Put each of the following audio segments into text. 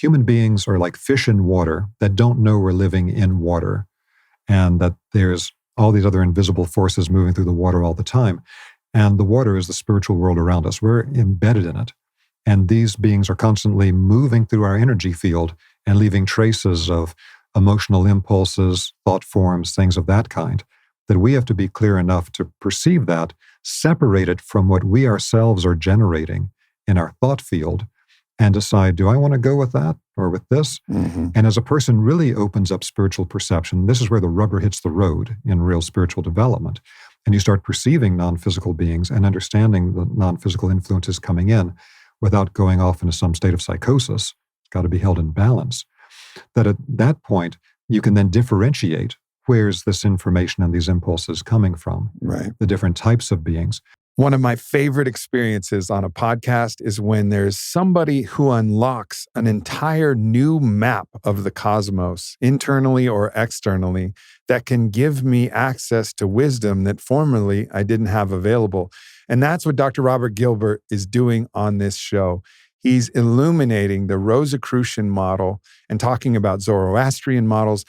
human beings are like fish in water that don't know we're living in water, and that there's all these other invisible forces moving through the water all the time. And the water is the spiritual world around us. We're embedded in it. And these beings are constantly moving through our energy field and leaving traces of emotional impulses, thought forms, things of that kind, that we have to be clear enough to perceive that, separate it from what we ourselves are generating in our thought field, and decide, do I want to go with that or with this? Mm-hmm. And as a person really opens up spiritual perception, this is where the rubber hits the road in real spiritual development. And you start perceiving non-physical beings and understanding the non-physical influences coming in without going off into some state of psychosis. It's got to be held in balance. That at that point, you can then differentiate where's this information and these impulses coming from, right? The different types of beings. One of my favorite experiences on a podcast is when there's somebody who unlocks an entire new map of the cosmos, internally or externally, that can give me access to wisdom that formerly I didn't have available. And that's what Dr. Robert Gilbert is doing on this show. He's illuminating the Rosicrucian model and talking about Zoroastrian models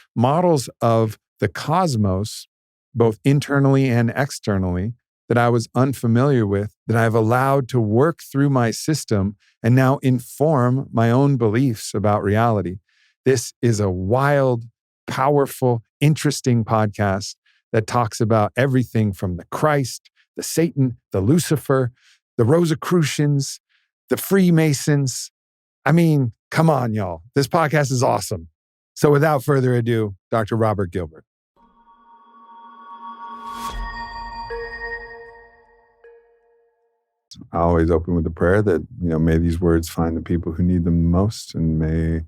of the cosmos, both internally and externally, that I was unfamiliar with, that I've allowed to work through my system and now inform my own beliefs about reality. This is a wild, powerful, interesting podcast that talks about everything from the Christ, the Satan, the Lucifer, the Rosicrucians, the Freemasons. I mean, come on, y'all. This podcast is awesome. So without further ado, Dr. Robert Gilbert. I always open with a prayer that, may these words find the people who need them the most, and may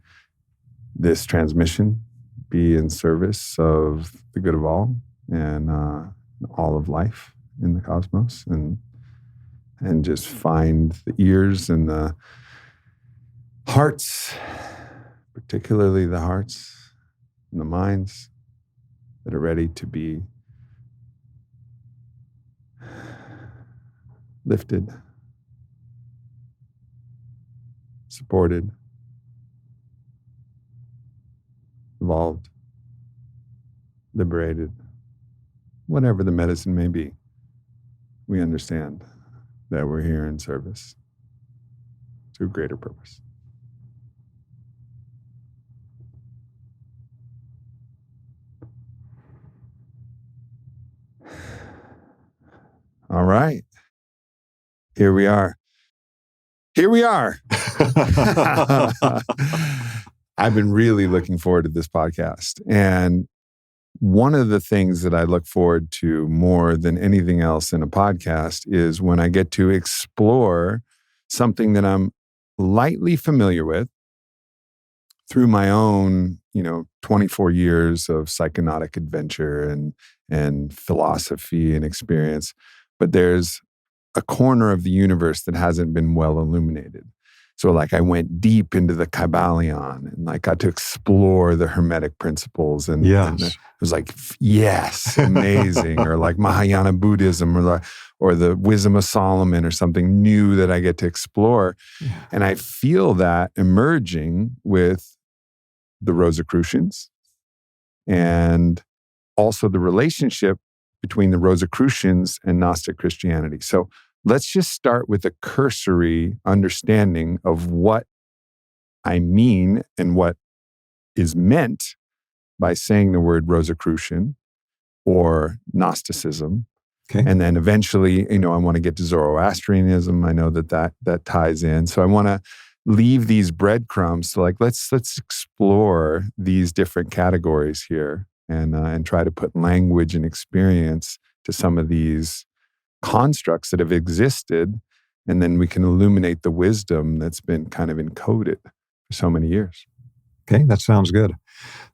this transmission be in service of the good of all and all of life in the cosmos, and just find the ears and the hearts, particularly the hearts and the minds that are ready to be lifted, supported, evolved, liberated, whatever the medicine may be. We understand that we're here in service to a greater purpose. All right. Here we are. I've been really looking forward to this podcast. And one of the things that I look forward to more than anything else in a podcast is when I get to explore something that I'm lightly familiar with through my own, 24 years of psychonautic adventure and philosophy and experience. But there's a corner of the universe that hasn't been well illuminated. So I went deep into the Kybalion and got to explore the Hermetic principles. And, yes. And it was yes, amazing. Or Mahayana Buddhism or the Wisdom of Solomon or something new that I get to explore. Yeah. And I feel that emerging with the Rosicrucians and also the relationship between the Rosicrucians and Gnostic Christianity. So let's just start with a cursory understanding of what I mean and what is meant by saying the word Rosicrucian or Gnosticism. Okay. And then eventually, I want to get to Zoroastrianism. I know that ties in. So I want to leave these breadcrumbs. So let's explore these different categories here and try to put language and experience to some of these constructs that have existed, and then we can illuminate the wisdom that's been kind of encoded for so many years. Okay, that sounds good.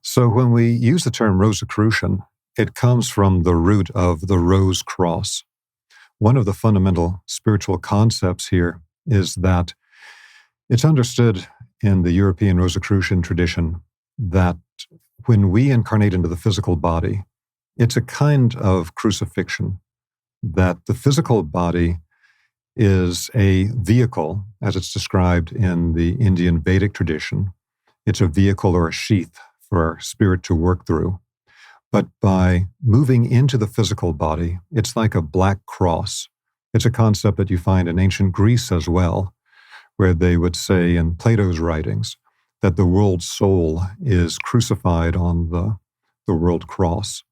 So when we use the term Rosicrucian, it comes from the root of the rose cross. One of the fundamental spiritual concepts here is that it's understood in the European Rosicrucian tradition that when we incarnate into the physical body, it's a kind of crucifixion, that the physical body is a vehicle, as it's described in the Indian Vedic tradition, It's a vehicle or a sheath for our spirit to work through. But by moving into the physical body, it's like a black cross. It's a concept that you find in ancient Greece as well, where they would say in Plato's writings that the world soul is crucified on the world cross,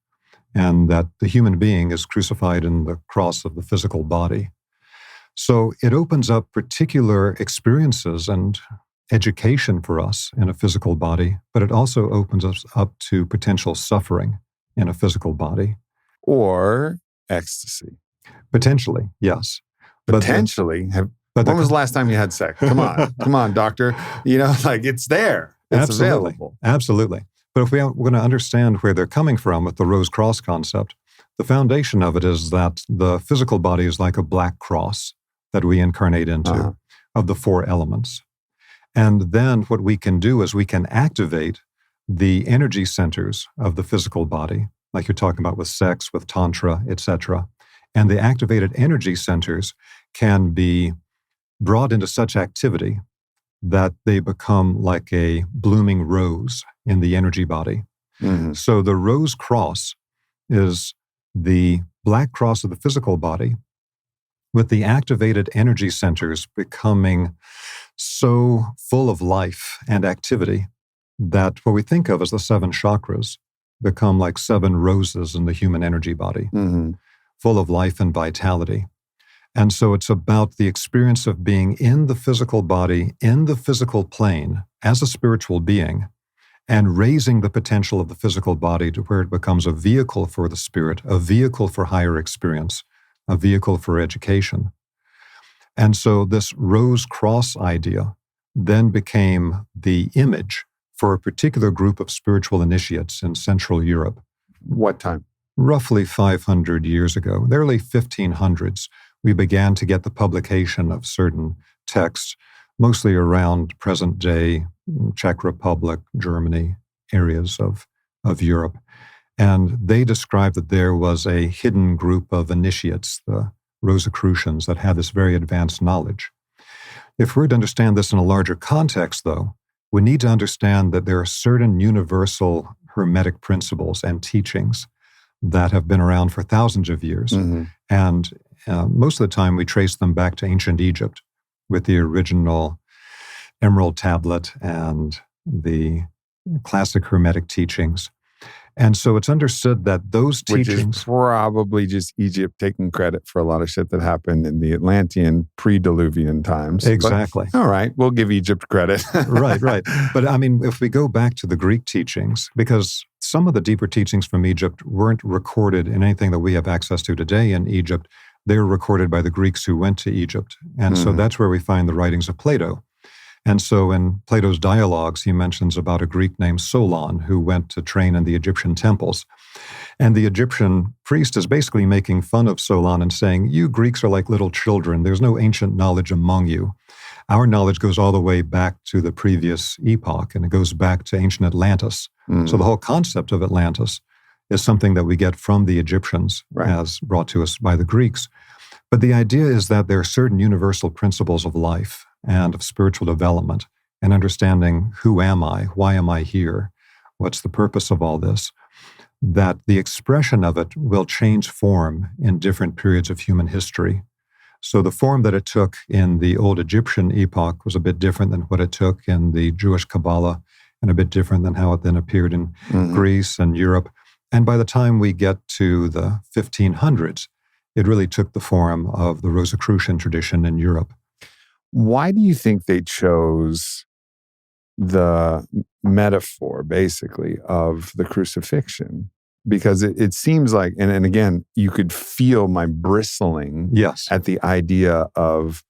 and that the human being is crucified in the cross of the physical body. So it opens up particular experiences and education for us in a physical body, but it also opens us up to potential suffering in a physical body. Or ecstasy. Potentially, yes. Potentially? When was the last time you had sex? Come on, doctor. It's there. It's available. Absolutely. But if we're going to understand where they're coming from with the Rose Cross concept, the foundation of it is that the physical body is like a black cross that we incarnate into of the 4 elements. And then what we can do is we can activate the energy centers of the physical body, like you're talking about with sex, with tantra, etc. And the activated energy centers can be brought into such activity that they become like a blooming rose in the energy body. Mm-hmm. So the rose cross is the black cross of the physical body, with the activated energy centers becoming so full of life and activity that what we think of as the 7 chakras become like 7 roses in the human energy body, full of life and vitality. And so it's about the experience of being in the physical body, in the physical plane, as a spiritual being, and raising the potential of the physical body to where it becomes a vehicle for the spirit, a vehicle for higher experience, a vehicle for education. And so this rose cross idea then became the image for a particular group of spiritual initiates in Central Europe. What time? Roughly 500 years ago, the early 1500s, we began to get the publication of certain texts, mostly around present-day Czech Republic, Germany, areas of Europe. And they described that there was a hidden group of initiates, the Rosicrucians, that had this very advanced knowledge. If we're to understand this in a larger context, though, we need to understand that there are certain universal Hermetic principles and teachings that have been around for thousands of years. And most of the time, we trace them back to ancient Egypt with the original Emerald Tablet and the classic Hermetic teachings. And so it's understood that those teachings... Which is probably just Egypt taking credit for a lot of shit that happened in the Atlantean pre-Diluvian times. Exactly. But, all right, we'll give Egypt credit. Right. But I mean, if we go back to the Greek teachings, because some of the deeper teachings from Egypt weren't recorded in anything that we have access to today in Egypt. They were recorded by the Greeks who went to Egypt. And so that's where we find the writings of Plato. And so in Plato's dialogues, he mentions about a Greek named Solon who went to train in the Egyptian temples. And the Egyptian priest is basically making fun of Solon and saying, you Greeks are like little children. There's no ancient knowledge among you. Our knowledge goes all the way back to the previous epoch, and it goes back to ancient Atlantis. So the whole concept of Atlantis is something that we get from the Egyptians as brought to us by the Greeks. But the idea is that there are certain universal principles of life and of spiritual development and understanding who am I, why am I here, what's the purpose of all this, that the expression of it will change form in different periods of human history. So the form that it took in the old Egyptian epoch was a bit different than what it took in the Jewish Kabbalah and a bit different than how it then appeared in Greece and Europe. And by the time we get to the 1500s, it really took the form of the Rosicrucian tradition in Europe. Why do you think they chose the metaphor, basically, of the crucifixion? Because it seems like, and again, you could feel my bristling at the idea of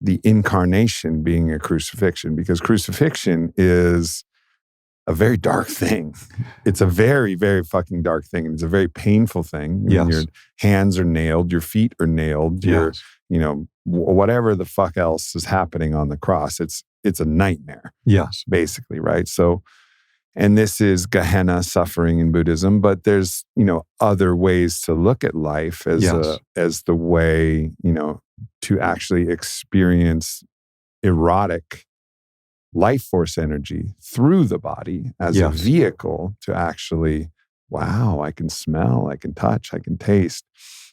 the incarnation being a crucifixion, because crucifixion is a very dark thing. It's a very, very fucking dark thing. And it's a very painful thing. When your hands are nailed, your feet are nailed, your, whatever the fuck else is happening on the cross. It's a nightmare. Basically, right? So, and this is Gehenna suffering in Buddhism, but there's, other ways to look at life as the way, to actually experience erotic life force energy through the body as a vehicle to actually, wow, I can smell, I can touch, I can taste.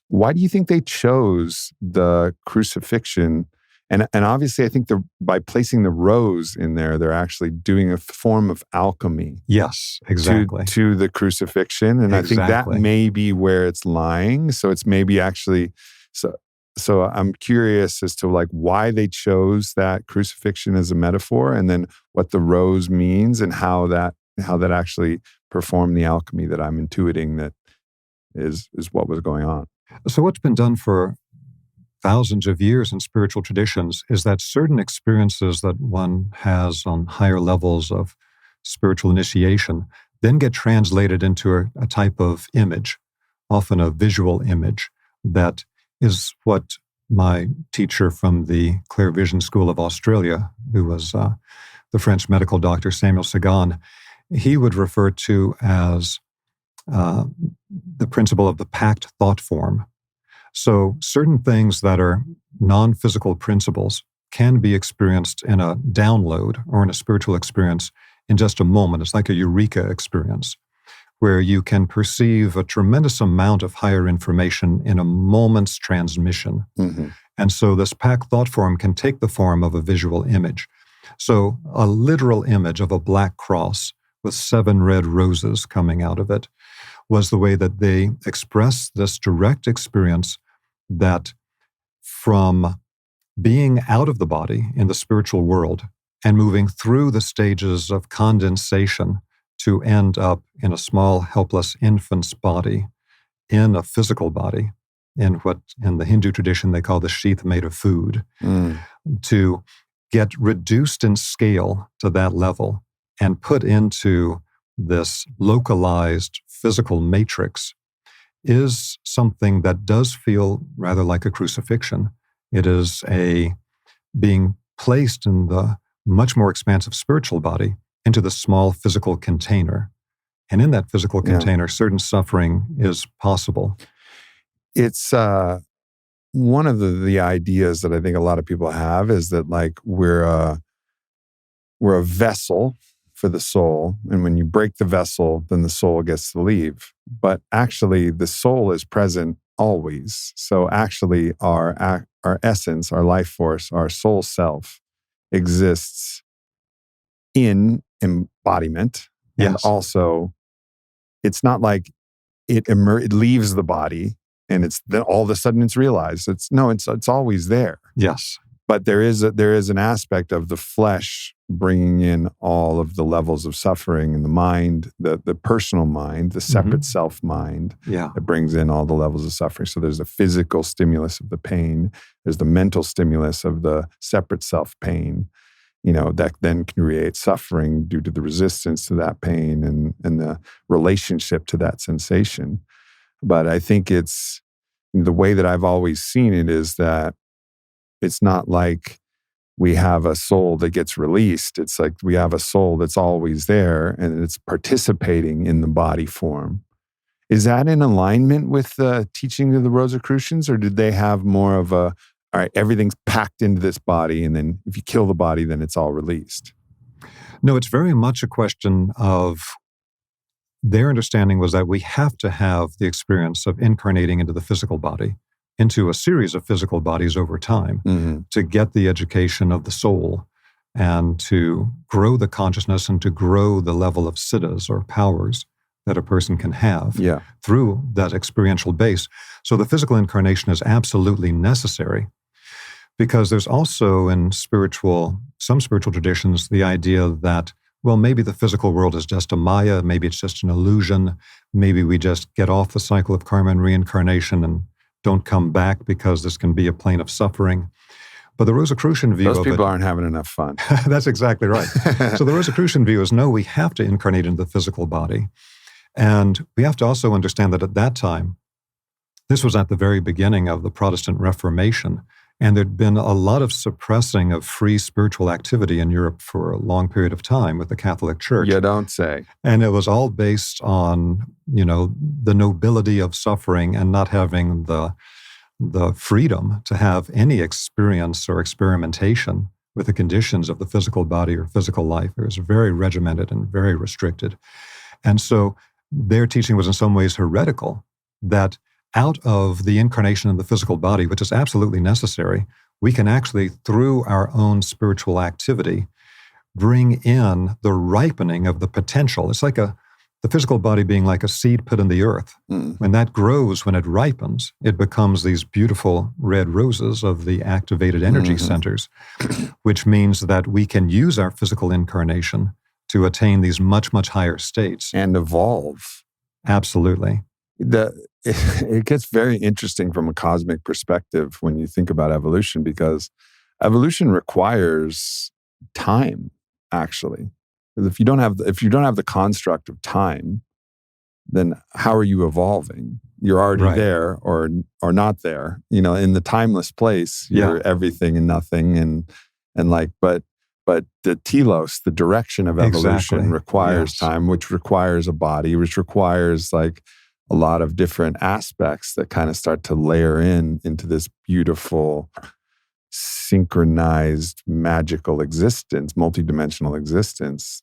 Why do you think they chose the crucifixion? And obviously, I think by placing the rose in there, they're actually doing a form of alchemy. Yes, exactly. To the crucifixion. And exactly. I think that may be where it's lying. So it's maybe actually, so I'm curious as to like why they chose that crucifixion as a metaphor, and then what the rose means and how that actually performed the alchemy that I'm intuiting that is what was going on. So what's been done for thousands of years in spiritual traditions is that certain experiences that one has on higher levels of spiritual initiation then get translated into a type of image, often a visual image, that is what my teacher from the Clear Vision School of Australia, who was the French medical doctor Samuel Sagan, he would refer to as the principle of the packed thought form. So certain things that are non-physical principles can be experienced in a download or in a spiritual experience in just a moment. It's like a eureka experience where you can perceive a tremendous amount of higher information in a moment's transmission. Mm-hmm. And so this packed thought form can take the form of a visual image. So a literal image of a black cross with 7 red roses coming out of it was the way that they expressed this direct experience that from being out of the body in the spiritual world and moving through the stages of condensation to end up in a small, helpless infant's body, in a physical body, in what in the Hindu tradition they call the sheath made of food, to get reduced in scale to that level and put into this localized physical matrix is something that does feel rather like a crucifixion. It is a being placed in the much more expansive spiritual body into the small physical container. And in that physical container, certain suffering is possible. It's one of the ideas that I think a lot of people have is that like we're a vessel for the soul. And when you break the vessel, then the soul gets to leave. But actually, the soul is present always. So actually, our essence, our life force, our soul self exists in embodiment. Yes. And also, it's not like it leaves the body and then all of a sudden it's realized. It's always there. Yes. But there is an aspect of the flesh bringing in all of the levels of suffering in the mind, the personal mind, the separate self mind that brings in all the levels of suffering. So there's the physical stimulus of the pain. There's the mental stimulus of the separate self pain, that then can create suffering due to the resistance to that pain and the relationship to that sensation. But I think it's the way that I've always seen it is that it's not like we have a soul that gets released. It's like we have a soul that's always there and it's participating in the body form. Is that in alignment with the teaching of the Rosicrucians, or did they have more of all right, everything's packed into this body, and then if you kill the body, then it's all released? No, it's very much a question of their understanding was that we have to have the experience of incarnating into the physical body, into a series of physical bodies over time to get the education of the soul and to grow the consciousness and to grow the level of siddhas or powers that a person can have through that experiential base. So the physical incarnation is absolutely necessary because there's also in some spiritual traditions, the idea that, well, maybe the physical world is just a maya, maybe it's just an illusion, maybe we just get off the cycle of karma and reincarnation and don't come back because this can be a plane of suffering. But the Rosicrucian view of it... Those people aren't having enough fun. That's exactly right. So the Rosicrucian view is, no, we have to incarnate into the physical body. And we have to also understand that at that time, this was at the very beginning of the Protestant Reformation, and there'd been a lot of suppressing of free spiritual activity in Europe for a long period of time with the Catholic Church. You don't say. And it was all based on, the nobility of suffering and not having the freedom to have any experience or experimentation with the conditions of the physical body or physical life. It was very regimented and very restricted. And so their teaching was in some ways heretical, that out of the incarnation of the physical body, which is absolutely necessary, we can actually, through our own spiritual activity, bring in the ripening of the potential. It's like the physical body being like a seed put in the earth. When that grows, when it ripens, it becomes these beautiful red roses of the activated energy centers, which means that we can use our physical incarnation to attain these much, much higher states. And evolve. Absolutely. It gets very interesting from a cosmic perspective when you think about evolution, because evolution requires time, actually. If you don't have the construct of time, then how are you evolving? You're already there or not there. In the timeless place, you're everything and nothing, and but the telos, the direction of evolution, requires time, which requires a body, which requires like a lot of different aspects that kind of start to layer into this beautiful, synchronized, magical existence, multidimensional existence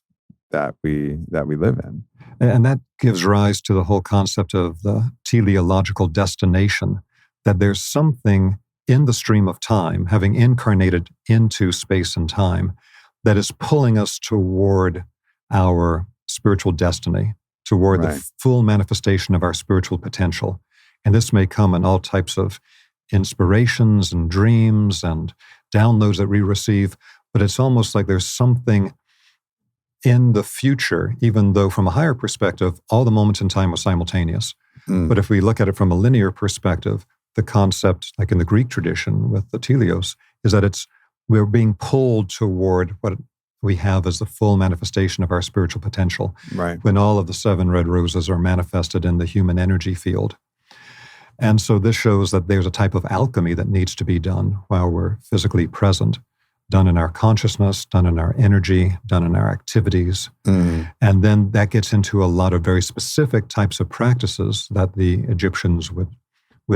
that we live in. And that gives rise to the whole concept of the teleological destination, that there's something in the stream of time, having incarnated into space and time, that is pulling us toward our spiritual destiny, toward the full manifestation of our spiritual potential. And this may come in all types of inspirations and dreams and downloads that we receive, but it's almost like there's something in the future, even though from a higher perspective, all the moments in time were simultaneous. But if we look at it from a linear perspective, the concept, like in the Greek tradition with the teleos, is that we're being pulled toward what we have as the full manifestation of our spiritual potential. When all of the 7 red roses are manifested in the human energy field. And so this shows that there's a type of alchemy that needs to be done while we're physically present, done in our consciousness, done in our energy, done in our activities. And then that gets into a lot of very specific types of practices that the Egyptians would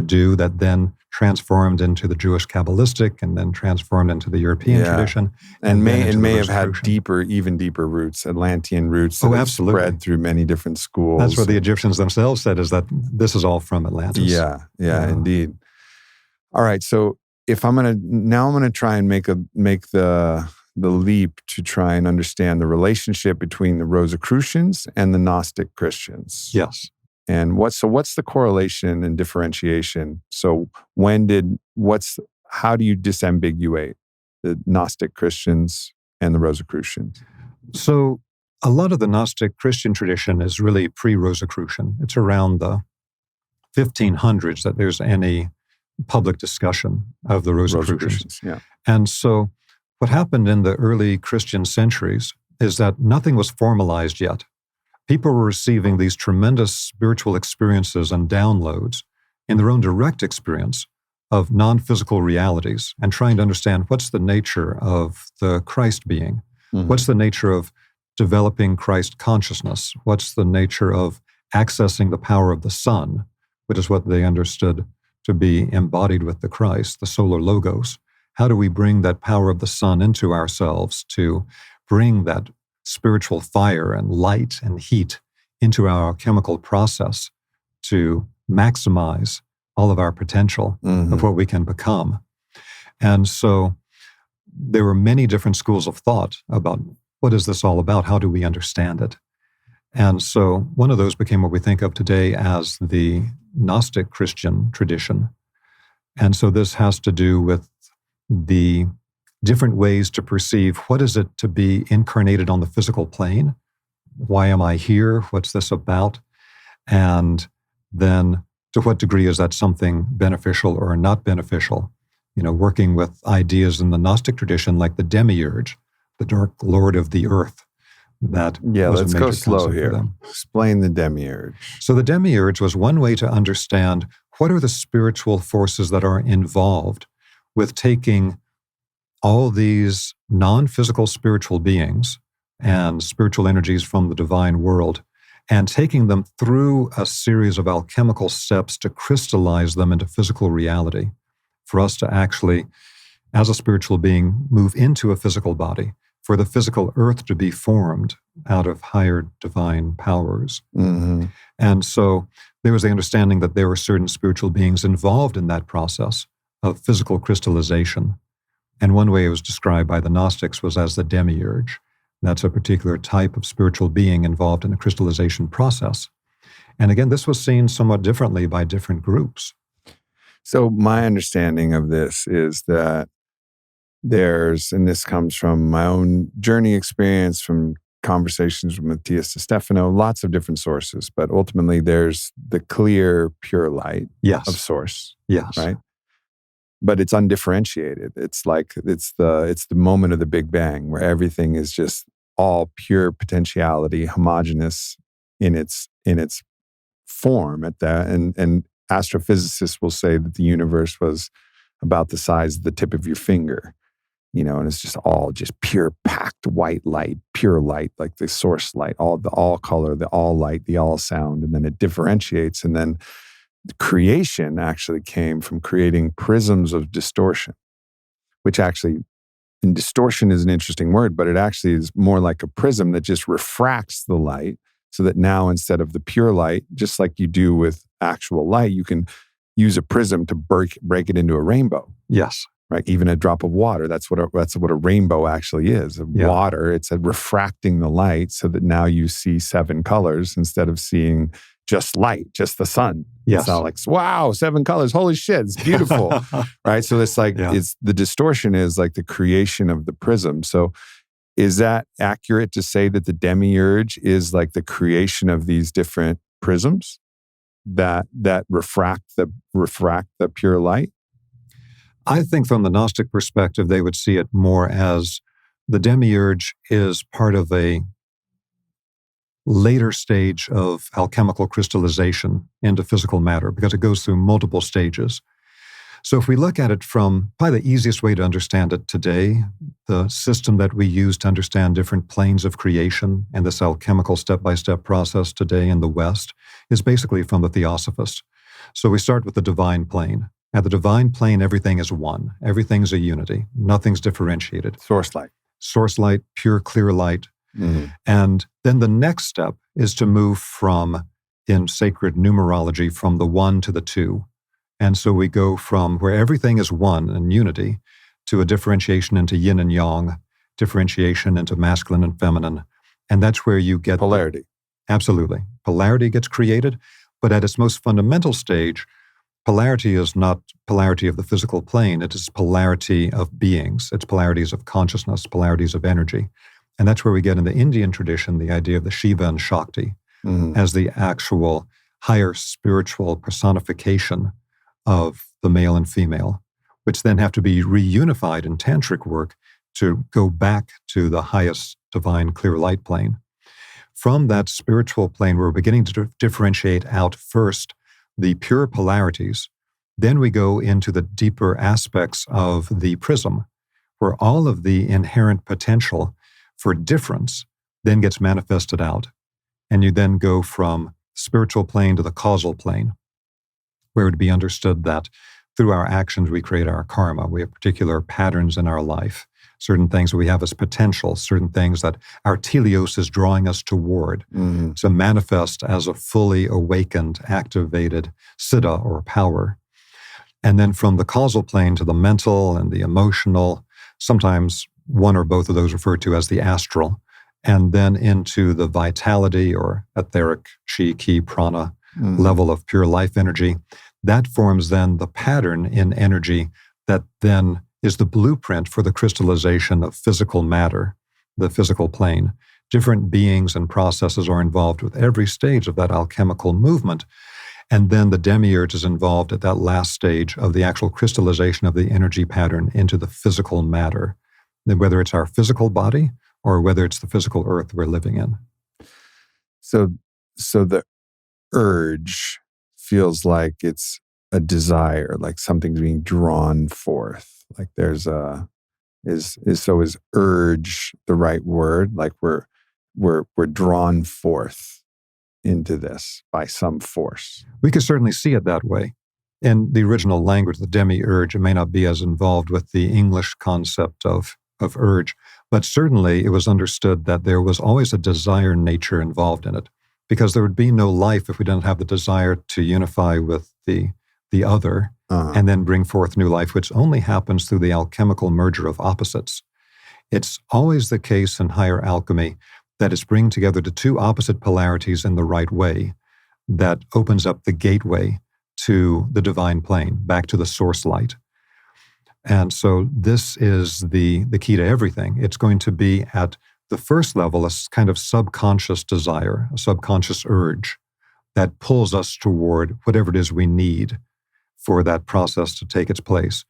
do, that then transformed into the Jewish Kabbalistic and then transformed into the European tradition. And may have had even deeper roots, Atlantean roots that have spread through many different schools. That's what the Egyptians themselves said, is that this is all from Atlantis. Yeah, indeed. All right, so if I'm gonna try and make the leap to try and understand the relationship between the Rosicrucians and the Gnostic Christians. Yes. And what's the correlation and differentiation? So how do you disambiguate the Gnostic Christians and the Rosicrucians? So a lot of the Gnostic Christian tradition is really pre-Rosicrucian. It's around the 1500s that there's any public discussion of the Rosicrucians. And so what happened in the early Christian centuries is that nothing was formalized yet. People were receiving these tremendous spiritual experiences and downloads in their own direct experience of non-physical realities and trying to understand what's the nature of the Christ being, what's the nature of developing Christ consciousness, what's the nature of accessing the power of the sun, which is what they understood to be embodied with the Christ, the solar logos. How do we bring that power of the sun into ourselves to bring that spiritual fire and light and heat into our chemical process to maximize all of our potential of what we can become? And so there were many different schools of thought about what is this all about? How do we understand it? And so one of those became what we think of today as the Gnostic Christian tradition. And so this has to do with the different ways to perceive what is it to be incarnated on the physical plane? Why am I here? What's this about? And then to what degree is that something beneficial or not beneficial? Working with ideas in the Gnostic tradition like the demiurge, the dark lord of the earth. Let's go slow here. Explain the demiurge. So the demiurge was one way to understand what are the spiritual forces that are involved with taking all these non-physical spiritual beings and spiritual energies from the divine world and taking them through a series of alchemical steps to crystallize them into physical reality for us to actually as a spiritual being, move into a physical body, for the physical earth to be formed out of higher divine powers. Mm-hmm. And so there was the understanding that there were certain spiritual beings involved in that process of physical crystallization. And one way it was described by the Gnostics was as the demiurge. That's a particular type of spiritual being involved in the crystallization process. And again, this was seen somewhat differently by different groups. So my understanding of this is that and this comes from my own journey experience, from conversations with Matthias Stefano, lots of different sources, but ultimately there's the clear, pure light Yes. of source. Yes. Right? But it's undifferentiated. It's like it's the moment of the Big Bang where everything is just all pure potentiality, homogeneous in its form at that. And astrophysicists will say that the universe was about the size of the tip of your finger, and it's just all just pure packed white light, pure light, like the source light, all color, the all light, the all sound, and then it differentiates. And then the creation actually came from creating prisms of distortion, which actually, and distortion is an interesting word, but it actually is more like a prism that just refracts the light, so that now instead of the pure light, just like you do with actual light, you can use a prism to break it into a rainbow. Yes. Right? Even a drop of water. That's what a rainbow actually is. Yeah. Water, it's refracting the light so that now you see 7 colors instead of seeing just light, just the sun. Yes. It's not like, wow, 7 colors. Holy shit, it's beautiful. Right? So it's like, it's the distortion is like the creation of the prism. So is that accurate to say that the demiurge is like the creation of these different prisms that refract the pure light? I think from the Gnostic perspective, they would see it more as the demiurge is part of a later stage of alchemical crystallization into physical matter, because it goes through multiple stages. So if we look at it from probably the easiest way to understand it today, the system that we use to understand different planes of creation and this alchemical step-by-step process today in the West is basically from the Theosophist. So we start with the divine plane. At the divine plane, everything is one. Everything's a unity. Nothing's differentiated. Source light. Source light, pure, clear light. Mm-hmm. And then the next step is to move from, in sacred numerology, from the 1 to the 2. And so we go from where everything is one and unity to a differentiation into yin and yang, differentiation into masculine and feminine. And that's where you get polarity. Absolutely. Polarity gets created, but at its most fundamental stage, polarity is not polarity of the physical plane. It is polarity of beings. It's polarities of consciousness, polarities of energy. And that's where we get in the Indian tradition the idea of the Shiva and Shakti as the actual higher spiritual personification of the male and female, which then have to be reunified in tantric work to go back to the highest divine clear light plane. From that spiritual plane, we're beginning to differentiate out first the pure polarities. Then we go into the deeper aspects of the prism, where all of the inherent potential for difference then gets manifested out. And you then go from spiritual plane to the causal plane, where it would be understood that through our actions, we create our karma. We have particular patterns in our life, certain things that we have as potential, certain things that our teleos is drawing us toward to manifest as a fully awakened, activated siddha or power. And then from the causal plane to the mental and the emotional, sometimes one or both of those referred to as the astral, and then into the vitality or etheric, chi, ki, prana level of pure life energy. That forms then the pattern in energy that then is the blueprint for the crystallization of physical matter, the physical plane. Different beings and processes are involved with every stage of that alchemical movement. And then the demiurge is involved at that last stage of the actual crystallization of the energy pattern into the physical matter, whether it's our physical body or whether it's the physical earth we're living in. So the urge feels like it's a desire, like something's being drawn forth. Like there's is urge the right word? Like we're drawn forth into this by some force. We could certainly see it that way. in the original language, the demiurge, it may not be as involved with the English concept of urge, but certainly it was understood that there was always a desire nature involved in it, because there would be no life if we didn't have the desire to unify with the other and then bring forth new life, which only happens through the alchemical merger of opposites. It's always the case in higher alchemy that it's bringing together the two opposite polarities in the right way that opens up the gateway to the divine plane, back to the source light. And so this is the key to everything. It's going to be at the first level, a kind of subconscious desire, a subconscious urge that pulls us toward whatever it is we need for that process to take its place.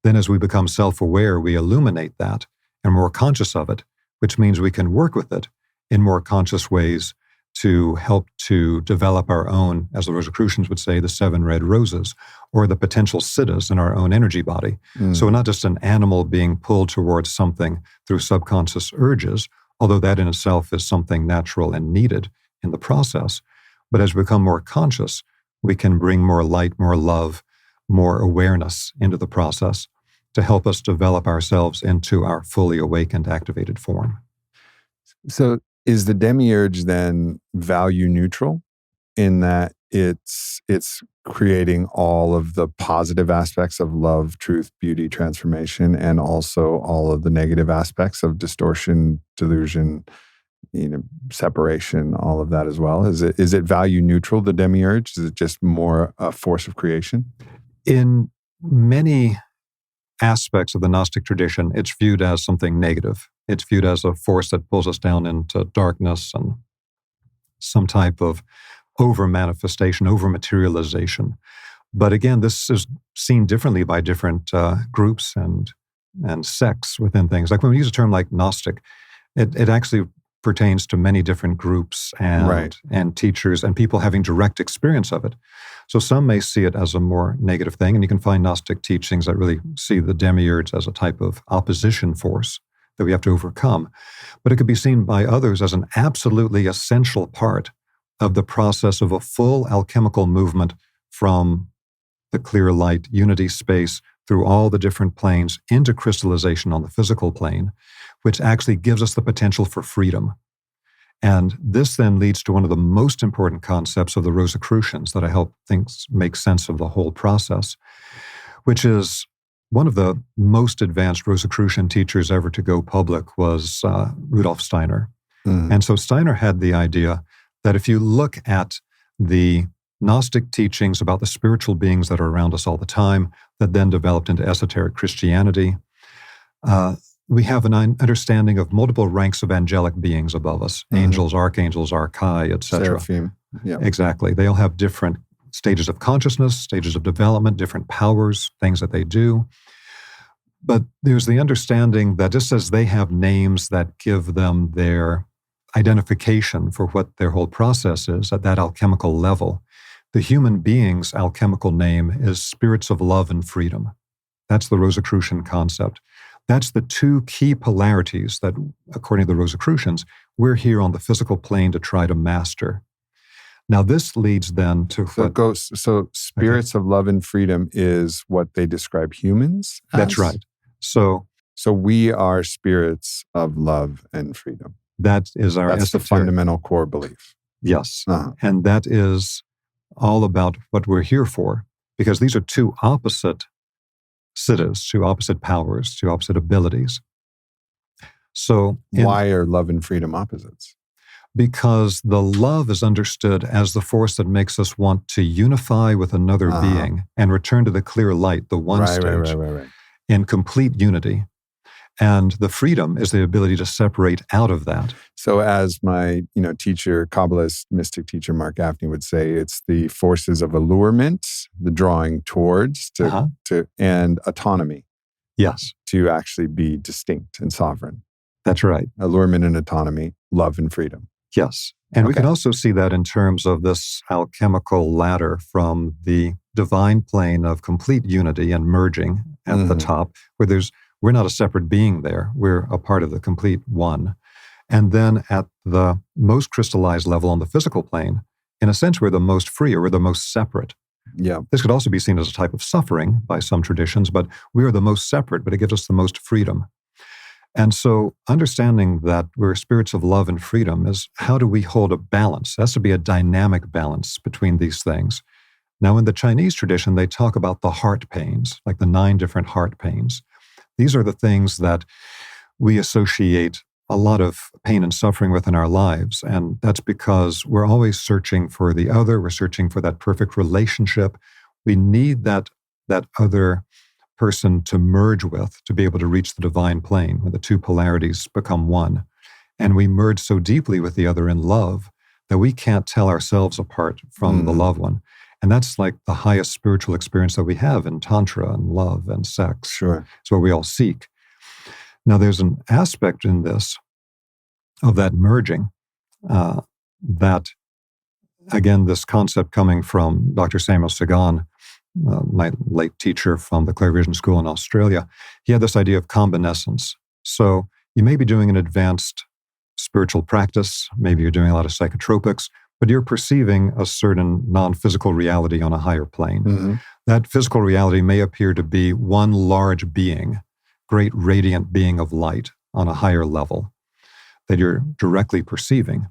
Then as we become self-aware, we illuminate that and more conscious of it, which means we can work with it in more conscious ways to help to develop our own, as the Rosicrucians would say, the 7 red roses, or the potential siddhas in our own energy body. So we're not just an animal being pulled towards something through subconscious urges, although that in itself is something natural and needed in the process. But as we become more conscious, we can bring more light, more love, more awareness into the process to help us develop ourselves into our fully awakened, activated form. So is the demiurge then value neutral in that it's creating all of the positive aspects of love, truth, beauty, transformation, and also all of the negative aspects of distortion, delusion, separation, all of that as well? Is it value neutral, the demiurge? Is it just more a force of creation? In many aspects of the Gnostic tradition, it's viewed as something negative. It's viewed as a force that pulls us down into darkness and some type of over-manifestation, over-materialization. But again, this is seen differently by different groups and sects within things. Like when we use a term like Gnostic, it actually pertains to many different groups and teachers and people having direct experience of it. So some may see it as a more negative thing, and you can find Gnostic teachings that really see the demiurge as a type of opposition force that we have to overcome. But it could be seen by others as an absolutely essential part of the process of a full alchemical movement from the clear light unity space through all the different planes into crystallization on the physical plane, which actually gives us the potential for freedom. And this then leads to one of the most important concepts of the Rosicrucians that I hope things make sense of the whole process, which is one of the most advanced Rosicrucian teachers ever to go public was Rudolf Steiner. And so Steiner had the idea that if you look at the Gnostic teachings about the spiritual beings that are around us all the time, that then developed into esoteric Christianity, we have an understanding of multiple ranks of angelic beings above us, angels, archangels, archai, etc. Seraphim. Yeah. Exactly. They all have different stages of consciousness, stages of development, different powers, things that they do. But there's the understanding that just as they have names that give them their identification for what their whole process is at that alchemical level, the human being's alchemical name is spirits of love and freedom. That's the Rosicrucian concept. That's the two key polarities that, according to the Rosicrucians, we're here on the physical plane to try to master. Now, this leads then to So spirits of love and freedom is what they describe humans as? That's right. So we are spirits of love and freedom. That is our That's the fundamental core belief. Yes. And that is all about what we're here for, because these are two opposite siddhas, two opposite powers, two opposite abilities. So why are love and freedom opposites? Because the love is understood as the force that makes us want to unify with another being and return to the clear light, the one stage, in complete unity. And the freedom is the ability to separate out of that. So as my teacher, Kabbalist, mystic teacher Mark Gaffney would say, it's the forces of allurement, the drawing towards, and autonomy. Yes. To actually be distinct and sovereign. That's right. Allurement and autonomy, love and freedom. Yes. And we can also see that in terms of this alchemical ladder from the divine plane of complete unity and merging at the top, where we're not a separate being there. We're a part of the complete one. And then at the most crystallized level on the physical plane, in a sense, we're the most free, or we're the most separate. Yeah. This could also be seen as a type of suffering by some traditions, but we are the most separate, but it gives us the most freedom. And so understanding that we're spirits of love and freedom is how do we hold a balance? It has to be a dynamic balance between these things. Now, in the Chinese tradition, they talk about the heart pains, like the 9 different heart pains. These are the things that we associate a lot of pain and suffering with in our lives. And that's because we're always searching for the other. We're searching for that perfect relationship. We need that other person to merge with to be able to reach the divine plane when the 2 polarities become one. And we merge so deeply with the other in love that we can't tell ourselves apart from the loved one. And that's like the highest spiritual experience that we have in Tantra and love and sex. Sure. It's what we all seek. Now, there's an aspect in this of that merging that, again, this concept coming from Dr. Samuel Sagan, my late teacher from the Clairvision School in Australia, he had this idea of combinessence. So you may be doing an advanced spiritual practice, maybe you're doing a lot of psychotropics, but you're perceiving a certain non-physical reality on a higher plane. Mm-hmm. That physical reality may appear to be one large being, great radiant being of light on a higher level that you're directly perceiving.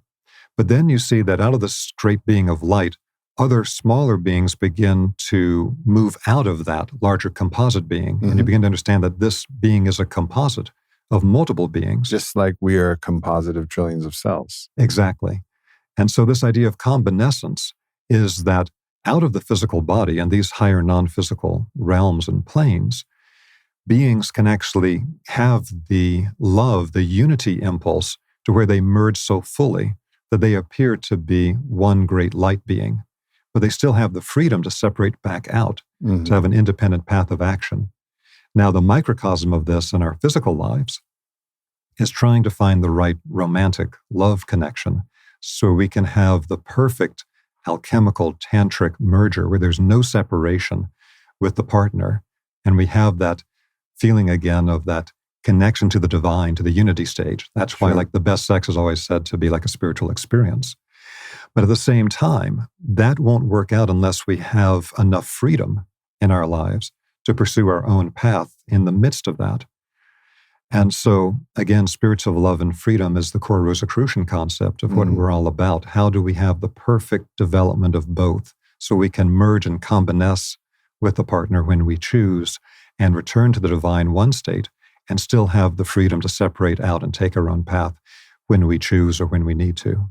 But then you see that out of this great being of light, other smaller beings begin to move out of that larger composite being. And you begin to understand that this being is a composite of multiple beings. Just like we are a composite of trillions of cells. Exactly. And so this idea of combinessence is that out of the physical body and these higher non-physical realms and planes, beings can actually have the love, the unity impulse to where they merge so fully that they appear to be one great light being. But they still have the freedom to separate back out, to have an independent path of action. Now, the microcosm of this in our physical lives is trying to find the right romantic love connection so we can have the perfect alchemical tantric merger where there's no separation with the partner. And we have that feeling again of that connection to the divine, to the unity stage. That's why like the best sex is always said to be like a spiritual experience. But at the same time, that won't work out unless we have enough freedom in our lives to pursue our own path in the midst of that. And so, again, spirits of love and freedom is the core Rosicrucian concept of what we're all about. How do we have the perfect development of both so we can merge and combiness with the partner when we choose and return to the divine one state and still have the freedom to separate out and take our own path when we choose or when we need to.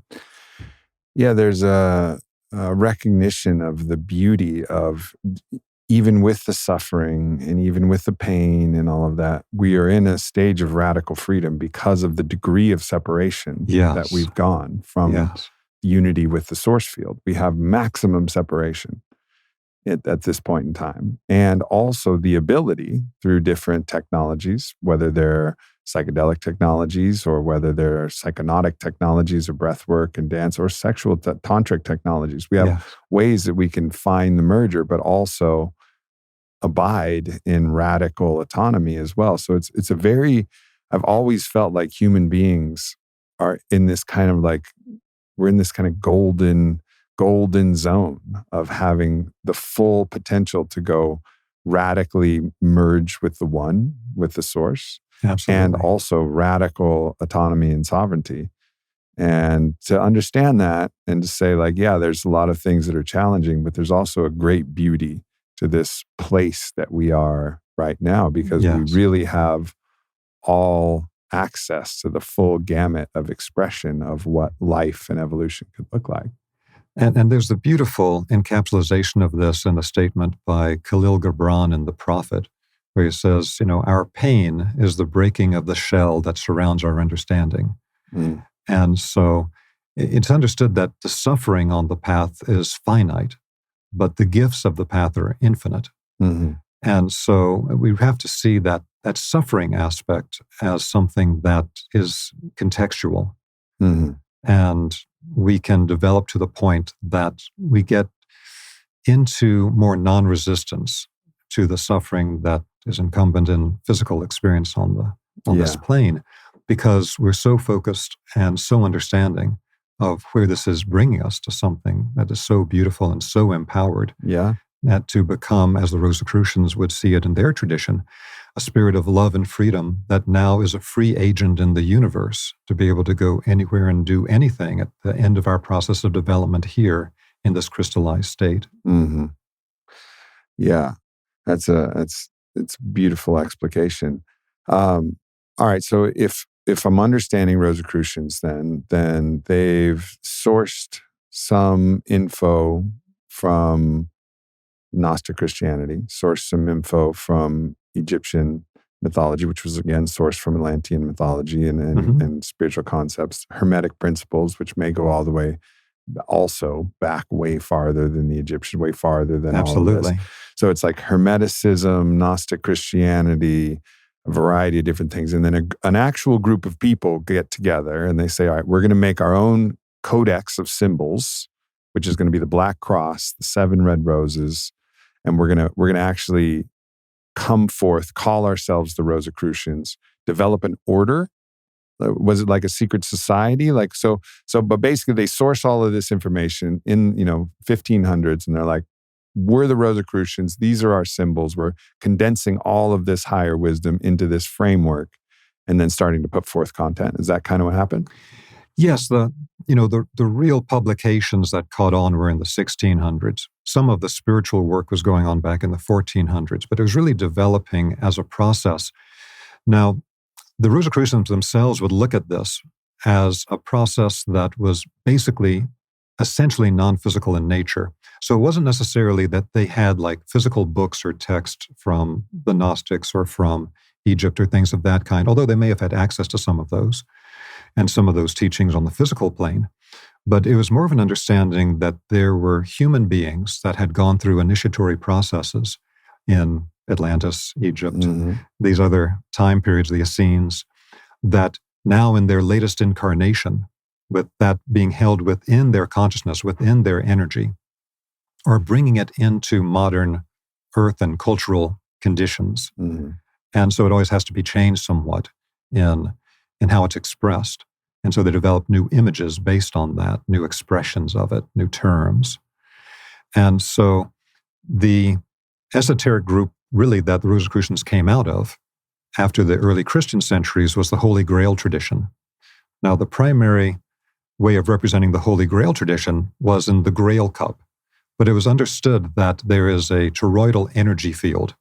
Yeah, there's a recognition of the beauty of even with the suffering and even with the pain and all of that, we are in a stage of radical freedom because of the degree of separation that we've gone from unity with the source field. We have maximum separation at this point in time. And also the ability through different technologies, whether they're psychedelic technologies or whether they're psychonautic technologies or breath work and dance or sexual tantric technologies. We have ways that we can find the merger, but also abide in radical autonomy as well. So it's a very, I've always felt like human beings are in this kind of like, we're in this kind of golden zone of having the full potential to go radically merge with the one, with the source. Absolutely. And also radical autonomy and sovereignty. And to understand that and to say like, yeah, there's a lot of things that are challenging, but there's also a great beauty to this place that we are right now because we really have all access to the full gamut of expression of what life and evolution could look like. And there's the beautiful encapsulation of this in the statement by Khalil Gibran in The Prophet, where he says, our pain is the breaking of the shell that surrounds our understanding. And so it's understood that the suffering on the path is finite, but the gifts of the path are infinite. And so we have to see that suffering aspect as something that is contextual. And we can develop to the point that we get into more non-resistance to the suffering that is incumbent in physical experience on this plane, because we're so focused and so understanding of where this is bringing us to something that is so beautiful and so empowered to become, as the Rosicrucians would see it in their tradition, a spirit of love and freedom that now is a free agent in the universe to be able to go anywhere and do anything at the end of our process of development here in this crystallized state. Mm-hmm. Yeah, it's beautiful explication. All right, so if I'm understanding Rosicrucians, then they've sourced some info from Gnostic Christianity, sourced some info from Egyptian mythology, which was again sourced from Atlantean mythology and spiritual concepts, Hermetic principles, which may go all the way also back way farther than the Egyptian, way farther than all of this. So it's like Hermeticism, Gnostic Christianity, a variety of different things. And then an actual group of people get together and they say, all right, we're going to make our own codex of symbols, which is going to be the black cross, the 7 red roses. And we're going to actually come forth, call ourselves the Rosicrucians, develop an order. Was it like a secret society? But basically they source all of this information in, 1500s, and they're like, we're the Rosicrucians. These are our symbols. We're condensing all of this higher wisdom into this framework and then starting to put forth content. Is that kind of what happened? Yes, the real publications that caught on were in the 1600s. Some of the spiritual work was going on back in the 1400s, but it was really developing as a process. Now, the Rosicrucians themselves would look at this as a process that was basically essentially non-physical in nature. So it wasn't necessarily that they had like physical books or text from the Gnostics or from Egypt or things of that kind, although they may have had access to some of those and some of those teachings on the physical plane. But it was more of an understanding that there were human beings that had gone through initiatory processes in Atlantis, Egypt, these other time periods, the Essenes, that now in their latest incarnation, with that being held within their consciousness, within their energy, are bringing it into modern earth and cultural conditions. And so it always has to be changed somewhat in how it's expressed. And so they develop new images based on that, new expressions of it, new terms. And so the esoteric group really that the Rosicrucians came out of after the early Christian centuries was the Holy Grail tradition. Now, the primary way of representing the Holy Grail tradition was in the Grail cup, but it was understood that there is a toroidal energy field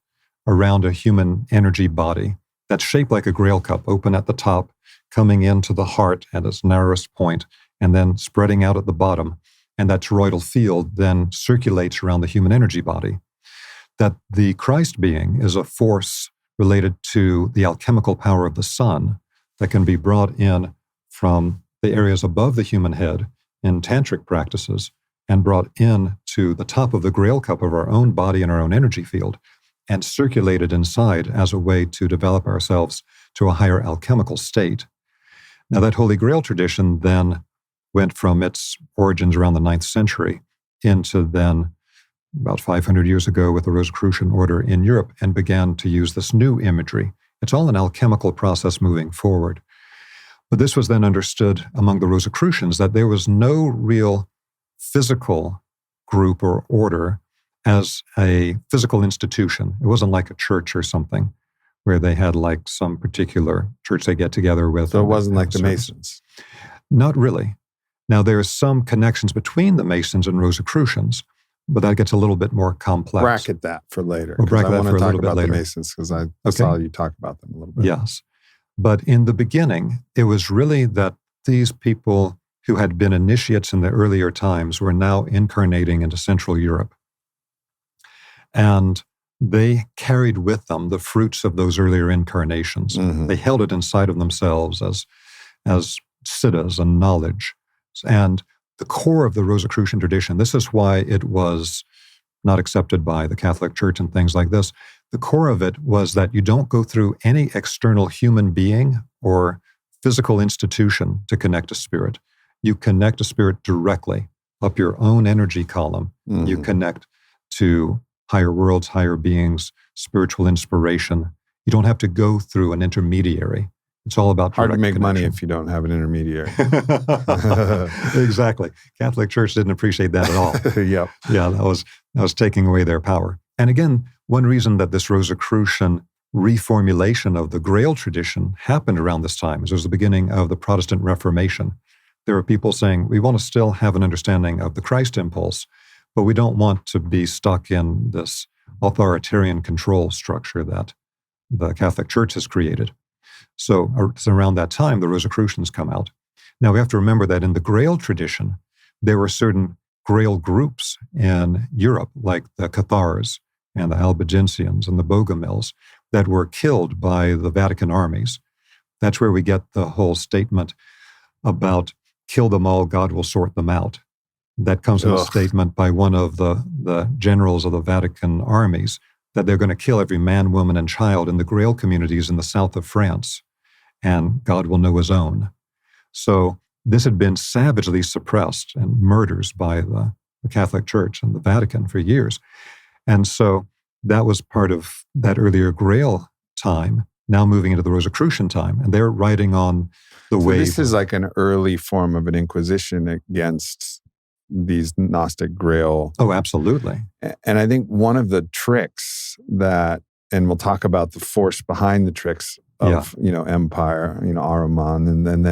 around a human energy body that's shaped like a Grail cup, open at the top, coming into the heart at its narrowest point, and then spreading out at the bottom. And that toroidal field then circulates around the human energy body. That the Christ being is a force related to the alchemical power of the sun that can be brought in from the areas above the human head in tantric practices and brought in to the top of the Grail cup of our own body and our own energy field and circulated inside as a way to develop ourselves to a higher alchemical state. Now, that Holy Grail tradition then went from its origins around the 9th century into then about 500 years ago with the Rosicrucian order in Europe and began to use this new imagery. It's all an alchemical process moving forward. But this was then understood among the Rosicrucians that there was no real physical group or order as a physical institution. It wasn't like a church or something where they had like some particular church they get together with. So it wasn't like the Masons? Not really. Now, there's some connections between the Masons and Rosicrucians, but that gets a little bit more complex. Bracket that for later. We'll bracket that for a little bit later. I want to talk about the Masons because I saw you talk about them a little bit. Yes. But in the beginning, it was really that these people who had been initiates in the earlier times were now incarnating into Central Europe. And they carried with them the fruits of those earlier incarnations. They held it inside of themselves as siddhas and knowledge. And the core of the Rosicrucian tradition, this is why it was not accepted by the Catholic Church and things like this. The core of it was that you don't go through any external human being or physical institution to connect a spirit. You connect a spirit directly up your own energy column. You connect to higher worlds, higher beings, spiritual inspiration. You don't have to go through an intermediary. It's all about hard to direct make money connection. if you don't have an intermediary. Exactly. Catholic Church didn't appreciate that at all. Yep. Yeah, that was taking away their power. And again, one reason that this Rosicrucian reformulation of the Grail tradition happened around this time is it was the beginning of the Protestant Reformation. There were people saying, we want to still have an understanding of the Christ impulse, but we don't want to be stuck in this authoritarian control structure that the Catholic Church has created. So it's around that time, the Rosicrucians come out. Now, we have to remember that in the Grail tradition, there were certain Grail groups in Europe, like the Cathars and the Albigensians and the Bogomils, that were killed by the Vatican armies. That's where we get the whole statement about kill them all, God will sort them out. That comes from a statement by one of the generals of the Vatican armies that they're going to kill every man, woman, and child in the Grail communities in the south of France, and God will know his own. So this had been savagely suppressed and murders by the Catholic Church and the Vatican for years. And so that was part of that earlier Grail time, now moving into the Rosicrucian time. And they're riding on the wave. This is like an early form of an inquisition against these Gnostic Grail. Oh, absolutely. And I think one of the tricks that, and we'll talk about the force behind the tricks of, empire, Ahriman, and then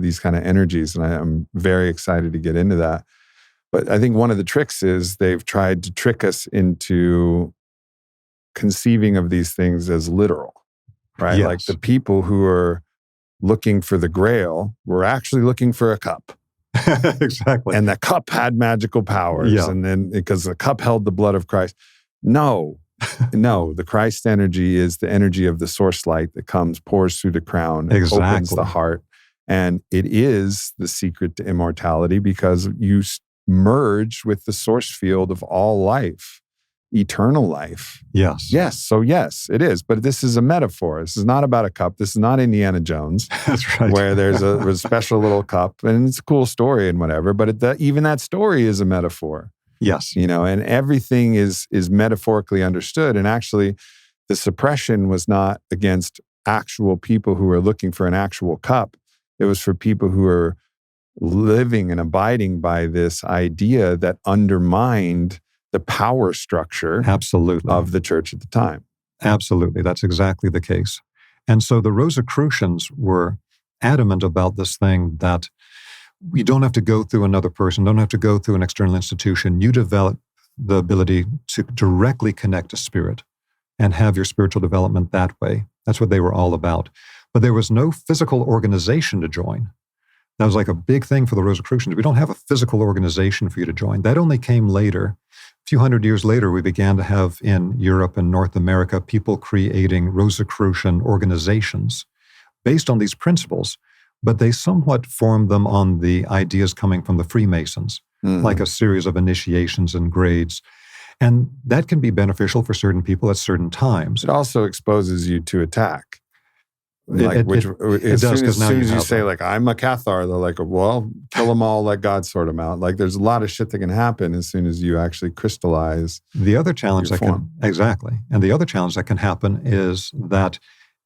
these kind of energies. And I'm very excited to get into that. But I think one of the tricks is they've tried to trick us into conceiving of these things as literal, right? Yes. Like the people who are looking for the Grail were actually looking for a cup. Exactly. And the cup had magical powers. Yeah. And then because the cup held the blood of Christ. No, the Christ energy is the energy of the source light that comes, pours through the crown, opens the heart. And it is the secret to immortality because you merge with the source field of all life, eternal life. Yes. Yes. So yes, it is. But this is a metaphor. This is not about a cup. This is not Indiana Jones. That's right. Where there's a special little cup and it's a cool story and whatever. But even that story is a metaphor. Yes. And everything is metaphorically understood. And actually, the suppression was not against actual people who were looking for an actual cup. It was for people who are living and abiding by this idea that undermined the power structure Absolutely. of the church at the time. Absolutely. That's exactly the case. And so the Rosicrucians were adamant about this thing that you don't have to go through another person, don't have to go through an external institution. You develop the ability to directly connect to spirit and have your spiritual development that way. That's what they were all about. But there was no physical organization to join. That was like a big thing for the Rosicrucians. We don't have a physical organization for you to join. That only came later. A few hundred years later, we began to have in Europe and North America people creating Rosicrucian organizations based on these principles, but they somewhat formed them on the ideas coming from the Freemasons, like a series of initiations and grades. And that can be beneficial for certain people at certain times. It also exposes you to attack. It does, as now soon as you you have say, them. like, I'm a Cathar, they're like, well, kill them all, let God sort them out. Like, there's a lot of shit that can happen as soon as you actually crystallize. The other challenge your form. Exactly. And the other challenge that can happen is that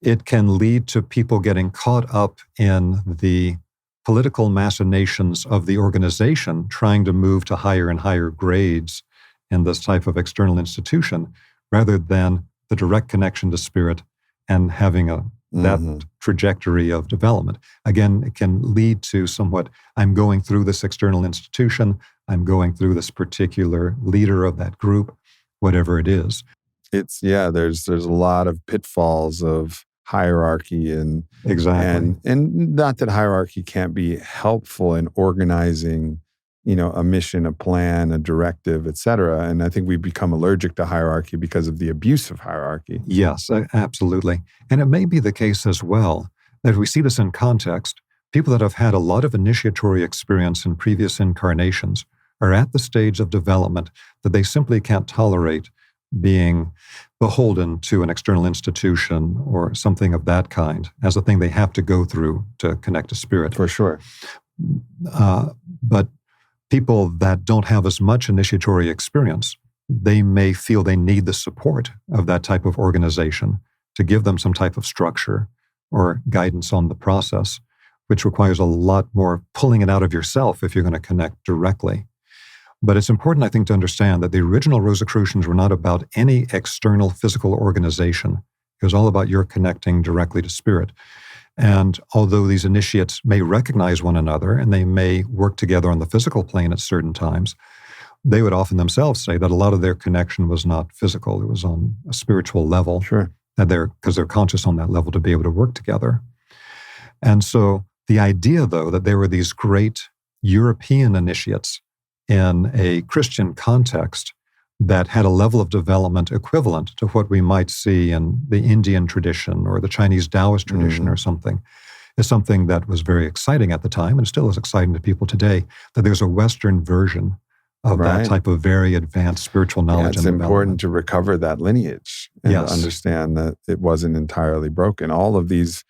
it can lead to people getting caught up in the political machinations of the organization, trying to move to higher and higher grades in this type of external institution, rather than the direct connection to spirit and having that trajectory of development. Again, it can lead to somewhat, I'm going through this external institution, I'm going through this particular leader of that group, whatever it is. There's a lot of pitfalls of hierarchy and Exactly. and not that hierarchy can't be helpful in organizing, a mission, a plan, a directive, et cetera. And I think we become allergic to hierarchy because of the abuse of hierarchy. Yes, absolutely. And it may be the case as well that we see this in context. People that have had a lot of initiatory experience in previous incarnations are at the stage of development that they simply can't tolerate being beholden to an external institution or something of that kind as a thing they have to go through to connect to spirit. For sure. But people that don't have as much initiatory experience, they may feel they need the support of that type of organization to give them some type of structure or guidance on the process, which requires a lot more pulling it out of yourself if you're going to connect directly. But it's important, I think, to understand that the original Rosicrucians were not about any external physical organization. It was all about your connecting directly to spirit. And although these initiates may recognize one another and they may work together on the physical plane at certain times, they would often themselves say that a lot of their connection was not physical. It was on a spiritual level. Sure. Because they're conscious on that level to be able to work together. And so the idea, though, that there were these great European initiates in a Christian context that had a level of development equivalent to what we might see in the Indian tradition or the Chinese Taoist tradition or something, is something that was very exciting at the time and still is exciting to people today, that there's a Western version of that type of very advanced spiritual knowledge. It's important to recover that lineage and to understand that it wasn't entirely broken. All of these,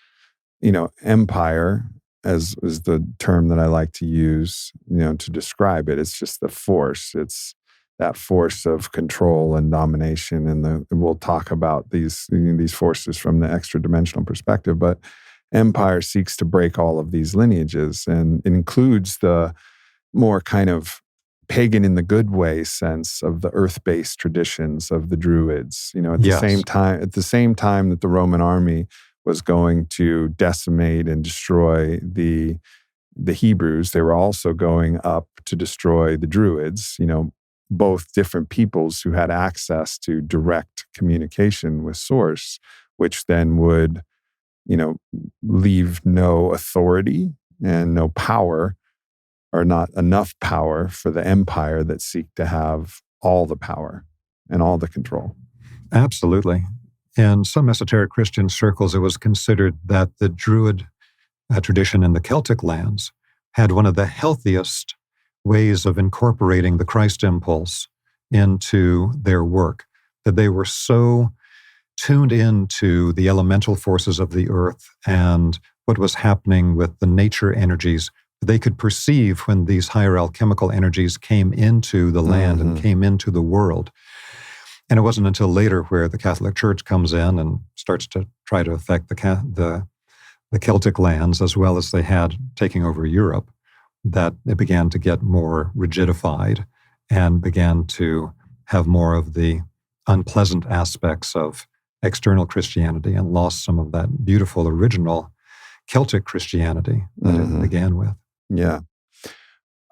empire, as is the term that I like to use, to describe it. It's just the force. It's that force of control and domination. And we'll talk about these forces from the extra dimensional perspective. But empire seeks to break all of these lineages, and it includes the more kind of pagan in the good way sense of the earth-based traditions of the Druids. At the same time that the Roman army was going to decimate and destroy the Hebrews, they were also going up to destroy the Druids, both different peoples who had access to direct communication with Source, which then would, leave no authority and no power, or not enough power for the empire that seek to have all the power and all the control. Absolutely. In some esoteric Christian circles, it was considered that the Druid tradition in the Celtic lands had one of the healthiest ways of incorporating the Christ impulse into their work, that they were so tuned into the elemental forces of the earth and what was happening with the nature energies. They could perceive when these higher alchemical energies came into the land and came into the world. And it wasn't until later where the Catholic Church comes in and starts to try to affect the Celtic lands as well as they had taking over Europe, that it began to get more rigidified and began to have more of the unpleasant aspects of external Christianity and lost some of that beautiful original Celtic Christianity that it began with. Yeah.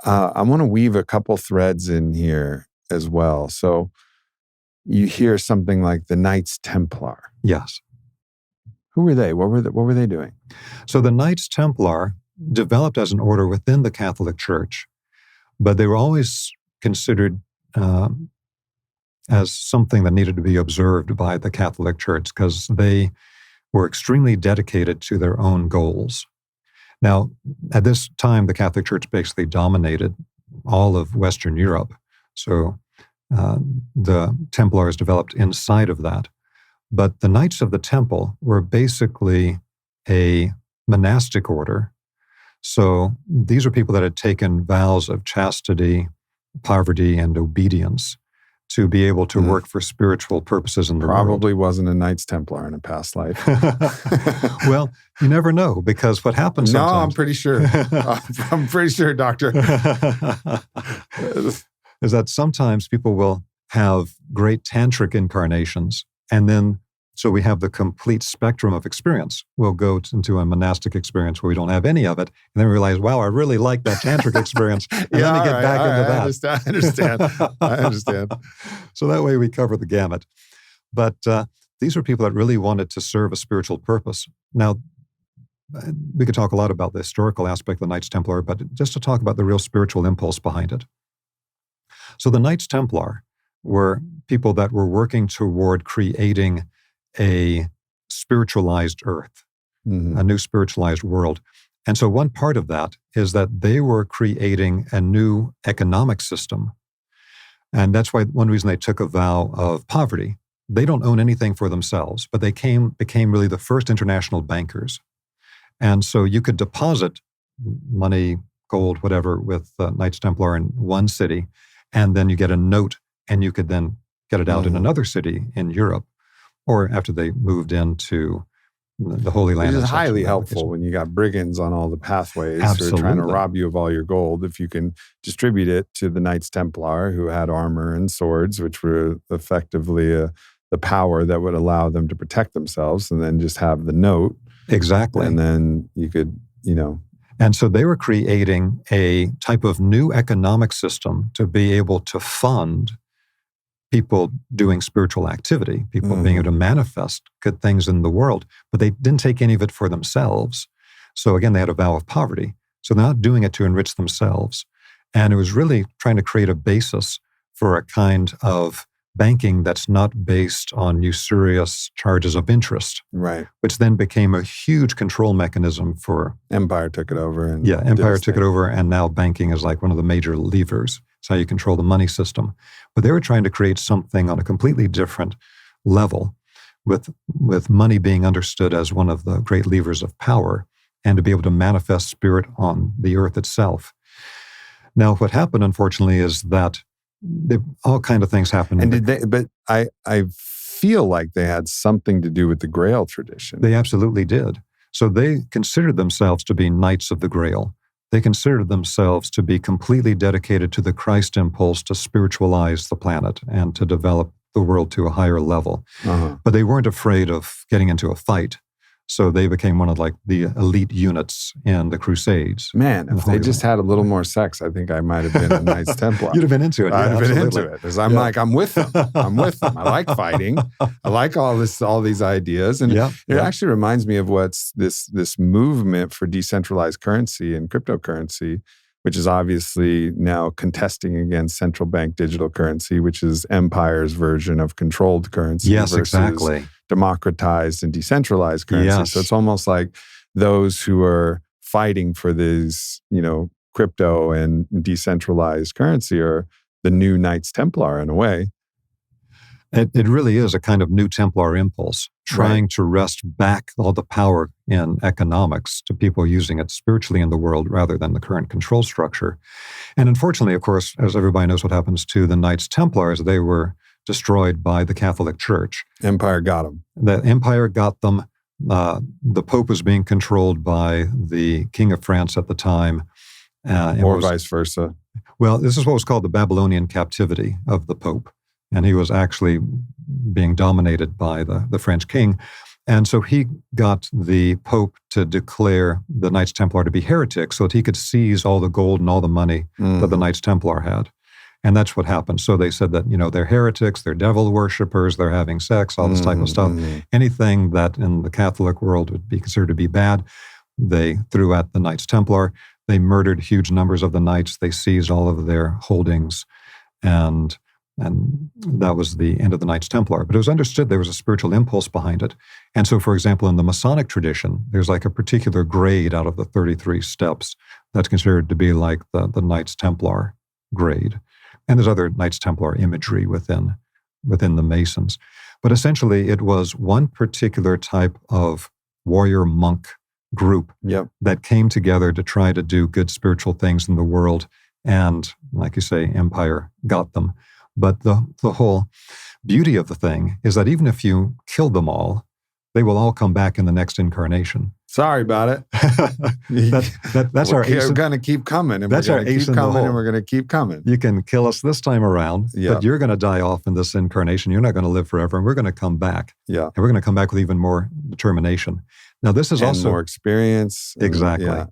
I want to weave a couple threads in here as well. So you hear something like the Knights Templar. Yes. Who were they? What were they doing? So the Knights Templar developed as an order within the Catholic Church, but they were always considered as something that needed to be observed by the Catholic Church because they were extremely dedicated to their own goals. Now, at this time, the Catholic Church basically dominated all of Western Europe. So the Templars developed inside of that. But the Knights of the Temple were basically a monastic order. So these are people that had taken vows of chastity, poverty, and obedience to be able to work for spiritual purposes in the world. Probably wasn't a Knights Templar in a past life. Well, you never know, because what happens sometimes... No, I'm pretty sure. I'm pretty sure, Doctor. Is that sometimes people will have great tantric incarnations, and then, so we have the complete spectrum of experience. We'll go into a monastic experience where we don't have any of it, and then we realize, wow, I really like that tantric experience. And let me get back into that. I understand. So that way we cover the gamut. But these are people that really wanted to serve a spiritual purpose. Now, we could talk a lot about the historical aspect of the Knights Templar, but just to talk about the real spiritual impulse behind it. So the Knights Templar were people that were working toward creating a spiritualized earth, a new spiritualized world. And so one part of that is that they were creating a new economic system. And that's why one reason they took a vow of poverty. They don't own anything for themselves, but they became really the first international bankers. And so you could deposit money, gold, whatever, with Knights Templar in one city, and then you get a note, and you could then get it out in another city in Europe. Or after they moved into the Holy Land. Which is and such highly in that helpful case. when you got brigands on all the pathways who are trying to Absolutely. rob you of all your gold. If you can distribute it to the Knights Templar who had armor and swords, which were effectively the power that would allow them to protect themselves, and then just have the note. Exactly. And then you could, And so they were creating a type of new economic system to be able to fund people doing spiritual activity, people being able to manifest good things in the world, but they didn't take any of it for themselves. So again, they had a vow of poverty. So they're not doing it to enrich themselves. And it was really trying to create a basis for a kind of banking that's not based on usurious charges of interest. Right. Which then became a huge control mechanism for... Empire took it over. Empire took it over, and now banking is like one of the major levers. It's how you control the money system. But they were trying to create something on a completely different level, with money being understood as one of the great levers of power, and to be able to manifest spirit on the earth itself. Now, what happened, unfortunately, is that all kind of things happened. And but I feel like they had something to do with the Grail tradition. They absolutely did. So they considered themselves to be Knights of the Grail. They considered themselves to be completely dedicated to the Christ impulse to spiritualize the planet and to develop the world to a higher level. But they weren't afraid of getting into a fight. So they became one of like the elite units in the Crusades. Man, if they just had a little more sex, I think I might have been a Knights Templar. You'd have been into it. I'd have been into it. Because I'm with them. I'm with them. I like fighting. I like all these ideas. And it actually reminds me of what's this movement for decentralized currency and cryptocurrency, which is obviously now contesting against central bank digital currency, which is Empire's version of controlled currency. Yes, exactly. Democratized and decentralized currency. Yes. So it's almost like those who are fighting for these, crypto and decentralized currency are the new Knights Templar in a way. It really is a kind of new Templar impulse, trying to wrest back all the power in economics to people using it spiritually in the world rather than the current control structure. And unfortunately, of course, as everybody knows what happens to the Knights Templars, they were destroyed by the Catholic Church. Empire got them. The Empire got them. The Pope was being controlled by the King of France at the time. Or vice versa. Well, this is what was called the Babylonian captivity of the Pope. And he was actually being dominated by the French king. And so he got the Pope to declare the Knights Templar to be heretics so that he could seize all the gold and all the money that the Knights Templar had. And that's what happened. So they said that, they're heretics, they're devil worshippers, they're having sex, all this type of stuff. Anything that in the Catholic world would be considered to be bad, they threw at the Knights Templar. They murdered huge numbers of the knights. They seized all of their holdings. And that was the end of the Knights Templar. But it was understood there was a spiritual impulse behind it. And so, for example, in the Masonic tradition, there's like a particular grade out of the 33 steps that's considered to be like the Knights Templar grade. And there's other Knights Templar imagery within the Masons. But essentially, it was one particular type of warrior monk group that came together to try to do good spiritual things in the world. And like you say, Empire got them. But the whole beauty of the thing is that even if you kill them all, they will all come back in the next incarnation. Sorry about it. That's our ace. We're going to keep coming. And that's we're our going to ace keep in the coming, hole. and we're going to keep coming. You can kill us this time around, but you're going to die off in this incarnation. You're not going to live forever, and we're going to come back. Yeah. And we're going to come back with even more determination. Now, this is also more experience. Exactly.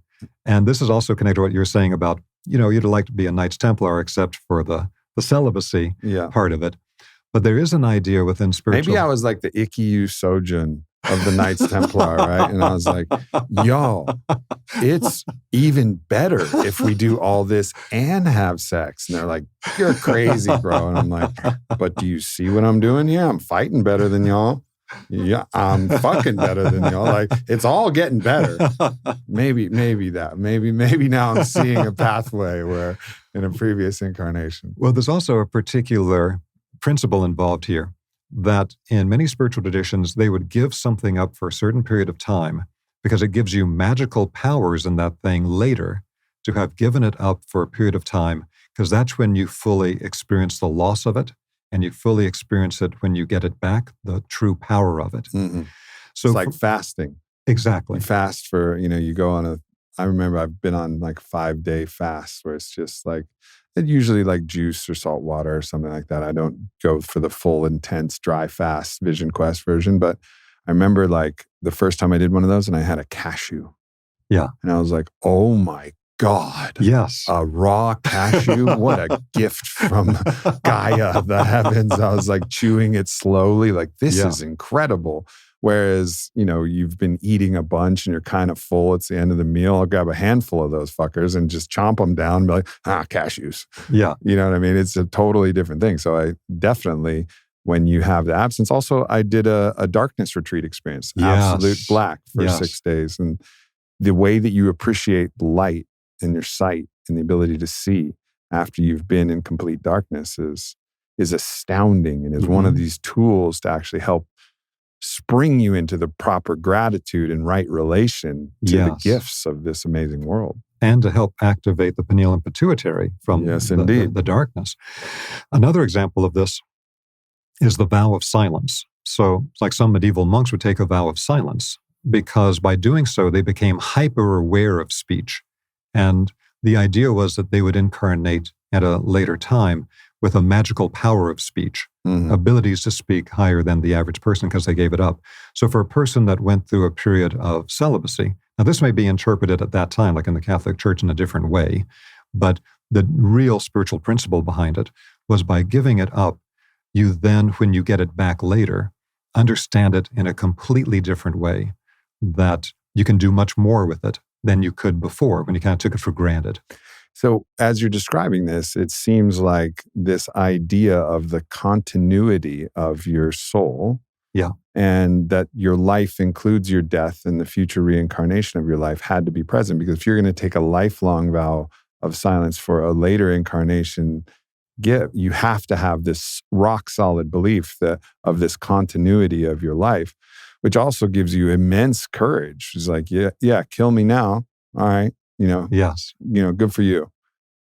And this is also connected to what you're saying about, you'd like to be a Knights Templar except for the celibacy part of it. But there is an idea within spiritual... Maybe I was like the Ikkyu Sojun of the Knights Templar, right? And I was like, yo, it's even better if we do all this and have sex. And they're like, you're crazy, bro. And I'm like, but do you see what I'm doing here? I'm fighting better than y'all. Yeah, I'm fucking better than y'all. Like, it's all getting better. Maybe now I'm seeing a pathway where in a previous incarnation. Well, there's also a particular principle involved here that in many spiritual traditions, they would give something up for a certain period of time because it gives you magical powers in that thing later to have given it up for a period of time, because that's when you fully experience the loss of it and you fully experience it when you get it back, the true power of it. So it's like fasting. Exactly. You fast for, you go on I remember I've been on like 5-day fast where it's just like, it usually like juice or salt water or something like that. I don't go for the full intense dry fast Vision Quest version, but I remember like the first time I did one of those and I had a cashew. Yeah. And I was like, oh my God. Yes. A raw cashew. What a gift from Gaia, the heavens. I was like chewing it slowly. Like, this is incredible. Whereas, you've been eating a bunch and you're kind of full. It's the end of the meal. I'll grab a handful of those fuckers and just chomp them down and be like, cashews. Yeah. You know what I mean? It's a totally different thing. So I definitely, when you have the absence, also I did a darkness retreat experience, absolute black for 6 days. And the way that you appreciate light and your sight and the ability to see after you've been in complete darkness is astounding, and is one of these tools to actually help spring you into the proper gratitude and right relation to the gifts of this amazing world. And to help activate the pineal and pituitary from the darkness. Another example of this is the vow of silence. So it's like some medieval monks would take a vow of silence, because by doing so, they became hyper aware of speech. And the idea was that they would incarnate at a later time with a magical power of speech, abilities to speak higher than the average person because they gave it up. So for a person that went through a period of celibacy, now this may be interpreted at that time, like in the Catholic Church, in a different way, but the real spiritual principle behind it was by giving it up, you then, when you get it back later, understand it in a completely different way, that you can do much more with it than you could before when you kind of took it for granted. So as you're describing this, it seems like this idea of the continuity of your soul, and that your life includes your death and the future reincarnation of your life had to be present. Because if you're going to take a lifelong vow of silence for a later incarnation gift, you have to have this rock solid belief of this continuity of your life, which also gives you immense courage. It's like, kill me now. All right. Good for you.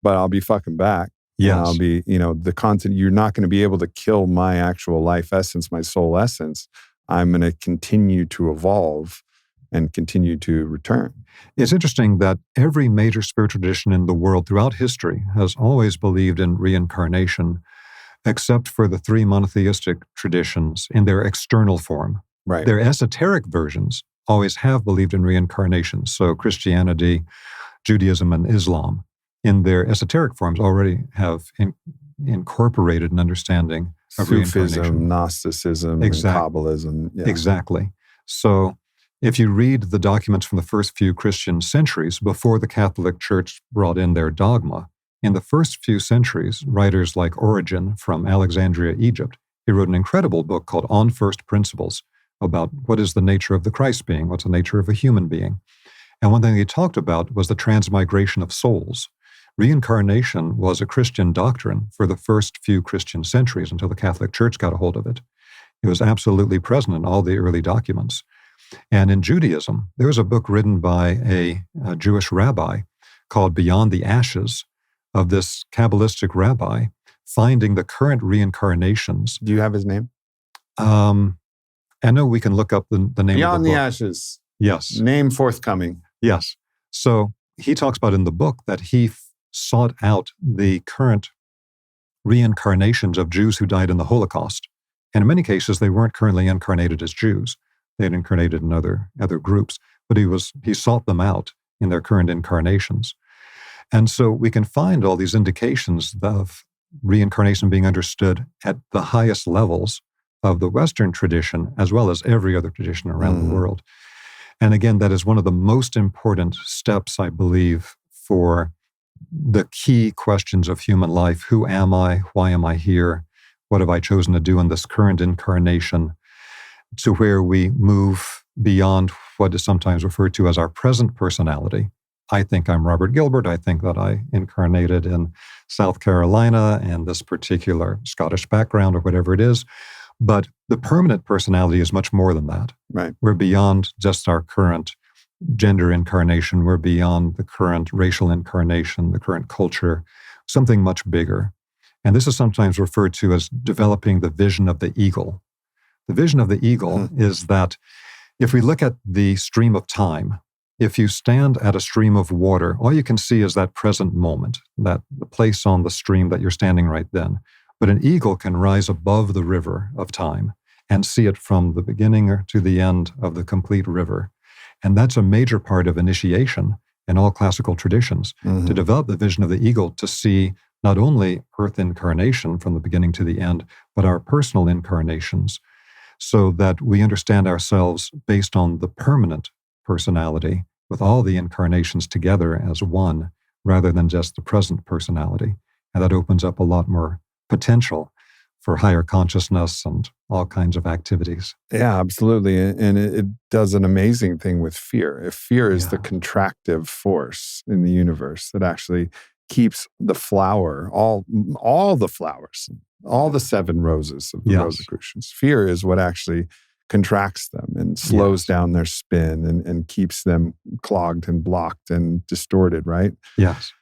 But I'll be fucking back. Yes. And I'll be, the content, you're not going to be able to kill my actual life essence, my soul essence. I'm going to continue to evolve and continue to return. It's interesting that every major spiritual tradition in the world throughout history has always believed in reincarnation, except for the three monotheistic traditions in their external form. Right. Their esoteric versions always have believed in reincarnation. So Christianity, Judaism, and Islam, in their esoteric forms, already have incorporated an understanding of reincarnation. Sufism, Gnosticism, and Kabbalism. Yeah. Exactly. So if you read the documents from the first few Christian centuries before the Catholic Church brought in their dogma, in the first few centuries, writers like Origen from Alexandria, Egypt, he wrote an incredible book called On First Principles about what is the nature of the Christ being, what's the nature of a human being. And one thing he talked about was the transmigration of souls. Reincarnation was a Christian doctrine for the first few Christian centuries until the Catholic Church got a hold of it. It was absolutely present in all the early documents. And in Judaism, there was a book written by a Jewish rabbi called Beyond the Ashes, of this Kabbalistic rabbi finding the current reincarnations. Do you have his name? I know we can look up the name of the book. Beyond the Ashes. Yes. Name forthcoming. Yes. So he talks about in the book that he sought out the current reincarnations of Jews who died in the Holocaust. And in many cases, they weren't currently incarnated as Jews. They had incarnated in other groups, but he sought them out in their current incarnations. And so we can find all these indications of reincarnation being understood at the highest levels of the Western tradition, as well as every other tradition around the world. And again, that is one of the most important steps, I believe, for the key questions of human life. Who am I? Why am I here? What have I chosen to do in this current incarnation? To where we move beyond what is sometimes referred to as our present personality. I think I'm Robert Gilbert. I think that I incarnated in South Carolina and this particular Scottish background or whatever it is. But the permanent personality is much more than that. Right. We're beyond just our current gender incarnation. We're beyond the current racial incarnation, the current culture, something much bigger. And this is sometimes referred to as developing the vision of the eagle. The vision of the eagle is that If we look at the stream of time, if you stand at a stream of water, all you can see is that present moment, that the place on the stream that you're standing right then. But an eagle can rise above the river of time and see it from the beginning to the end of the complete river. And that's a major part of initiation in all classical traditions, to develop the vision of the eagle, to see not only Earth incarnation from the beginning to the end, but our personal incarnations, so that we understand ourselves based on the permanent personality with all the incarnations together as one, rather than just the present personality. And that opens up a lot more potential for higher consciousness and all kinds of activities. Yeah, absolutely. And it does an amazing thing with fear. If fear is the contractive force in the universe that actually keeps the flower, all the flowers, all the 7 roses of the Rosicrucians. Fear is what actually contracts them and slows down their spin and keeps them clogged and blocked and distorted, right? Yes.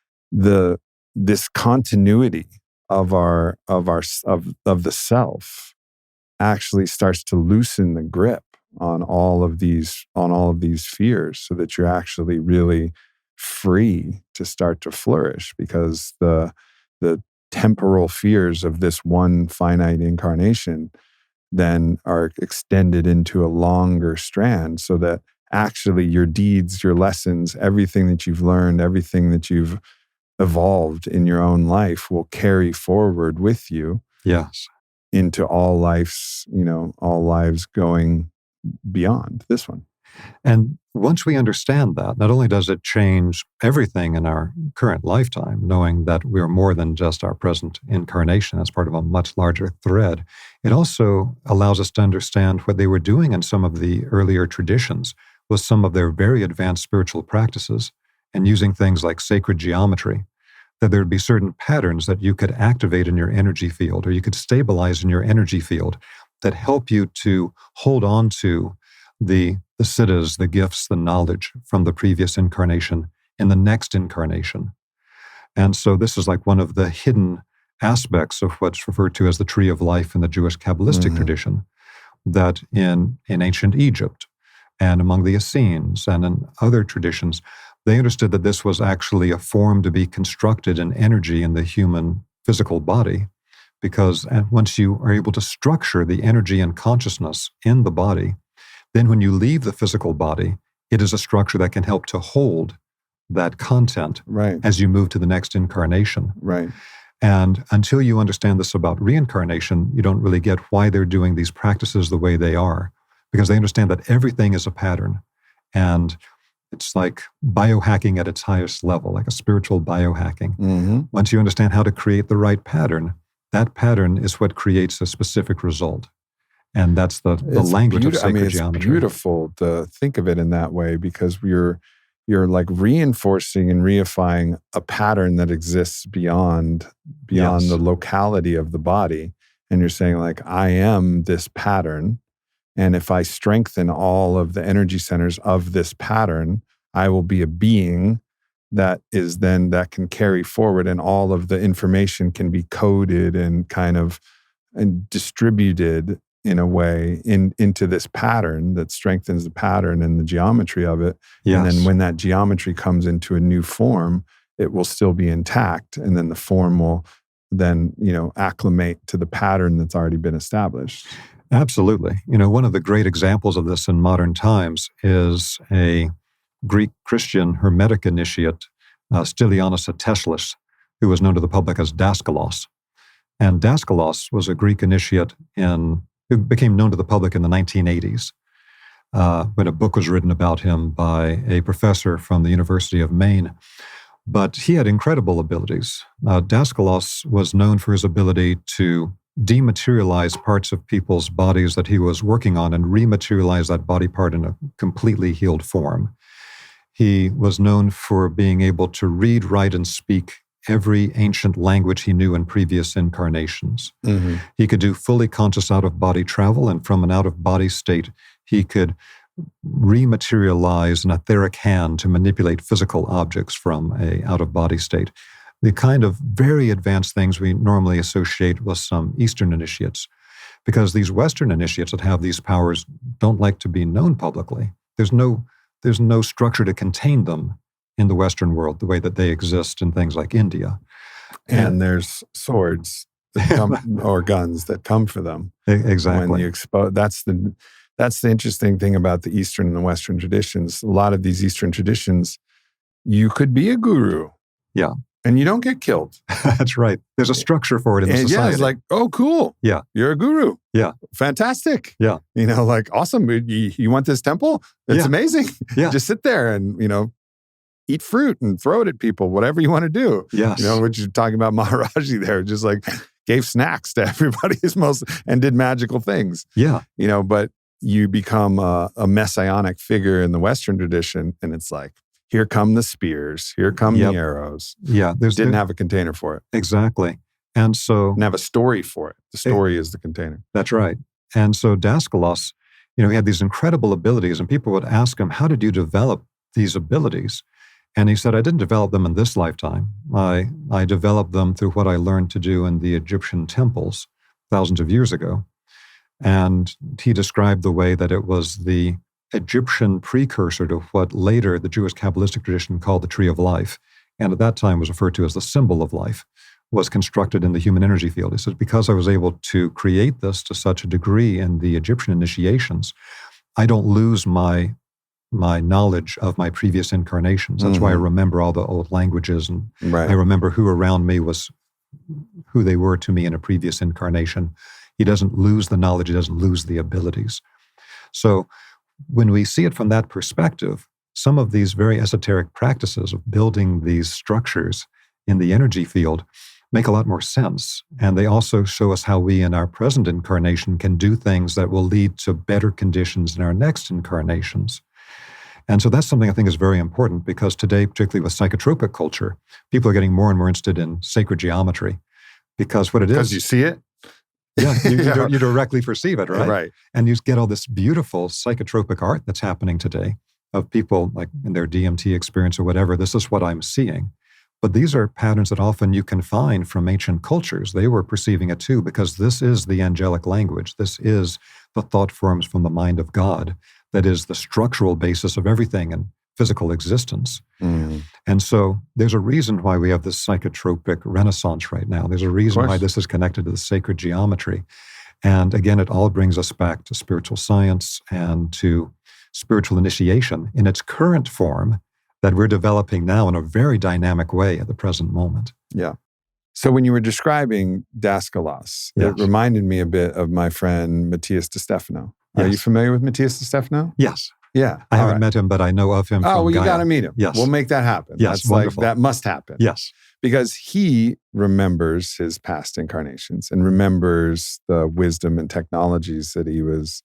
This continuity of the self actually starts to loosen the grip on all of these fears, so that you're actually really free to start to flourish, because the temporal fears of this one finite incarnation then are extended into a longer strand, so that actually your deeds, your lessons, everything that you've learned, everything that you've evolved in your own life will carry forward with you. Yes. Into all lives going beyond this one. And once we understand that, not only does it change everything in our current lifetime, knowing that we're more than just our present incarnation as part of a much larger thread, it also allows us to understand what they were doing in some of the earlier traditions with some of their very advanced spiritual practices, and using things like sacred geometry, that there would be certain patterns that you could activate in your energy field, or you could stabilize in your energy field, that help you to hold on to the siddhas, the gifts, the knowledge from the previous incarnation in the next incarnation. And so this is like one of the hidden aspects of what's referred to as the tree of life in the Jewish Kabbalistic tradition, that in ancient Egypt and among the Essenes and in other traditions, they understood that this was actually a form to be constructed in energy in the human physical body, because once you are able to structure the energy and consciousness in the body, then when you leave the physical body, it is a structure that can help to hold that content as you move to the next incarnation. Right. And until you understand this about reincarnation, you don't really get why they're doing these practices the way they are, because they understand that everything is a pattern. And it's like biohacking at its highest level, like a spiritual biohacking. Once you understand how to create the right pattern, that pattern is what creates a specific result. And that's the language of sacred geometry. It's beautiful to think of it in that way, because you're like reinforcing and reifying a pattern that exists beyond the locality of the body. And you're saying, like, I am this pattern. And if I strengthen all of the energy centers of this pattern, I will be a being that can carry forward, and all of the information can be coded and kind of distributed in a way into this pattern that strengthens the pattern and the geometry of it. Yes. And then when that geometry comes into a new form, it will still be intact. And then the form will then, acclimate to the pattern that's already been established. Absolutely. One of the great examples of this in modern times is a Greek Christian Hermetic initiate, Stylianos Ateslis, who was known to the public as Daskalos. And Daskalos was a Greek initiate who became known to the public in the 1980s, when a book was written about him by a professor from the University of Maine. But he had incredible abilities. Daskalos was known for his ability to dematerialize parts of people's bodies that he was working on and rematerialize that body part in a completely healed form. He was known for being able to read, write, and speak every ancient language he knew in previous incarnations. He could do fully conscious out-of-body travel, and from an out-of-body state, he could rematerialize an etheric hand to manipulate physical objects from an out-of-body state. The kind of very advanced things we normally associate with some Eastern initiates. because these Western initiates that have these powers don't like to be known publicly. There's no structure to contain them in the Western world the way that they exist in things like India. And there's swords that come, or guns that come for them. Exactly. When you expose, that's the interesting thing about the Eastern and the Western traditions. A lot of these Eastern traditions, you could be a guru. Yeah. And you don't get killed. That's right. There's a structure for it in the society. Yeah, it's like, oh, cool. Yeah. You're a guru. Yeah. Fantastic. Yeah. Like, awesome. You want this temple? It's amazing. Yeah. Just sit there and, eat fruit and throw it at people, whatever you want to do. Yes. What you're talking about Maharaji there, just like gave snacks to everybody and did magical things. Yeah. But you become a messianic figure in the Western tradition, and it's like, here come the spears, here come the arrows. Yeah. Didn't have a container for it. Exactly. And so... Didn't have a story for it. The story is the container. That's right. And so Daskalos, he had these incredible abilities, and people would ask him, how did you develop these abilities? And he said, I didn't develop them in this lifetime. I developed them through what I learned to do in the Egyptian temples thousands of years ago. And he described the way that it was the Egyptian precursor to what later the Jewish Kabbalistic tradition called the Tree of Life, and at that time was referred to as the symbol of life, was constructed in the human energy field. He said, because I was able to create this to such a degree in the Egyptian initiations, I don't lose my knowledge of my previous incarnations. That's why I remember all the old languages, and I remember who around me was who they were to me in a previous incarnation. He doesn't lose the knowledge, he doesn't lose the abilities. So when we see it from that perspective, some of these very esoteric practices of building these structures in the energy field make a lot more sense. And they also show us how we in our present incarnation can do things that will lead to better conditions in our next incarnations. And so that's something I think is very important, because today, particularly with psychotropic culture, people are getting more and more interested in sacred geometry, because what it is... Because you see it? Yeah, you directly perceive it, right? Right. And you get all this beautiful psychotropic art that's happening today of people like in their DMT experience or whatever. This is what I'm seeing. But these are patterns that often you can find from ancient cultures. They were perceiving it too, because this is the angelic language. This is the thought forms from the mind of God. That is the structural basis of everything in physical existence. And so there's a reason why we have this psychotropic renaissance right now. There's a reason why this is connected to the sacred geometry. And again, it all brings us back to spiritual science and to spiritual initiation in its current form that we're developing now in a very dynamic way at the present moment. Yeah. So when you were describing Daskalos, it reminded me a bit of my friend Matthias de Stefano. Are you familiar with Matthias de Stefano? Yes. Yeah. I haven't met him, but I know of him from you Gaia. got to meet him. Yes. We'll make that happen. Yes, That's wonderful. that must happen. Yes. Because he remembers his past incarnations and remembers the wisdom and technologies that he was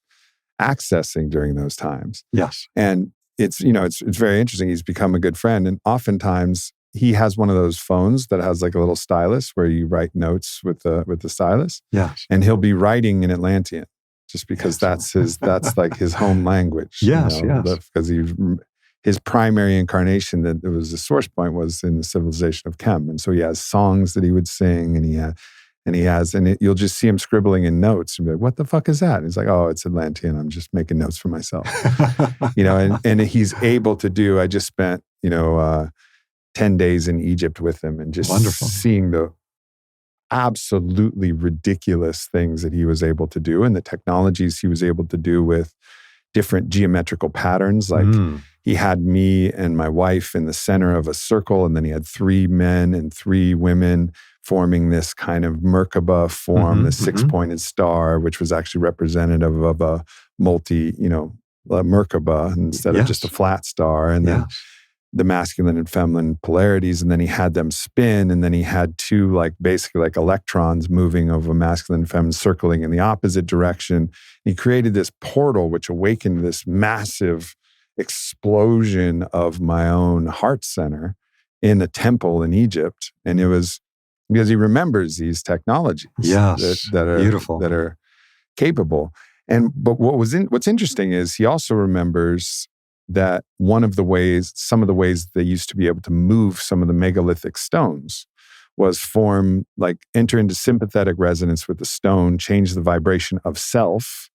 accessing during those times. Yes. And it's very interesting. He's become a good friend. And oftentimes he has one of those phones that has like a little stylus where you write notes with the stylus. Yes. And he'll be writing in Atlantean just because that's like his home language. Yes. Because his primary incarnation that it was the source point was in the civilization of Chem. And so he has songs that he would sing, and you'll just see him scribbling in notes and be like, what the fuck is that? And he's like, oh, it's Atlantean. I'm just making notes for myself. And he's able to do, I just spent, 10 days in Egypt with him and just seeing the absolutely ridiculous things that he was able to do and the technologies he was able to do with different geometrical patterns. Like he had me and my wife in the center of a circle, and then he had 3 men and 3 women forming this kind of Merkaba form, the 6-pointed star, which was actually representative of a Merkaba instead of just a flat star. And then the masculine and feminine polarities, and then he had them spin, and then he had 2 basically electrons moving over masculine and feminine, circling in the opposite direction. He created this portal which awakened this massive explosion of my own heart center in a temple in Egypt. And it was because he remembers these technologies that are beautiful, that are capable. But what's interesting is he also remembers that some of the ways they used to be able to move some of the megalithic stones was form, like enter into sympathetic resonance with the stone, change the vibration of self,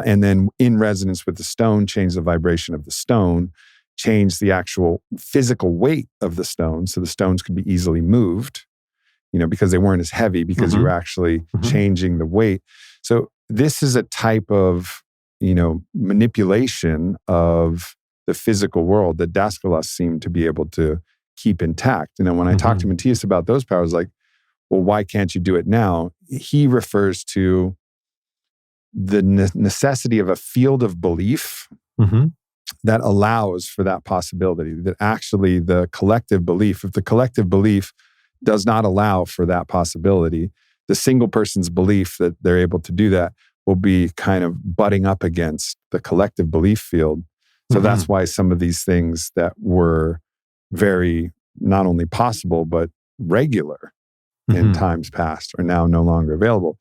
and then in resonance with the stone, change the vibration of the stone, change the actual physical weight of the stone, so the stones could be easily moved, because they weren't as heavy, because you were actually changing the weight. So this is a type of, manipulation of the physical world that Daskalos seemed to be able to keep intact. And then when I talked to Matthias about those powers, like, well, why can't you do it now? He refers to the necessity of a field of belief that allows for that possibility, that actually the collective belief, if the collective belief does not allow for that possibility, the single person's belief that they're able to do that will be kind of butting up against the collective belief field. So that's why some of these things that were very not only possible, but regular in times past are now no longer available.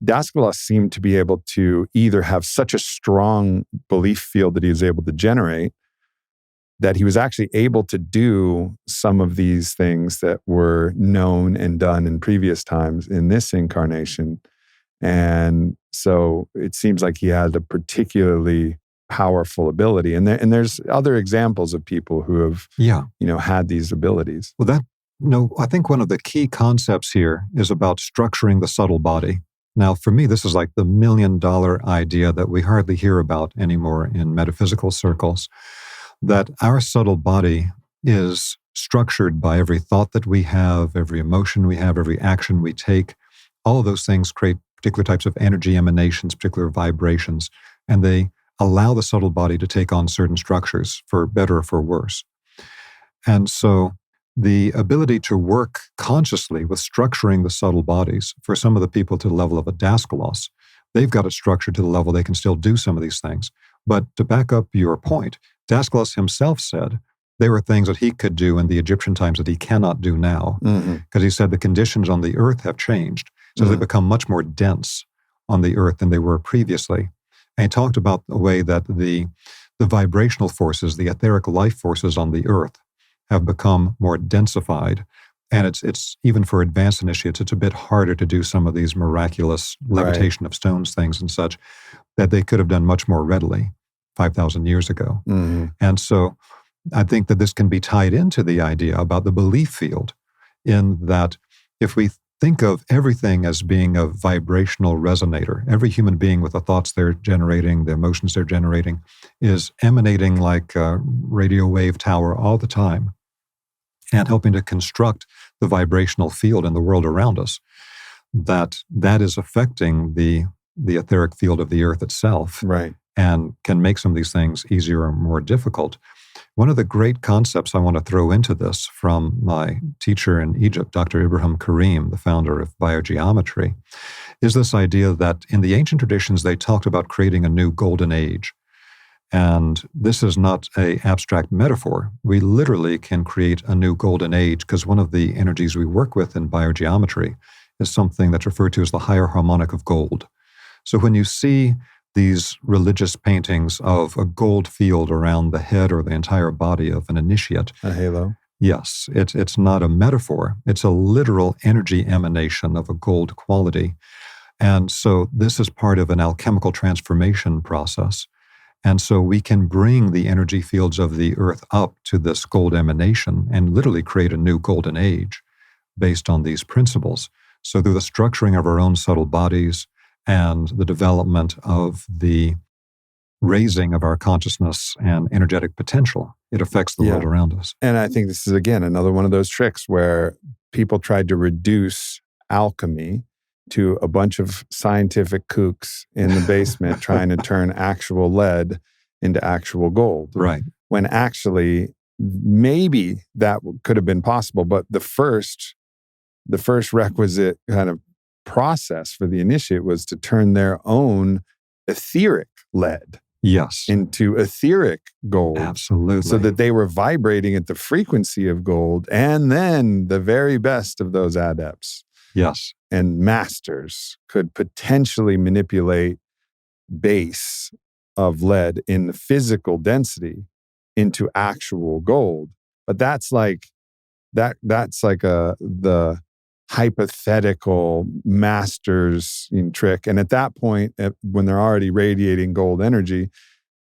Daskalos seemed to be able to either have such a strong belief field that he was able to generate that he was actually able to do some of these things that were known and done in previous times in this incarnation. And so it seems like he had a particularly powerful ability. And there's other examples of people who have, had these abilities. Well, I think one of the key concepts here is about structuring the subtle body. Now, for me, this is like the $1 million idea that we hardly hear about anymore in metaphysical circles, that our subtle body is structured by every thought that we have, every emotion we have, every action we take. All of those things create particular types of energy emanations, particular vibrations, and they allow the subtle body to take on certain structures, for better or for worse. And so the ability to work consciously with structuring the subtle bodies, for some of the people to the level of a Daskalos, they've got it structured to the level they can still do some of these things. But to back up your point, Daskalos himself said there were things that he could do in the Egyptian times that he cannot do now, because he said the conditions on the earth have changed. So they become much more dense on the earth than they were previously. And he talked about the way that the vibrational forces, the etheric life forces on the earth have become more densified. And it's even for advanced initiates, it's a bit harder to do some of these miraculous levitation of stones things and such that they could have done much more readily 5,000 years ago. And so I think that this can be tied into the idea about the belief field, in that if we think of everything as being a vibrational resonator, every human being with the thoughts they're generating, the emotions they're generating, is emanating like a radio wave tower all the time and helping to construct the vibrational field in the world around us, that is affecting the etheric field of the earth itself, and can make some of these things easier or more difficult. One of the great concepts I want to throw into this from my teacher in Egypt, Dr. Ibrahim Karim, the founder of BioGeometry, is this idea that in the ancient traditions, they talked about creating a new golden age. And this is not an abstract metaphor. We literally can create a new golden age, because one of the energies we work with in biogeometry is something that's referred to as the higher harmonic of gold. So when you see these religious paintings of a gold field around the head or the entire body of an initiate, a halo. Yes, it's not a metaphor. It's a literal energy emanation of a gold quality. And so this is part of an alchemical transformation process. And so we can bring the energy fields of the earth up to this gold emanation and literally create a new golden age based on these principles. So through the structuring of our own subtle bodies and the development of the raising of our consciousness and energetic potential, it affects the world around us. And I think this is, again, another one of those tricks where people tried to reduce alchemy to a bunch of scientific kooks in the basement trying to turn actual lead into actual gold. Right. When actually, maybe that could have been possible, but the first requisite kind of process for the initiate was to turn their own etheric lead into etheric gold. Absolutely. So that they were vibrating at the frequency of gold, and then the very best of those adepts and masters could potentially manipulate base of lead in the physical density into actual gold. But that's like that's like the hypothetical master's trick. And at that point, when they're already radiating gold energy,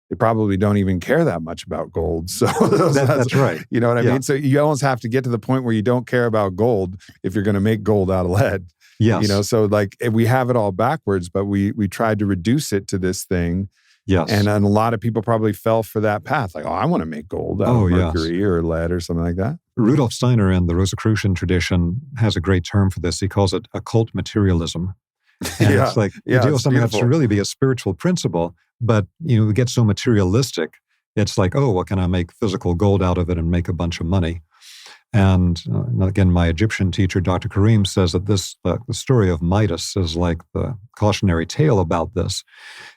they probably don't even care that much about gold. So that's right. You know what I mean? So you almost have to get to the point where you don't care about gold if you're going to make gold out of lead. Yes. So like we have it all backwards, but we tried to reduce it to this thing. Yes. And a lot of people probably fell for that path. Like, I want to make gold out of mercury or lead or something like that. Rudolf Steiner in the Rosicrucian tradition has a great term for this. He calls it occult materialism. And it's like, you deal with something that should really be a spiritual principle, but we get so materialistic. It's like, oh, well, can I make physical gold out of it and make a bunch of money? And again, my Egyptian teacher, Dr. Karim, says that the story of Midas is like the cautionary tale about this.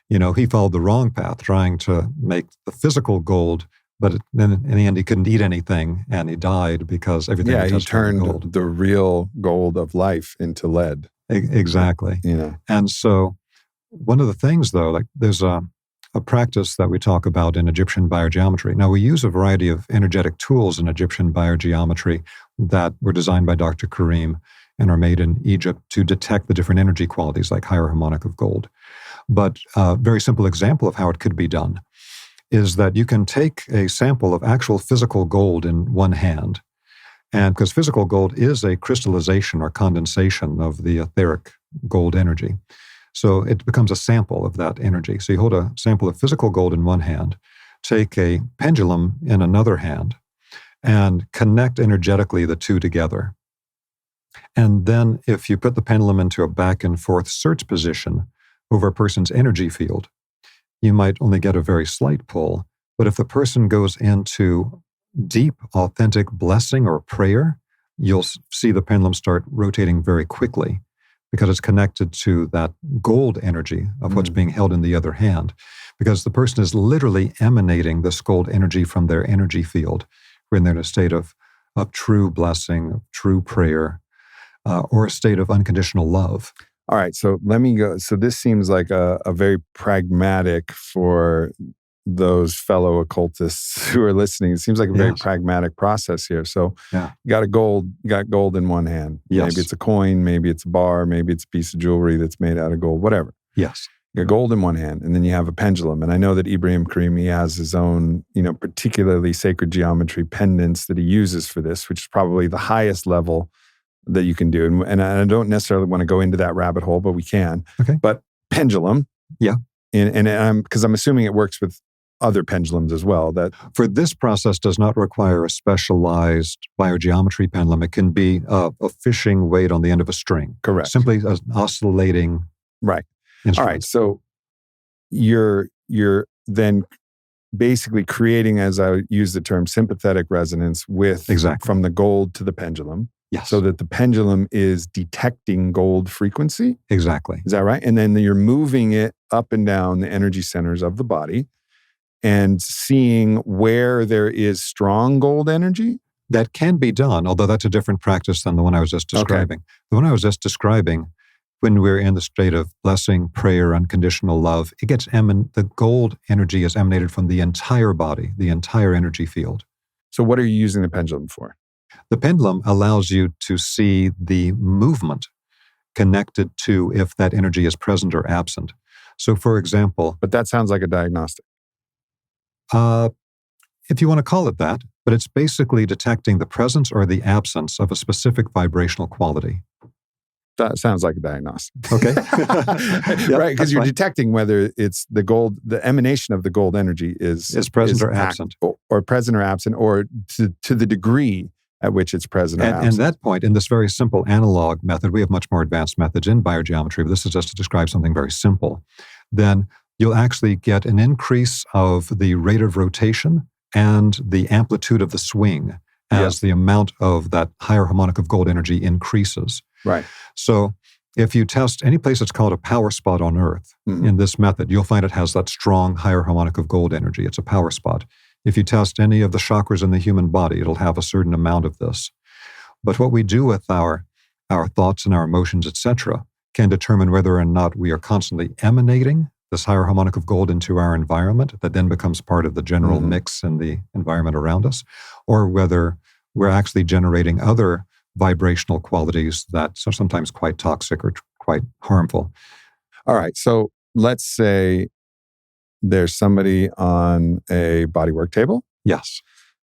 He followed the wrong path, trying to make the physical gold, but then in the end, he couldn't eat anything, and he died because everything he turned gold. The real gold of life into lead. Exactly. And so one of the things, though, like there's a practice that we talk about in Egyptian biogeometry. Now, we use a variety of energetic tools in Egyptian biogeometry that were designed by Dr. Karim and are made in Egypt to detect the different energy qualities, like higher harmonic of gold. But a very simple example of how it could be done is that you can take a sample of actual physical gold in one hand, and because physical gold is a crystallization or condensation of the etheric gold energy. So it becomes a sample of that energy. So you hold a sample of physical gold in one hand, take a pendulum in another hand, and connect energetically the two together. And then if you put the pendulum into a back and forth search position over a person's energy field, you might only get a very slight pull. But if the person goes into deep, authentic blessing or prayer, you'll see the pendulum start rotating very quickly, because it's connected to that gold energy of what's being held in the other hand. Because the person is literally emanating this gold energy from their energy field when they're in a state of true blessing, of true prayer, or a state of unconditional love. All right, so let me go. So this seems like a very pragmatic for those fellow occultists who are listening. It seems like a very pragmatic process here. So you got gold in one hand. Yes. Maybe it's a coin, maybe it's a bar, maybe it's a piece of jewelry that's made out of gold, whatever. Yes. You got gold in one hand, and then you have a pendulum. And I know that Ibrahim Karimi has his own, particularly sacred geometry pendants that he uses for this, which is probably the highest level that you can do. And I don't necessarily want to go into that rabbit hole, but we can. Okay. But pendulum. Yeah. And because I'm assuming it works with other pendulums as well. That for this process does not require a specialized biogeometry pendulum. It can be a fishing weight on the end of a string. Correct. Simply an oscillating instrument. All right. So you're then basically creating, as I use the term, sympathetic resonance with from the gold to the pendulum. Yes. So that the pendulum is detecting gold frequency. Exactly. Is that right? And then you're moving it up and down the energy centers of the body and seeing where there is strong gold energy. That can be done, although that's a different practice than the one I was just describing. Okay. The one I was just describing, when we're in the state of blessing, prayer, unconditional love, it gets the gold energy is emanated from the entire body, the entire energy field. So what are you using the pendulum for? The pendulum allows you to see the movement connected to if that energy is present or absent. So, for example... But that sounds like a diagnostic. If you want to call it that, but it's basically detecting the presence or the absence of a specific vibrational quality. That sounds like a diagnostic. Okay. Right, because you're detecting whether it's the gold, the emanation of the gold energy is present or absent. Or present or absent, or to the degree at which it's present or absent. And at that point, in this very simple analog method, we have much more advanced methods in biogeometry, but this is just to describe something very simple. Then you'll actually get an increase of the rate of rotation and the amplitude of the swing as the amount of that higher harmonic of gold energy increases. Right. So if you test any place that's called a power spot on Earth in this method, you'll find it has that strong higher harmonic of gold energy. It's a power spot. If you test any of the chakras in the human body, it'll have a certain amount of this. But what we do with our thoughts and our emotions, etc., can determine whether or not we are constantly emanating this higher harmonic of gold into our environment that then becomes part of the general mix in the environment around us, or whether we're actually generating other vibrational qualities that are sometimes quite toxic or quite harmful. All right. So let's say there's somebody on a bodywork table. Yes.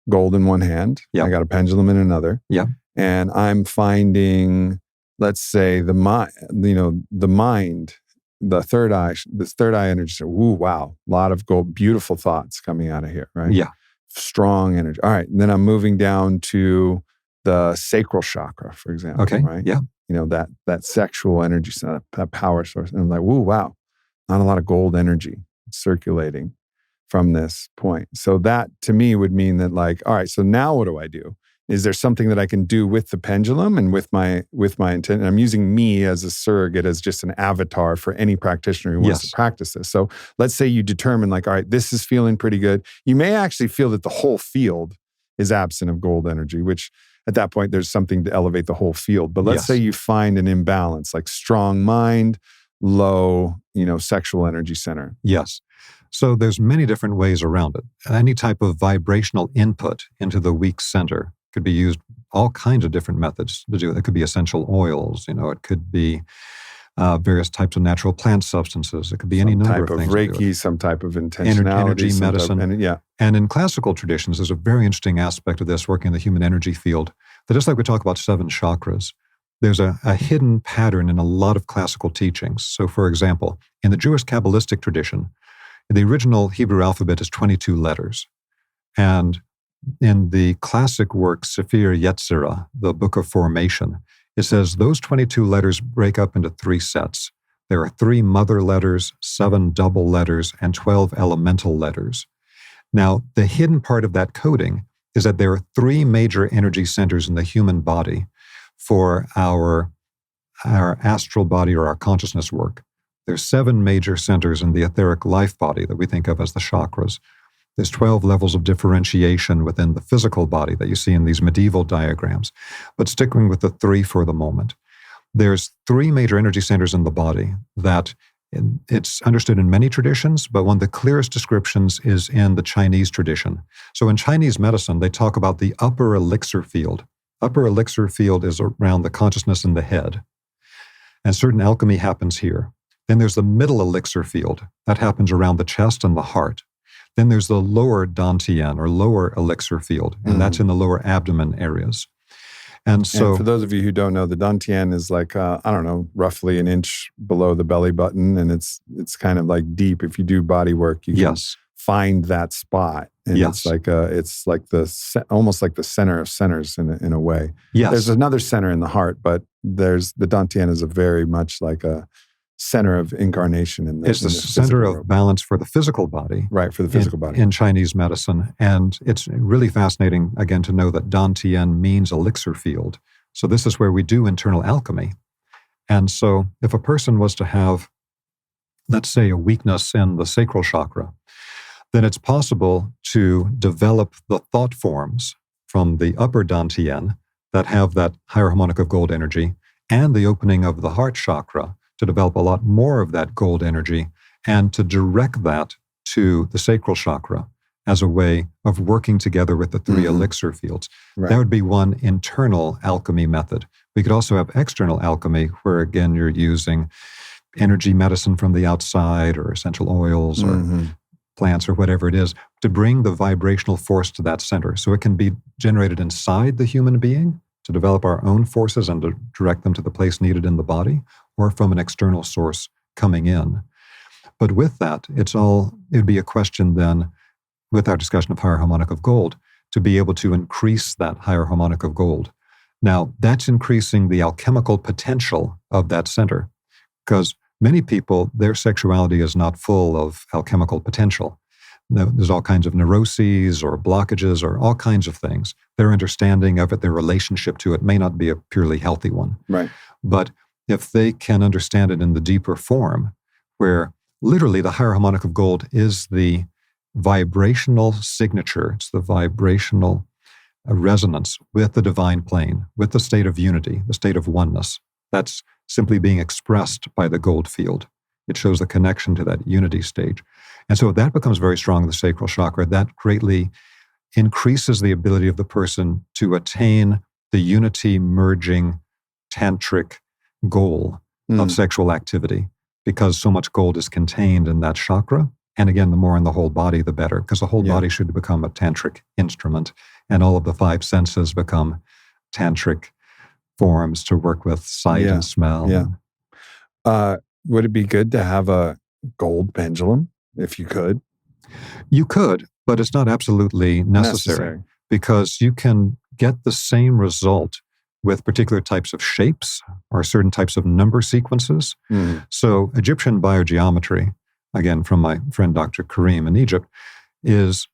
Gold in one hand. Yep. I got a pendulum in another. Yeah. And I'm finding, let's say, the mind, the third eye, this third eye energy. Ooh, wow. A lot of gold, beautiful thoughts coming out of here, right? Yeah. Strong energy. All right. And then I'm moving down to the sacral chakra, for example. Okay. Right? Yeah. That sexual energy, that power source. And I'm like, ooh, wow. Not a lot of gold energy circulating from this point. So that to me would mean that, like, all right, so now what do I do? Is there something that I can do with the pendulum and with my intent? And I'm using me as a surrogate, as just an avatar for any practitioner who wants to practice this. So let's say you determine, like, all right, this is feeling pretty good. You may actually feel that the whole field is absent of gold energy, which at that point there's something to elevate the whole field. But let's say you find an imbalance, like strong mind, low, sexual energy center. Yes. So there's many different ways around it. Any type of vibrational input into the weak center could be used, all kinds of different methods to do it. It could be essential oils, it could be various types of natural plant substances. It could be any number of things. Some type of Reiki, some type of intentionality. Energy medicine. And in classical traditions, there's a very interesting aspect of this, working in the human energy field, that just like we talk about 7 chakras, there's a hidden pattern in a lot of classical teachings. So for example, in the Jewish Kabbalistic tradition, the original Hebrew alphabet is 22 letters. And in the classic work, Sefer Yetzirah, the Book of Formation, it says those 22 letters break up into 3 sets. There are 3 mother letters, 7 double letters, and 12 elemental letters. Now, the hidden part of that coding is that there are 3 major energy centers in the human body for our astral body or our consciousness work. There's 7 major centers in the etheric life body that we think of as the chakras. There's 12 levels of differentiation within the physical body that you see in these medieval diagrams. But sticking with the 3 for the moment, there's 3 major energy centers in the body that it's understood in many traditions, but one of the clearest descriptions is in the Chinese tradition. So in Chinese medicine, they talk about the upper elixir field. Upper elixir field is around the consciousness in the head. And certain alchemy happens here. Then there's the middle elixir field. That happens around the chest and the heart. Then there's the lower dantian or lower elixir field, and that's in the lower abdomen areas. And so, for those of you who don't know, the dantian is like, roughly an inch below the belly button, and it's kind of like deep. If you do body work, you can find that spot. And it's almost like the center of centers in a way. Yes. There's another center in the heart, but the dantian is a very much like a center of incarnation. It's the center of balance for the physical body. Right, for the physical body. In Chinese medicine. And it's really fascinating, again, to know that dantian means elixir field. So this is where we do internal alchemy. And so if a person was to have, let's say, a weakness in the sacral chakra, then it's possible to develop the thought forms from the upper dantian that have that higher harmonic of gold energy and the opening of the heart chakra to develop a lot more of that gold energy and to direct that to the sacral chakra as a way of working together with the 3 elixir fields. Right. That would be one internal alchemy method. We could also have external alchemy where, again, you're using energy medicine from the outside or essential oils or plants or whatever it is to bring the vibrational force to that center. So it can be generated inside the human being to develop our own forces and to direct them to the place needed in the body, or from an external source coming in. But with that, it'd be a question then, with our discussion of higher harmonic of gold, to be able to increase that higher harmonic of gold. Now, that's increasing the alchemical potential of that center, because many people, their sexuality is not full of alchemical potential. There's all kinds of neuroses or blockages or all kinds of things. Their understanding of it, their relationship to it may not be a purely healthy one. Right. But if they can understand it in the deeper form, where literally the higher harmonic of gold is the vibrational signature, it's the vibrational resonance with the divine plane, with the state of unity, the state of oneness. That's simply being expressed by the gold field. It shows the connection to that unity stage. And so if that becomes very strong in the sacral chakra, that greatly increases the ability of the person to attain the unity merging tantric goal of sexual activity, because so much gold is contained in that chakra. And again, the more in the whole body, the better, because the whole body should become a tantric instrument, and all of the five senses become tantric forms to work with sight and smell. Yeah. Would it be good to have a gold pendulum if you could? You could, but it's not absolutely necessary, because you can get the same result with particular types of shapes or certain types of number sequences. So Egyptian biogeometry, again, from my friend Dr. Karim in Egypt, is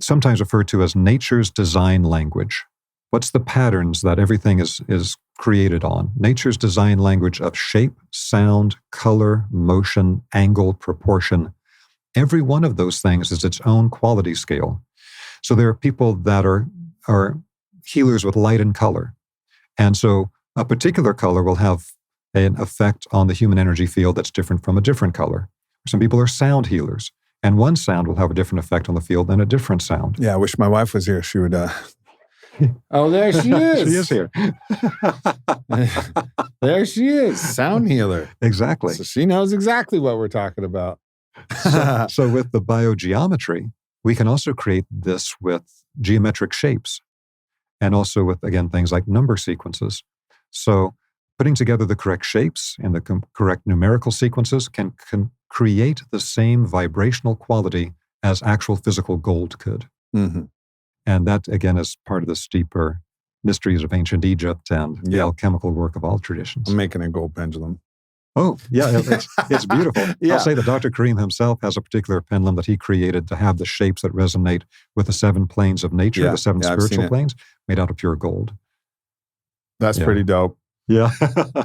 sometimes referred to as nature's design language. What's the patterns that everything is created on? Nature's design language of shape, sound, color, motion, angle, proportion. Every one of those things is its own quality scale. So there are people that are healers with light and color. And so a particular color will have an effect on the human energy field that's different from a different color. Some people are sound healers, and one sound will have a different effect on the field than a different sound. Yeah, I wish my wife was here. She would... Oh, there she is. She is here. There she is. Sound healer. Exactly. So she knows exactly what we're talking about. So with the biogeometry, we can also create this with geometric shapes, and also with, again, things like number sequences. So putting together the correct shapes and the correct numerical sequences can create the same vibrational quality as actual physical gold could. And that, again, is part of the steeper mysteries of ancient Egypt and the alchemical work of all traditions. I'm making a gold pendulum. Oh, yeah, it's beautiful. I'll say that Dr. Karim himself has a particular pendulum that he created to have the shapes that resonate with the 7 planes of nature, the 7 spiritual planes, made out of pure gold. That's pretty dope. Yeah.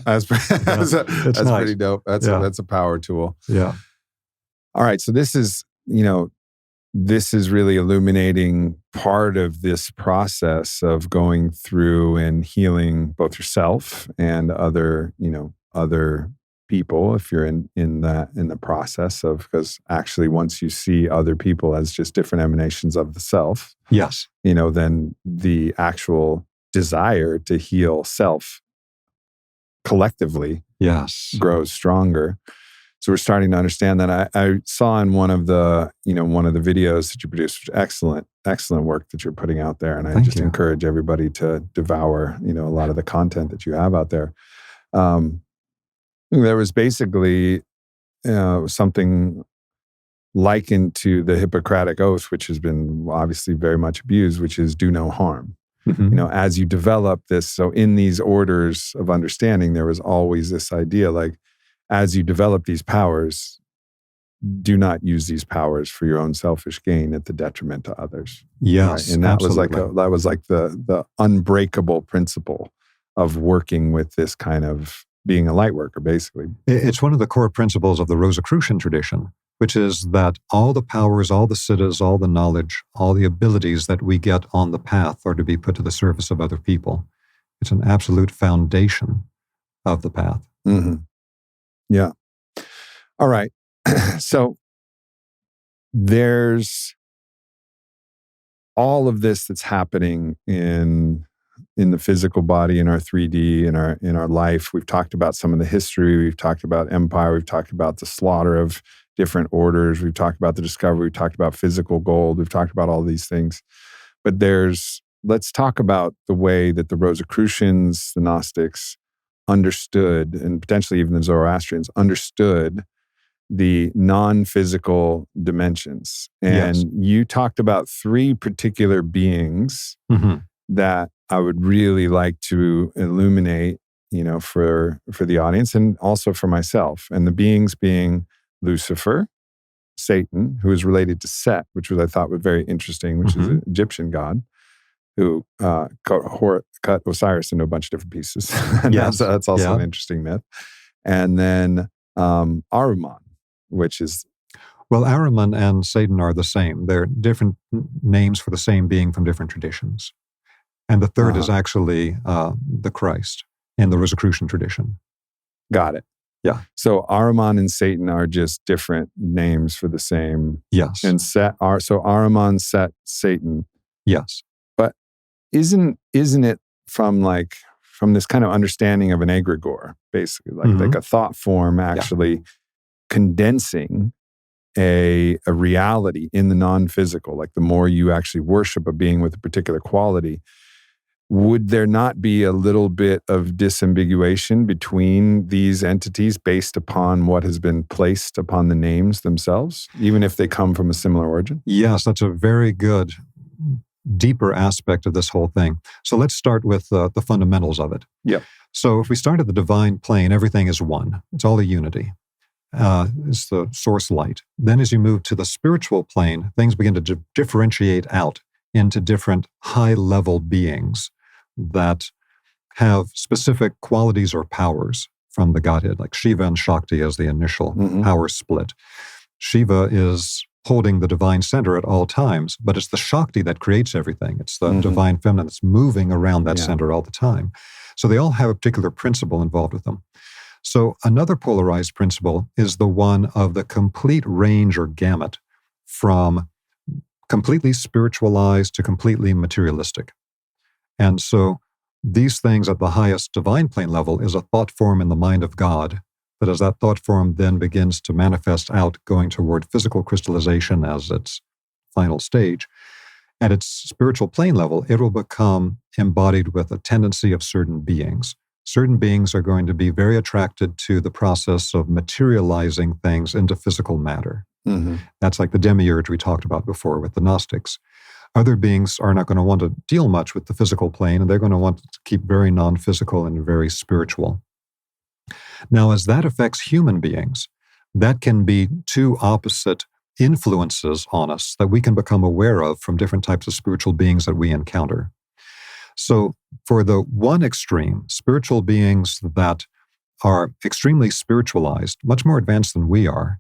That's nice. pretty dope. That's a power tool. Yeah. All right. So this is really illuminating part of this process of going through and healing both yourself and other people, if you're in the process of, because actually once you see other people as just different emanations of the self, then the actual desire to heal self collectively grows stronger. So we're starting to understand that. I saw in one of the videos that you produced, which excellent work that you're putting out there, and I encourage everybody to devour a lot of the content that you have out there. There was basically something likened to the Hippocratic Oath, which has been obviously very much abused, which is do no harm. As you develop this, so in these orders of understanding, there was always this idea, like, as you develop these powers, do not use these powers for your own selfish gain at the detriment to others. Yes, right? And that absolutely. was like the unbreakable principle of working with this kind of being a light worker, basically. It's one of the core principles of the Rosicrucian tradition, which is that all the powers, all the siddhas, all the knowledge, all the abilities that we get on the path are to be put to the service of other people. It's an absolute foundation of the path. Yeah. All right. So there's all of this that's happening in the physical body, in our 3D, in our life. We've talked about some of the history. We've talked about empire. We've talked about the slaughter of different orders. We've talked about the discovery. We've talked about physical gold. We've talked about all these things. But let's talk about the way that the Rosicrucians, the Gnostics, understood, and potentially even the Zoroastrians understood the non-physical dimensions. And you talked about 3 particular beings that I would really like to illuminate, for the audience and also for myself. And the beings being Lucifer, Satan, who is related to Set, which I thought was very interesting, which is an Egyptian god who cut Osiris into a bunch of different pieces. And that's also an interesting myth. And then Ahriman, which is... Well, Ahriman and Satan are the same. They're different names for the same being from different traditions. And the third is actually the Christ in the Rosicrucian tradition. Got it. Yeah. So Ahriman and Satan are just different names for the same. Yes. And so Ahriman, Set, Satan Yes. But isn't it from this kind of understanding of an egregore, basically, like a thought form actually condensing a reality in the non-physical, like the more you actually worship a being with a particular quality, would there not be a little bit of disambiguation between these entities based upon what has been placed upon the names themselves, even if they come from a similar origin? Yes, that's a very good, deeper aspect of this whole thing. So let's start with the fundamentals of it. Yep. So if we start at the divine plane, everything is one. It's all a unity. It's the source light. Then as you move to the spiritual plane, things begin to differentiate out into different high-level beings that have specific qualities or powers from the Godhead, like Shiva and Shakti as the initial power split. Shiva is holding the divine center at all times, but it's the Shakti that creates everything. It's the divine feminine that's moving around that center all the time. So they all have a particular principle involved with them. So another polarized principle is the one of the complete range or gamut from completely spiritualized to completely materialistic. And so these things at the highest divine plane level is a thought form in the mind of God, that as that thought form then begins to manifest out, going toward physical crystallization as its final stage, at its spiritual plane level, it will become embodied with a tendency of certain beings. Certain beings are going to be very attracted to the process of materializing things into physical matter. That's like the demiurge we talked about before with the Gnostics. Other beings are not going to want to deal much with the physical plane, and they're going to want to keep very non-physical and very spiritual. Now, as that affects human beings, that can be two opposite influences on us that we can become aware of from different types of spiritual beings that we encounter. So for the one extreme, spiritual beings that are extremely spiritualized, much more advanced than we are,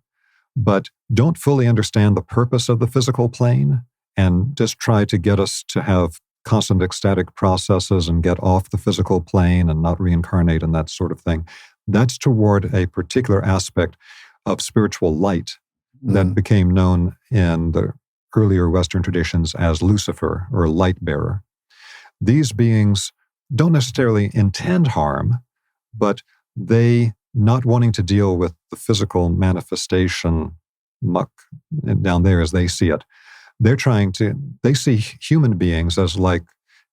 but don't fully understand the purpose of the physical plane and just try to get us to have constant ecstatic processes and get off the physical plane and not reincarnate and that sort of thing. That's toward a particular aspect of spiritual light that became known in the earlier Western traditions as Lucifer or light bearer. These beings don't necessarily intend harm, but they, not wanting to deal with the physical manifestation muck down there as they see it, they see human beings as like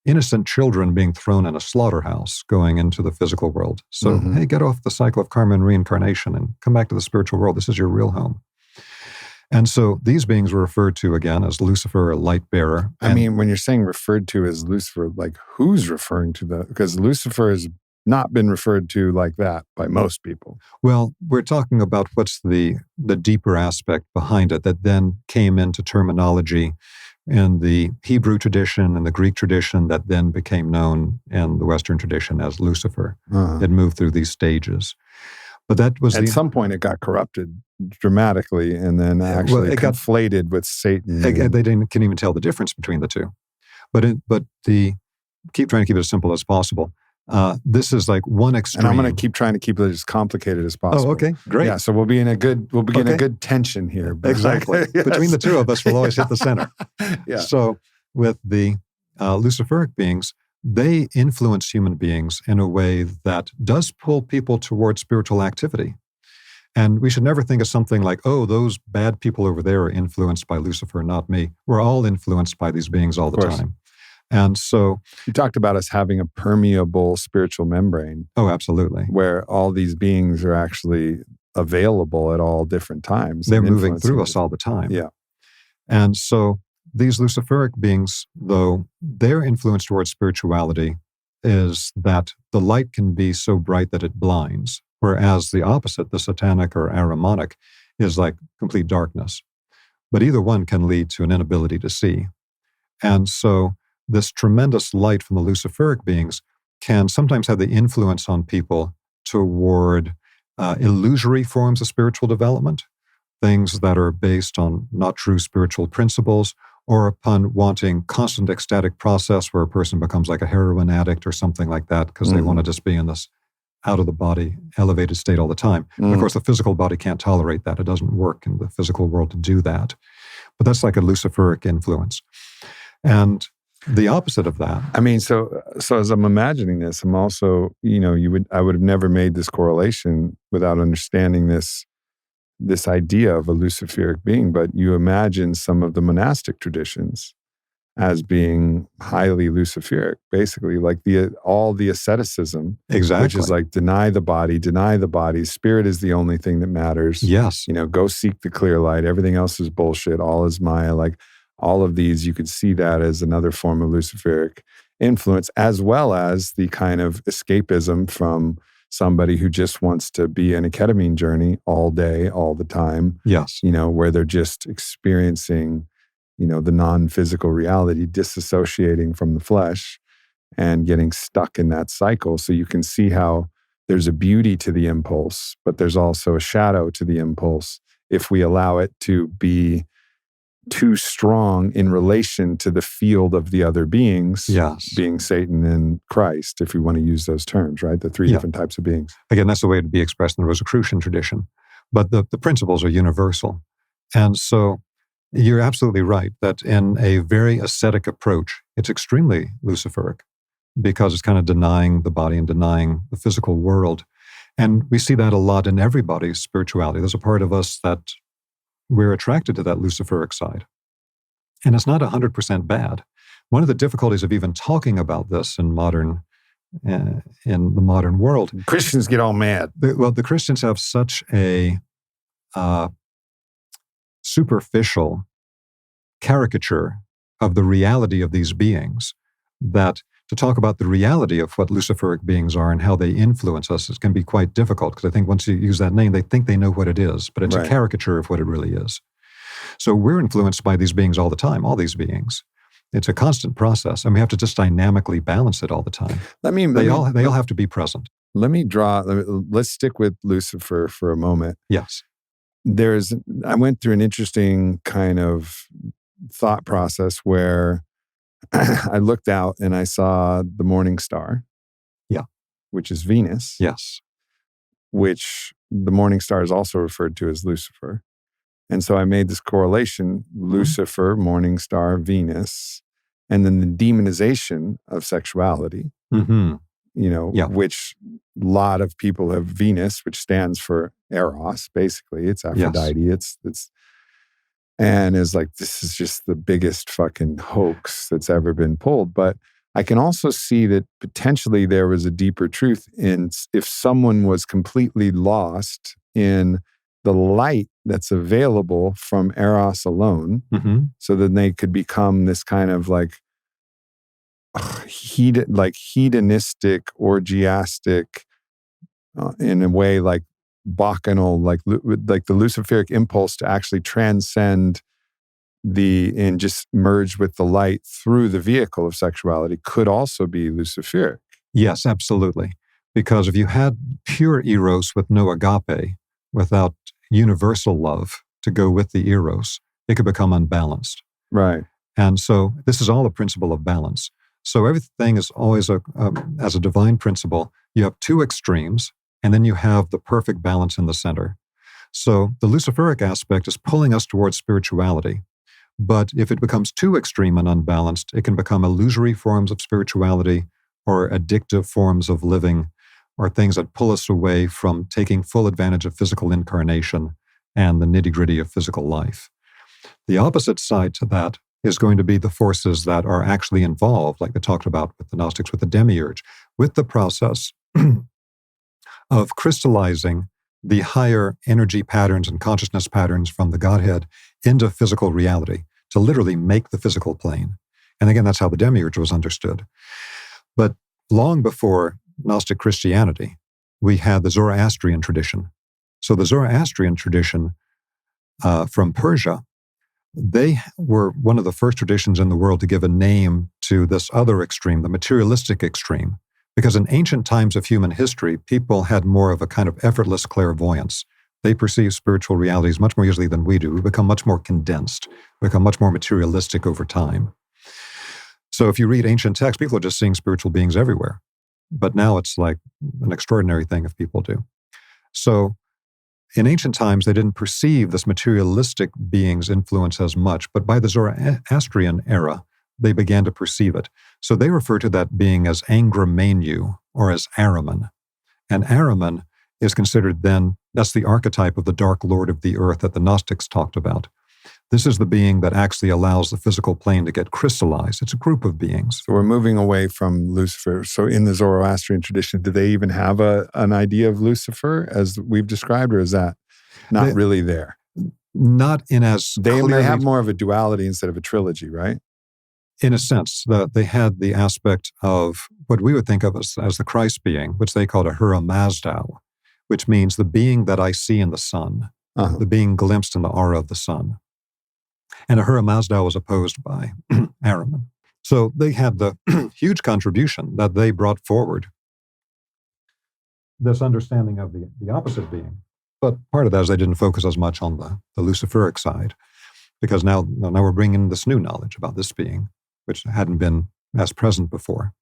innocent children being thrown in a slaughterhouse going into the physical world. So, hey, get off the cycle of karma and reincarnation and come back to the spiritual world. This is your real home. And so these beings were referred to again as Lucifer or light bearer. I mean, when you're saying referred to as Lucifer, like who's referring to that? Because Lucifer has not been referred to like that by most people. Well, we're talking about what's the deeper aspect behind it that then came into terminology in the Hebrew tradition and the Greek tradition that then became known in the Western tradition as Lucifer. It moved through these stages. But that was at some point it got corrupted dramatically and then actually it conflated with Satan. They couldn't even tell the difference between the two. But keep trying to keep it as simple as possible. This is like one extreme. And I'm going to keep trying to keep it as complicated as possible. Oh, okay, great. Yeah, so we'll be in a good tension here. Exactly. Yes. Between the two of us, we'll always hit the center. Yeah. So with the Luciferic beings, they influence human beings in a way that does pull people toward spiritual activity. And we should never think of something like, oh, those bad people over there are influenced by Lucifer, not me. We're all influenced by these beings all the time. And so you talked about us having a permeable spiritual membrane. Oh, absolutely. Where all these beings are actually available at all different times. They're moving through us all the time. Yeah. And so these Luciferic beings, though, their influence towards spirituality is that the light can be so bright that it blinds, whereas the opposite, the Satanic or Ahrimanic, is like complete darkness. But either one can lead to an inability to see. And so this tremendous light from the Luciferic beings can sometimes have the influence on people toward illusory forms of spiritual development, things that are based on not true spiritual principles, or upon wanting constant ecstatic process where a person becomes like a heroin addict or something like that because they want to just be in this out-of-the-body, elevated state all the time. And of course, the physical body can't tolerate that. It doesn't work in the physical world to do that. But that's like a Luciferic influence. And The opposite of that. I mean, so as I'm imagining this, I'm also, I would have never made this correlation without understanding this idea of a Luciferic being, but you imagine some of the monastic traditions as being highly Luciferic, basically, like all the asceticism, exactly, which is like deny the body, spirit is the only thing that matters. Yes. Go seek the clear light. Everything else is bullshit. All is Maya. Like all of these, you could see that as another form of Luciferic influence, as well as the kind of escapism from somebody who just wants to be in a ketamine journey all day, all the time. Yes. Where they're just experiencing the non-physical reality, disassociating from the flesh and getting stuck in that cycle. So you can see how there's a beauty to the impulse, but there's also a shadow to the impulse if we allow it to be too strong in relation to the field of the other beings, yes, being Satan and Christ, if we want to use those terms, right? The three different types of beings. Again, that's the way to be expressed in the Rosicrucian tradition. But the principles are universal. And so you're absolutely right that in a very ascetic approach, it's extremely Luciferic because it's kind of denying the body and denying the physical world. And we see that a lot in everybody's spirituality. There's a part of us that we're attracted to that Luciferic side. And it's not 100% bad. One of the difficulties of even talking about this in the modern world. Christians get all mad. The Christians have such a superficial caricature of the reality of these beings that to talk about the reality of what Luciferic beings are and how they influence us, it can be quite difficult because I think once you use that name, they think they know what it is, but it's a caricature of what it really is. So we're influenced by these beings all the time, all these beings. It's a constant process, and we have to just dynamically balance it all the time. They all have to be present. Let's stick with Lucifer for a moment. Yes. I went through an interesting kind of thought process where I looked out and I saw the morning star. Yeah. Which is Venus. Yes. Which the morning star is also referred to as Lucifer. And so I made this correlation, Lucifer, morning star, Venus, and then the demonization of sexuality, which a lot of people have Venus, which stands for Eros, basically. It's Aphrodite. Yes. It's and is like, this is just the biggest fucking hoax that's ever been pulled. But I can also see that potentially there was a deeper truth in if someone was completely lost in the light that's available from Eros alone, so then they could become this kind of like hedonistic, orgiastic, in a way like bacchanal, like the Luciferic impulse to actually transcend and just merge with the light through the vehicle of sexuality could also be Luciferic. Yes, absolutely. Because if you had pure eros with no agape, without universal love to go with the eros, it could become unbalanced. Right. And so this is all a principle of balance. So everything is always as a divine principle, you have two extremes, and then you have the perfect balance in the center. So the Luciferic aspect is pulling us towards spirituality. But if it becomes too extreme and unbalanced, it can become illusory forms of spirituality or addictive forms of living or things that pull us away from taking full advantage of physical incarnation and the nitty-gritty of physical life. The opposite side to that is going to be the forces that are actually involved, like they talked about with the Gnostics, with the demiurge, with the process of crystallizing the higher energy patterns and consciousness patterns from the Godhead into physical reality, to literally make the physical plane. And again, that's how the demiurge was understood. But long before Gnostic Christianity, we had the Zoroastrian tradition. So the Zoroastrian tradition from Persia, they were one of the first traditions in the world to give a name to this other extreme, the materialistic extreme. Because in ancient times of human history, people had more of a kind of effortless clairvoyance. They perceive spiritual realities much more easily than we do. We become much more condensed, become much more materialistic over time. So if you read ancient texts, people are just seeing spiritual beings everywhere. But now it's like an extraordinary thing if people do. So in ancient times, they didn't perceive this materialistic being's influence as much. But by the Zoroastrian era, they began to perceive it. So they refer to that being as Ahrimanu or as Ahriman. And Ahriman is considered then, that's the archetype of the Dark Lord of the Earth that the Gnostics talked about. This is the being that actually allows the physical plane to get crystallized. It's a group of beings. So we're moving away from Lucifer. So in the Zoroastrian tradition, do they even have an idea of Lucifer as we've described, or is that not really there? Not in as They clearly, have more of a duality instead of a trilogy, right? in a sense, they had the aspect of what we would think of as the Christ being, which they called Ahura Mazda, which means the being that I see in the sun, the being glimpsed in the aura of the sun. And Ahura Mazda was opposed by Ahriman. So they had the huge contribution that they brought forward, this understanding of the opposite being. But part of that is they didn't focus as much on the Luciferic side, because now we're bringing this new knowledge about this being, which hadn't been as present before.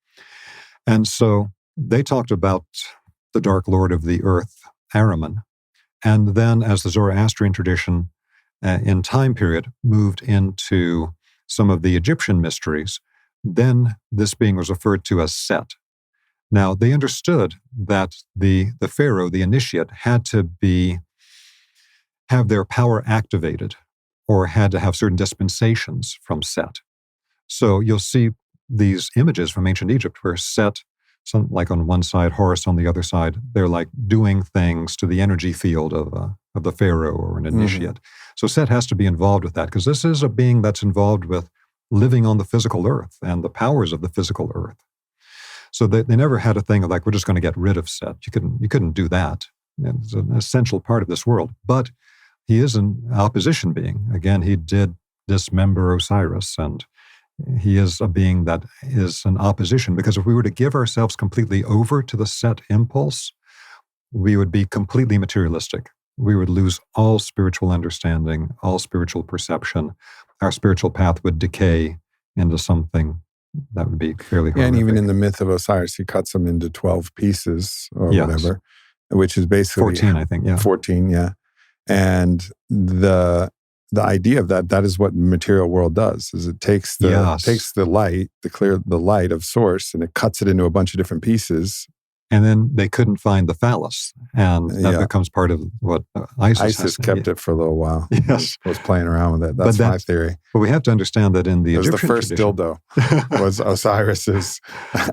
And so they talked about the Dark Lord of the Earth, Ahriman. And then as the Zoroastrian tradition in time period moved into some of the Egyptian mysteries, then this being was referred to as Set. Now, they understood that the pharaoh, the initiate, had to have their power activated or had to have certain dispensations from Set. So you'll see these images from ancient Egypt where Set, like on one side, Horus on the other side, they're like doing things to the energy field of the pharaoh or an initiate. So Set has to be involved with that, because this is a being that's involved with living on the physical earth and the powers of the physical earth. So they never had a thing of like, we're just going to get rid of Set. You couldn't do that. It's an essential part of this world. But he is an opposition being. Again, he did dismember Osiris, and he is a being that is an opposition, because if we were to give ourselves completely over to the Set impulse, we would be completely materialistic. We would lose all spiritual understanding, all spiritual perception. Our spiritual path would decay into something that would be fairly horrific. And even in the myth of Osiris, he cuts them into 12 pieces or whatever, which is basically 14, I think. Yeah, 14. Yeah, and the idea of that is what the material world does. Is it takes the light, the light of source, and it cuts it into a bunch of different pieces. And then they couldn't find the phallus, and that becomes part of what Isis kept it for a little while. Yes, was playing around with it. That's my theory. But we have to understand that in the Egyptian the first tradition, dildo was Osiris's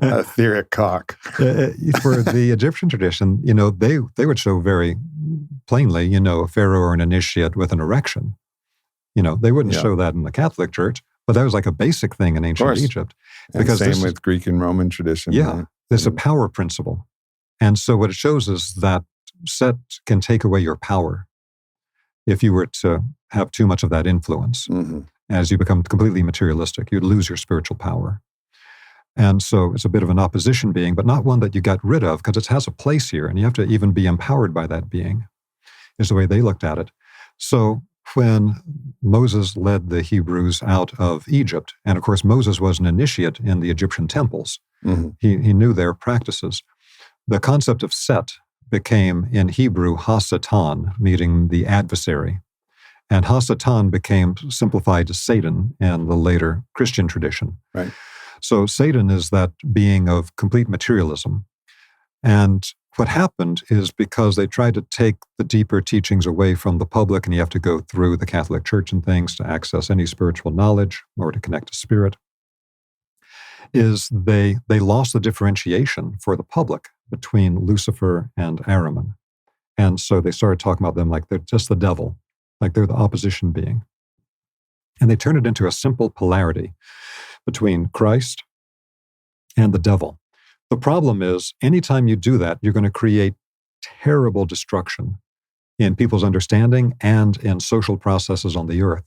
etheric cock. For the Egyptian tradition, they would show very plainly, a pharaoh or an initiate with an erection. They wouldn't show that in the Catholic Church, but that was like a basic thing in ancient Egypt. Because same with Greek and Roman tradition. Yeah, right? There's a power principle. And so what it shows is that Set can take away your power if you were to have too much of that influence. As you become completely materialistic, you'd lose your spiritual power. And so it's a bit of an opposition being, but not one that you got rid of, because it has a place here, and you have to even be empowered by that being, is the way they looked at it. So when Moses led the Hebrews out of Egypt, and of course Moses was an initiate in the Egyptian temples, he knew their practices. The concept of Set became in Hebrew Ha-Satan, meaning the adversary. And Ha-Satan became simplified to Satan in the later Christian tradition. Right. So Satan is that being of complete materialism. And what happened is, because they tried to take the deeper teachings away from the public, and you have to go through the Catholic Church and things to access any spiritual knowledge or to connect to spirit, is they lost the differentiation for the public between Lucifer and Ahriman. And so they started talking about them like they're just the devil, like they're the opposition being. And they turned it into a simple polarity between Christ and the devil. The problem is, anytime you do that, you're going to create terrible destruction in people's understanding and in social processes on the earth,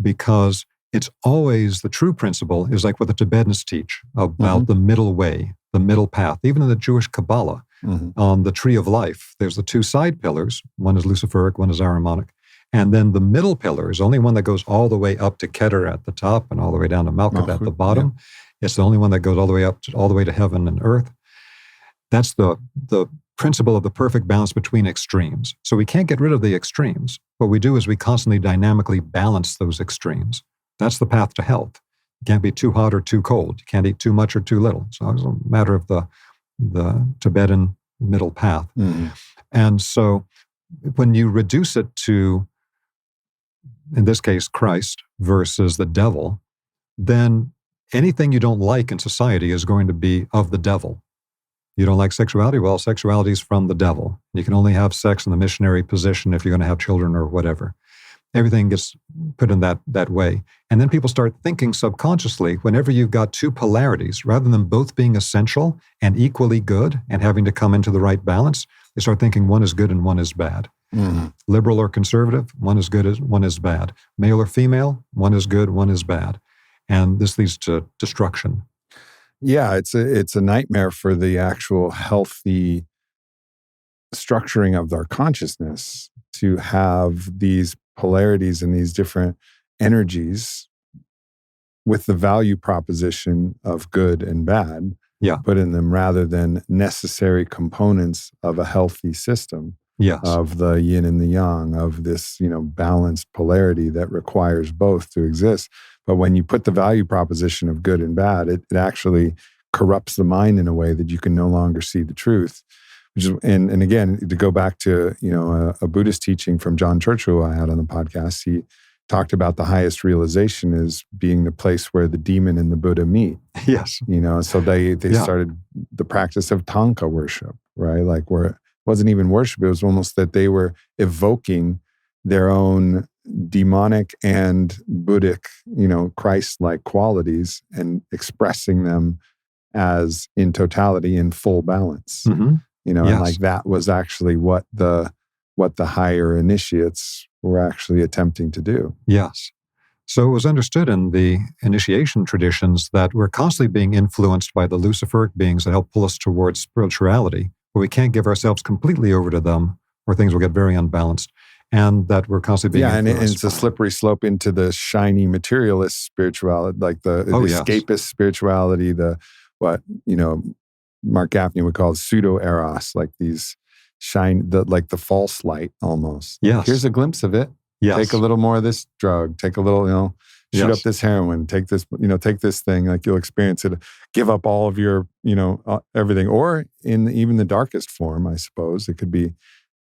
because it's always, the true principle is like what the Tibetans teach about the middle way, the middle path. Even in the Jewish Kabbalah, on the tree of life, there's the two side pillars. One is Luciferic, one is Ahrimanic. And then the middle pillar is only one that goes all the way up to Keter at the top and all the way down to Malkuth at the bottom. Yeah. It's the only one that goes all the way up, all the way to heaven and earth. That's the principle of the perfect balance between extremes. So we can't get rid of the extremes. What we do is we constantly dynamically balance those extremes. That's the path to health. You can't be too hot or too cold. You can't eat too much or too little. So it's a matter of the Tibetan middle path. Mm-hmm. And so when you reduce it to, in this case, Christ versus the devil, then anything you don't like in society is going to be of the devil. You don't like sexuality? Well, sexuality is from the devil. You can only have sex in the missionary position if you're going to have children or whatever. Everything gets put in that way. And then people start thinking subconsciously, whenever you've got two polarities, rather than both being essential and equally good and having to come into the right balance, they start thinking one is good and one is bad. Mm-hmm. Liberal or conservative, one is good, one is bad. Male or female, one is good, one is bad. And this leads to destruction. Yeah, it's a nightmare for the actual healthy structuring of our consciousness to have these polarities and these different energies with the value proposition of good and bad put in them, rather than necessary components of a healthy system. Yes. Of the yin and the yang, of this, balanced polarity that requires both to exist. But when you put the value proposition of good and bad, it actually corrupts the mind in a way that you can no longer see the truth. Which is, and again, to go back to a Buddhist teaching from John Churchill I had on the podcast, he talked about the highest realization is being the place where the demon and the Buddha meet. Yes. So they started the practice of Tanka worship, right? Like where it wasn't even worship, it was almost that they were evoking their own demonic and Buddhic, Christ-like qualities and expressing them as in totality, in full balance. Mm-hmm. And like that was actually what the higher initiates were actually attempting to do. Yes. So it was understood in the initiation traditions that we're constantly being influenced by the Luciferic beings that help pull us towards spirituality, but we can't give ourselves completely over to them or things will get very unbalanced. And that we're constantly being influenced. And it's a slippery slope into the shiny materialist spirituality, like the escapist spirituality, what Mark Gaffney would call pseudo-eros, like these like the false light almost. Yes. Here's a glimpse of it. Yes. Take a little more of this drug. Take a little, shoot up this heroin. Take this, take this thing. Like you'll experience it. Give up all of your, everything. Or in even the darkest form, I suppose, it could be,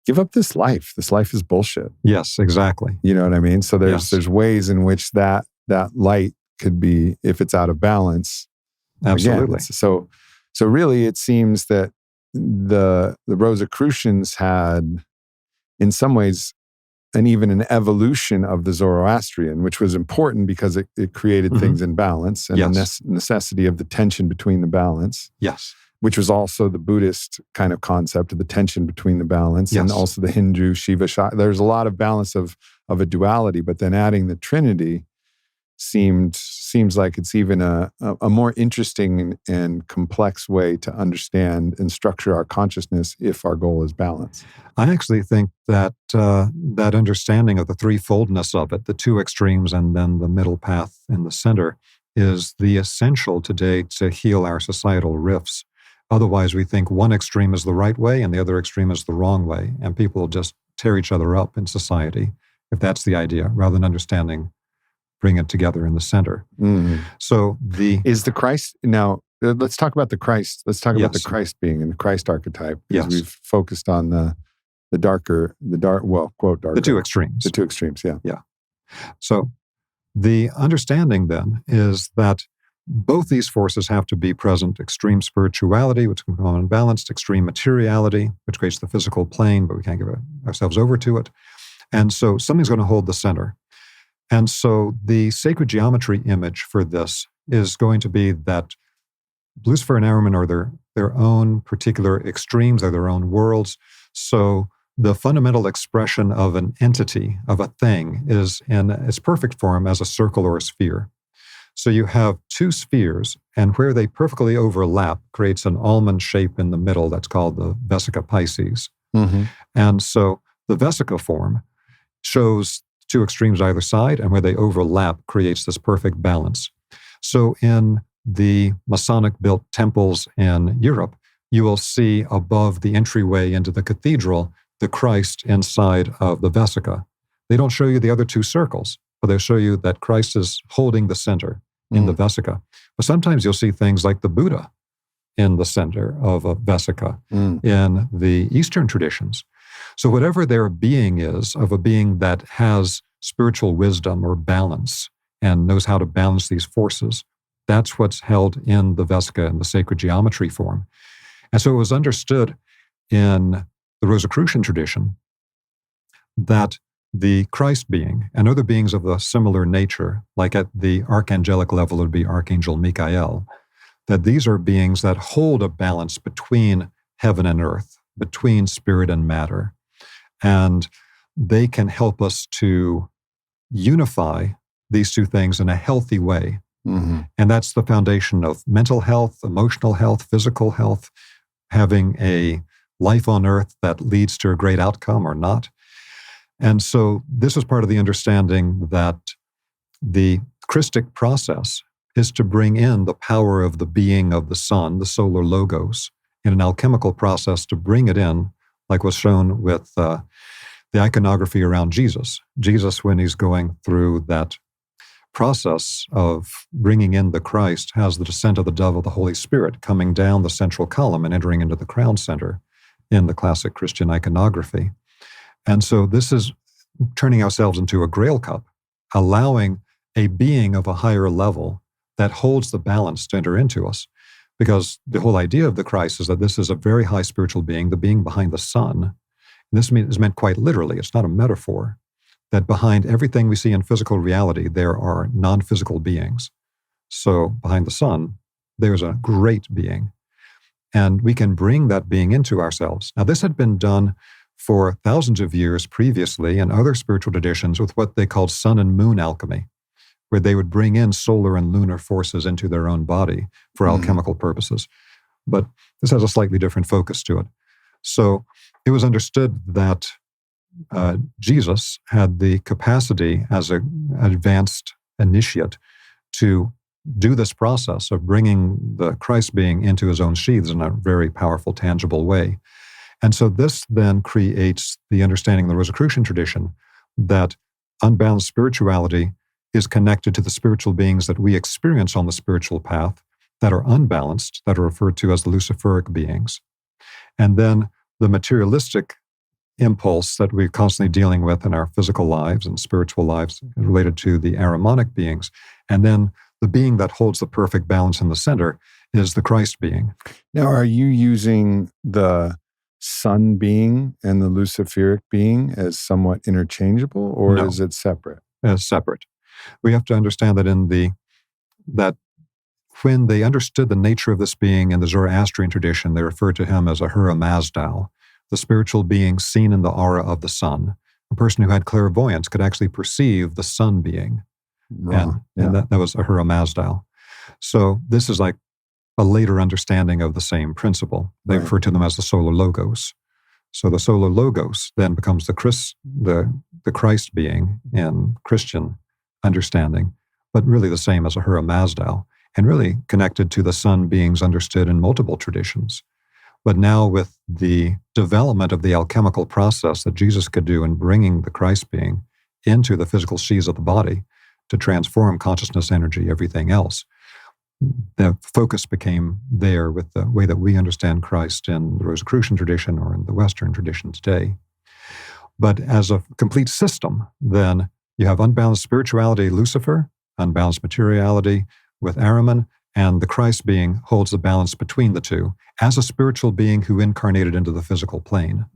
give up this life. This life is bullshit. Yes, exactly. You know what I mean? So there's ways in which that light could be, if it's out of balance. Absolutely. Again, so really, it seems that the Rosicrucians had, in some ways, even an evolution of the Zoroastrian, which was important because it created things in balance and the necessity of the tension between the balance. Yes. Which was also the Buddhist kind of concept of the tension between the balance, and also the Hindu Shiva Shakti. There's a lot of balance of a duality, but then adding the trinity seems like it's even a more interesting and complex way to understand and structure our consciousness if our goal is balance. I actually think that that understanding of the threefoldness of it, the two extremes and then the middle path in the center, is the essential today to heal our societal rifts. Otherwise, we think one extreme is the right way and the other extreme is the wrong way, and people will just tear each other up in society if that's the idea, rather than understanding, bring it together in the center. Mm-hmm. So is the Christ now? Let's talk about the Christ. Let's talk about the Christ being and the Christ archetype, because we've focused on the darker, quote darker, the two extremes. The two extremes, yeah. So the understanding then is that both these forces have to be present: extreme spirituality, which can become unbalanced; extreme materiality, which creates the physical plane, but we can't give ourselves over to it. And so something's going to hold the center. And so the sacred geometry image for this is going to be that Lucifer and Ahriman are their own particular extremes, they're their own worlds. So the fundamental expression of an entity, of a thing, is in its perfect form as a circle or a sphere. So you have two spheres, and where they perfectly overlap creates an almond shape in the middle that's called the Vesica Pisces. Mm-hmm. And so the Vesica form shows two extremes either side, and where they overlap creates this perfect balance. So in the Masonic-built temples in Europe, you will see above the entryway into the cathedral the Christ inside of the Vesica. They don't show you the other two circles, but they show you that Christ is holding the center. in the vesica. But sometimes you'll see things like the Buddha in the center of a vesica in the Eastern traditions. So whatever their being is, of a being that has spiritual wisdom or balance and knows how to balance these forces, that's what's held in the vesica in the sacred geometry form. And so it was understood in the Rosicrucian tradition that the Christ being and other beings of a similar nature, like at the archangelic level would be Archangel Michael, that these are beings that hold a balance between heaven and earth, between spirit and matter. And they can help us to unify these two things in a healthy way. And that's the foundation of mental health, emotional health, physical health, having a life on earth that leads to a great outcome or not. And so this is part of the understanding that the Christic process is to bring in the power of the being of the sun, the solar logos, in an alchemical process to bring it in, like was shown with the iconography around Jesus. Jesus, when he's going through that process of bringing in the Christ, has the descent of the dove of the Holy Spirit coming down the central column and entering into the crown center in the classic Christian iconography. And so this is turning ourselves into a Grail cup, allowing a being of a higher level that holds the balance to enter into us. Because the whole idea of the Christ is that this is a very high spiritual being, the being behind the sun. And this is meant quite literally. It's not a metaphor. That behind everything we see in physical reality, there are non-physical beings. So behind the sun, there's a great being. And we can bring that being into ourselves. Now, this had been done for thousands of years previously in other spiritual traditions with what they called sun and moon alchemy, where they would bring in solar and lunar forces into their own body for alchemical purposes. But this has a slightly different focus to it. So it was understood that Jesus had the capacity as an advanced initiate to do this process of bringing the Christ being into his own sheaths in a very powerful, tangible way. And so this then creates the understanding in the Rosicrucian tradition that unbalanced spirituality is connected to the spiritual beings that we experience on the spiritual path that are unbalanced, that are referred to as the Luciferic beings. And then the materialistic impulse that we're constantly dealing with in our physical lives and spiritual lives related to the Ahrimanic beings. And then the being that holds the perfect balance in the center is the Christ being. Now, are you using the sun being and the Luciferic being as somewhat interchangeable, or No. is it separate? As separate. We have to understand that when they understood the nature of this being in the Zoroastrian tradition, they referred to him as Ahura Mazda, the spiritual being seen in the aura of the sun. A person who had clairvoyance could actually perceive the sun being. And that was Ahura Mazda. So this is like a later understanding of the same principle. They refer to them as the solar logos. So the solar logos then becomes the Christ being in Christian understanding, but really the same as Ahura Mazda, and really connected to the sun beings understood in multiple traditions. But now with the development of the alchemical process that Jesus could do in bringing the Christ being into the physical sheaths of the body to transform consciousness, energy, everything else, the focus became there with the way that we understand Christ in the Rosicrucian tradition or in the Western tradition today. But as a complete system, then you have unbalanced spirituality, Lucifer, unbalanced materiality with Ahriman, and the Christ being holds the balance between the two as a spiritual being who incarnated into the physical plane,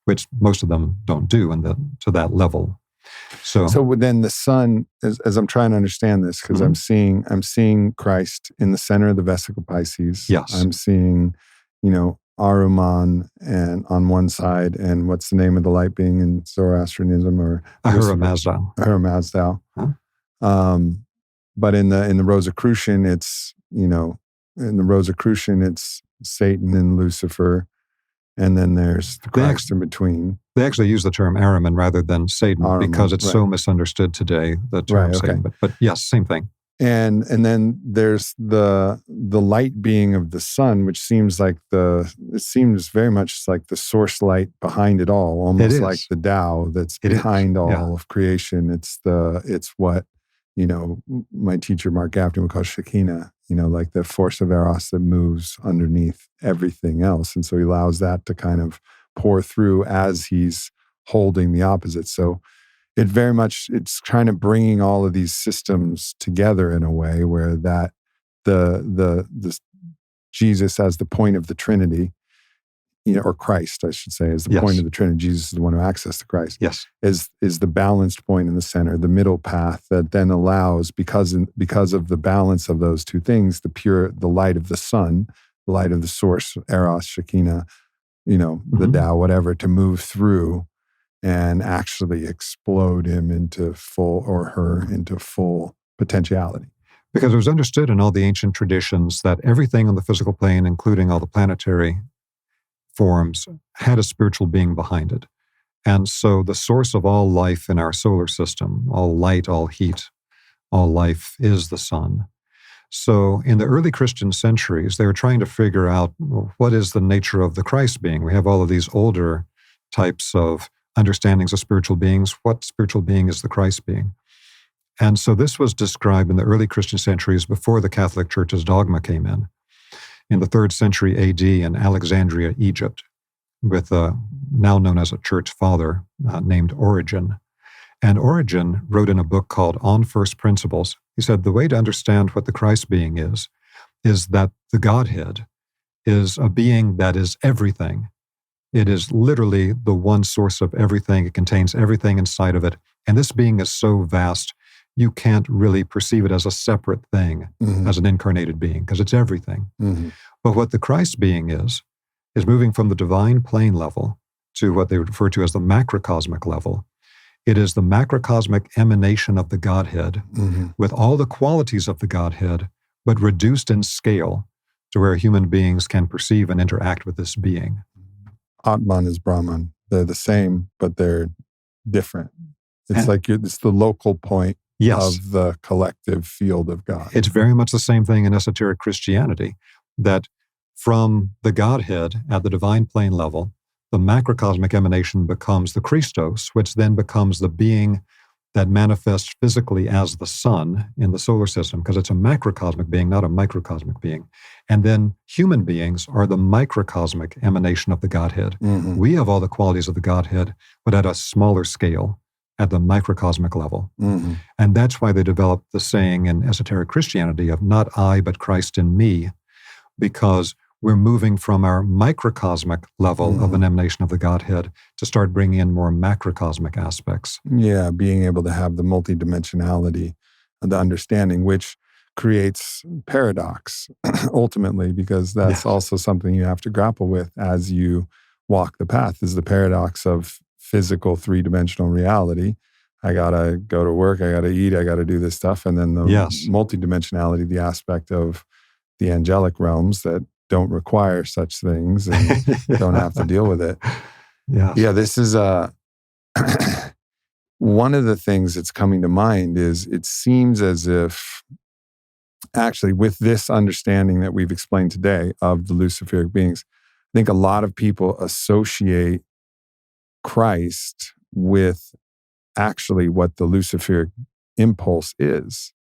which most of them don't do to that level. So then the sun, as I'm trying to understand this, because I'm seeing Christ in the center of the vesical Pisces. Yes. I'm seeing, Ahriman and on one side, and what's the name of the light being in Zoroastrianism or Ahura Mazda. Ahura Mazda. But in the Rosicrucian, it's Satan and Lucifer, and then there's the Christ in between. They actually use the term Ahriman rather than Satan because it's so misunderstood today, the term Satan. But yes, same thing. And then there's the light being of the sun, which seems very much like the source light behind it all, almost like the Tao that's behind all of creation. It's what my teacher, Mark Gaffney, would call Shekinah, like the force of Eros that moves underneath everything else. And so he allows that to kind of pour through as he's holding the opposite. So it's kind of bringing all of these systems together in a way where that the Jesus as the point of the Trinity, or Christ, I should say, is the point of the Trinity. Jesus is the one who accessed the Christ. Yes, is the balanced point in the center, the middle path that then allows, because of the balance of those two things, the light of the sun, the light of the source, Eros, Shekinah, the Tao, whatever, to move through and actually explode him into full, or her into full potentiality. Because it was understood in all the ancient traditions that everything on the physical plane, including all the planetary forms, had a spiritual being behind it. And so the source of all life in our solar system, all light, all heat, all life, is the sun. So in the early Christian centuries, they were trying to figure out, well, what is the nature of the Christ being? We have all of these older types of understandings of spiritual beings. What spiritual being is the Christ being? And so this was described in the early Christian centuries before the Catholic Church's dogma came in the 3rd century AD in Alexandria, Egypt, with a now known as a church father named Origen. And Origen wrote in a book called On First Principles, he said, the way to understand what the Christ being is that the Godhead is a being that is everything. It is literally the one source of everything. It contains everything inside of it. And this being is so vast, you can't really perceive it as a separate thing, as an incarnated being, because it's everything. But what the Christ being is moving from the divine plane level to what they refer to as the macrocosmic level. It is the macrocosmic emanation of the Godhead with all the qualities of the Godhead, but reduced in scale to where human beings can perceive and interact with this being. Atman is Brahman. They're the same, but they're different. It's it's the local point of the collective field of God. It's very much the same thing in esoteric Christianity, that from the Godhead at the divine plane level, the macrocosmic emanation becomes the Christos, which then becomes the being that manifests physically as the sun in the solar system, because it's a macrocosmic being, not a microcosmic being. And then human beings are the microcosmic emanation of the Godhead. We have all the qualities of the Godhead, but at a smaller scale, at the microcosmic level. And that's why they developed the saying in esoteric Christianity of not I, but Christ in me, because we're moving from our microcosmic level of an emanation of the Godhead to start bringing in more macrocosmic aspects. Yeah, being able to have the multidimensionality of the understanding, which creates paradox, ultimately, because that's also something you have to grapple with as you walk the path, is the paradox of physical three-dimensional reality. I got to go to work, I got to eat, I got to do this stuff. And then the multidimensionality, the aspect of the angelic realms that don't require such things and don't have to deal with it. Yeah, this is one of the things that's coming to mind is it seems as if actually with this understanding that we've explained today of the Luciferic beings, I think a lot of people associate Christ with actually what the Luciferic impulse is,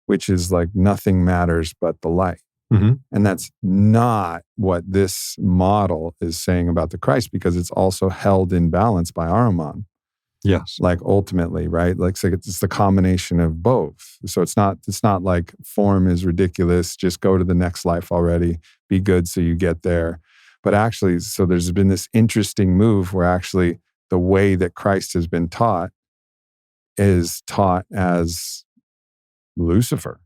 which is like nothing matters but the light. And that's not what this model is saying about the Christ, because it's also held in balance by Ahriman. Yes. Like ultimately, right? Like it's the combination of both. So it's not like form is ridiculous, just go to the next life already, be good so you get there. But actually, so there's been this interesting move where actually the way that Christ has been taught is taught as Lucifer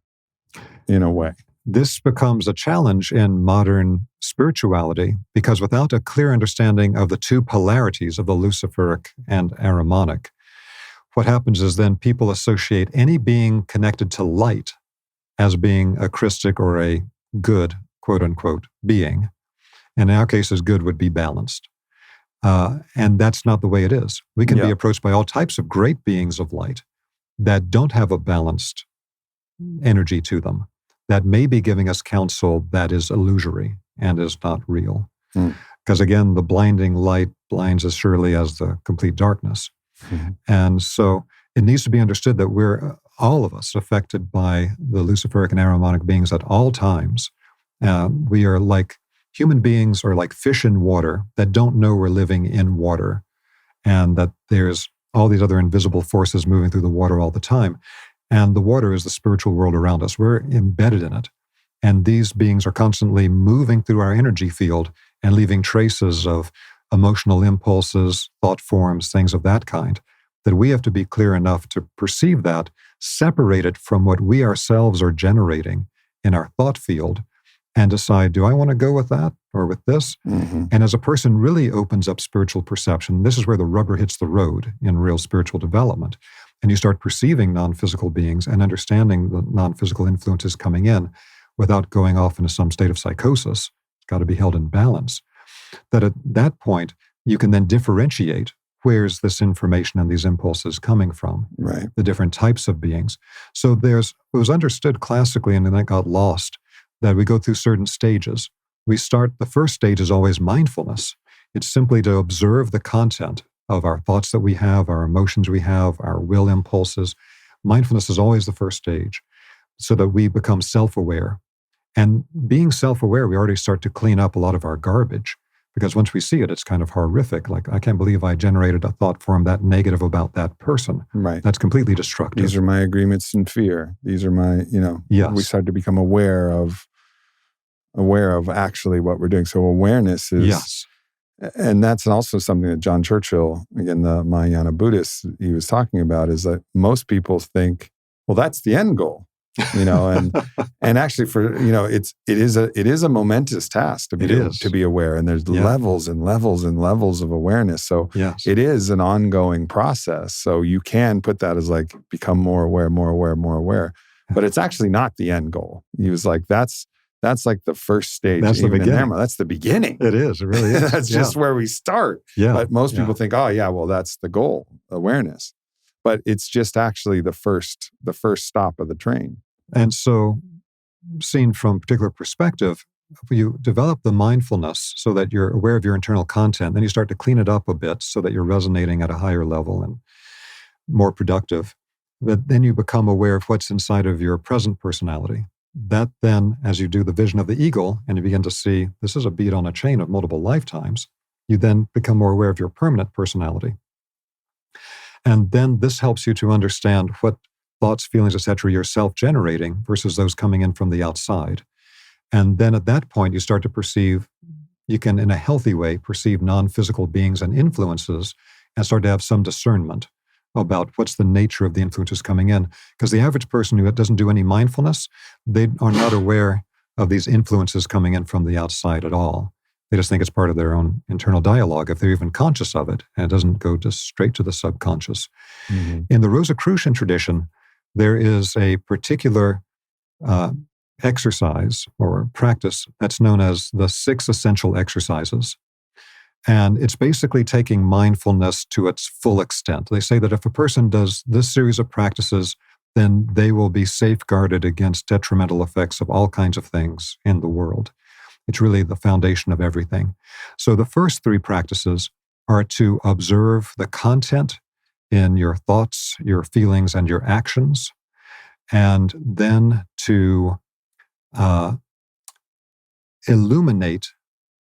in a way. This becomes a challenge in modern spirituality because without a clear understanding of the two polarities of the Luciferic and Ahrimanic, what happens is then people associate any being connected to light as being a Christic or a good, quote unquote, being. And in our cases, good would be balanced. And that's not the way it is. We can be approached by all types of great beings of light that don't have a balanced energy to them, that may be giving us counsel that is illusory and is not real. Because again, the blinding light blinds as surely as the complete darkness. And so it needs to be understood that we're all of us affected by the Luciferic and Ahrimanic beings at all times. We are like human beings are like fish in water that don't know we're living in water, and that there's all these other invisible forces moving through the water all the time. And the water is the spiritual world around us. We're embedded in it. And these beings are constantly moving through our energy field and leaving traces of emotional impulses, thought forms, things of that kind, that we have to be clear enough to perceive that, separate it from what we ourselves are generating in our thought field, and decide, do I want to go with that or with this? Mm-hmm. And as a person really opens up spiritual perception, this is where the rubber hits the road in real spiritual development. And you start perceiving non-physical beings and understanding the non-physical influences coming in without going off into some state of psychosis. It's got to be held in balance. That at that point, you can then differentiate where's this information and these impulses coming from, Right. the different types of beings. So it was understood classically, and then that got lost, that we go through certain stages. The first stage is always mindfulness. It's simply to observe the content of our thoughts that we have, our emotions we have, our will impulses. Mindfulness is always the first stage, so that we become self-aware. And being self-aware, we already start to clean up a lot of our garbage, because once we see it, it's kind of horrific. Like, I can't believe I generated a thought form that negative about that person. Right. That's completely destructive. These are my agreements in fear. These are my, Yes. We start to become aware of actually what we're doing. So awareness is, yes. And that's also something that John Churchill, again, the Mahayana Buddhist, he was talking about, is that most people think, well, that's the end goal, and actually it is a momentous task to be aware, and there's levels and levels and levels of awareness. So yes. It is an ongoing process. So you can put that as like become more aware, more aware, more aware, but it's actually not the end goal. He was like, that's like the first stage. That's the beginning. That's the beginning. It is. It really is. That's just where we start. Yeah. But most people think, oh yeah, well, that's the goal, awareness. But it's just actually the first stop of the train. And so, seen from a particular perspective, if you develop the mindfulness so that you're aware of your internal content, then you start to clean it up a bit so that you're resonating at a higher level and more productive. But then you become aware of what's inside of your present personality. That then, as you do the vision of the eagle and you begin to see this is a bead on a chain of multiple lifetimes, you then become more aware of your permanent personality. And then this helps you to understand what thoughts, feelings, etc. you're self-generating versus those coming in from the outside. And then at that point, you start to perceive, you can, in a healthy way, perceive non-physical beings and influences and start to have some discernment about what's the nature of the influences coming in. Because the average person who doesn't do any mindfulness, they are not aware of these influences coming in from the outside at all. They just think it's part of their own internal dialogue, if they're even conscious of it, and it doesn't go just straight to the subconscious. Mm-hmm. In the Rosicrucian tradition, there is a particular exercise or practice that's known as the 6 essential exercises. And it's basically taking mindfulness to its full extent. They say that if a person does this series of practices, then they will be safeguarded against detrimental effects of all kinds of things in the world. It's really the foundation of everything. So the first 3 practices are to observe the content in your thoughts, your feelings, and your actions, and then to illuminate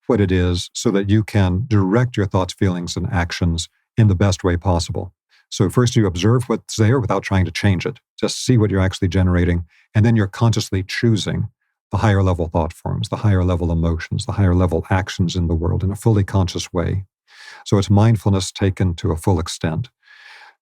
what it is so that you can direct your thoughts, feelings, and actions in the best way possible. So first you observe what's there without trying to change it. Just see what you're actually generating, and then you're consciously choosing the higher level thought forms, the higher level emotions, the higher level actions in the world in a fully conscious way. So it's mindfulness taken to a full extent.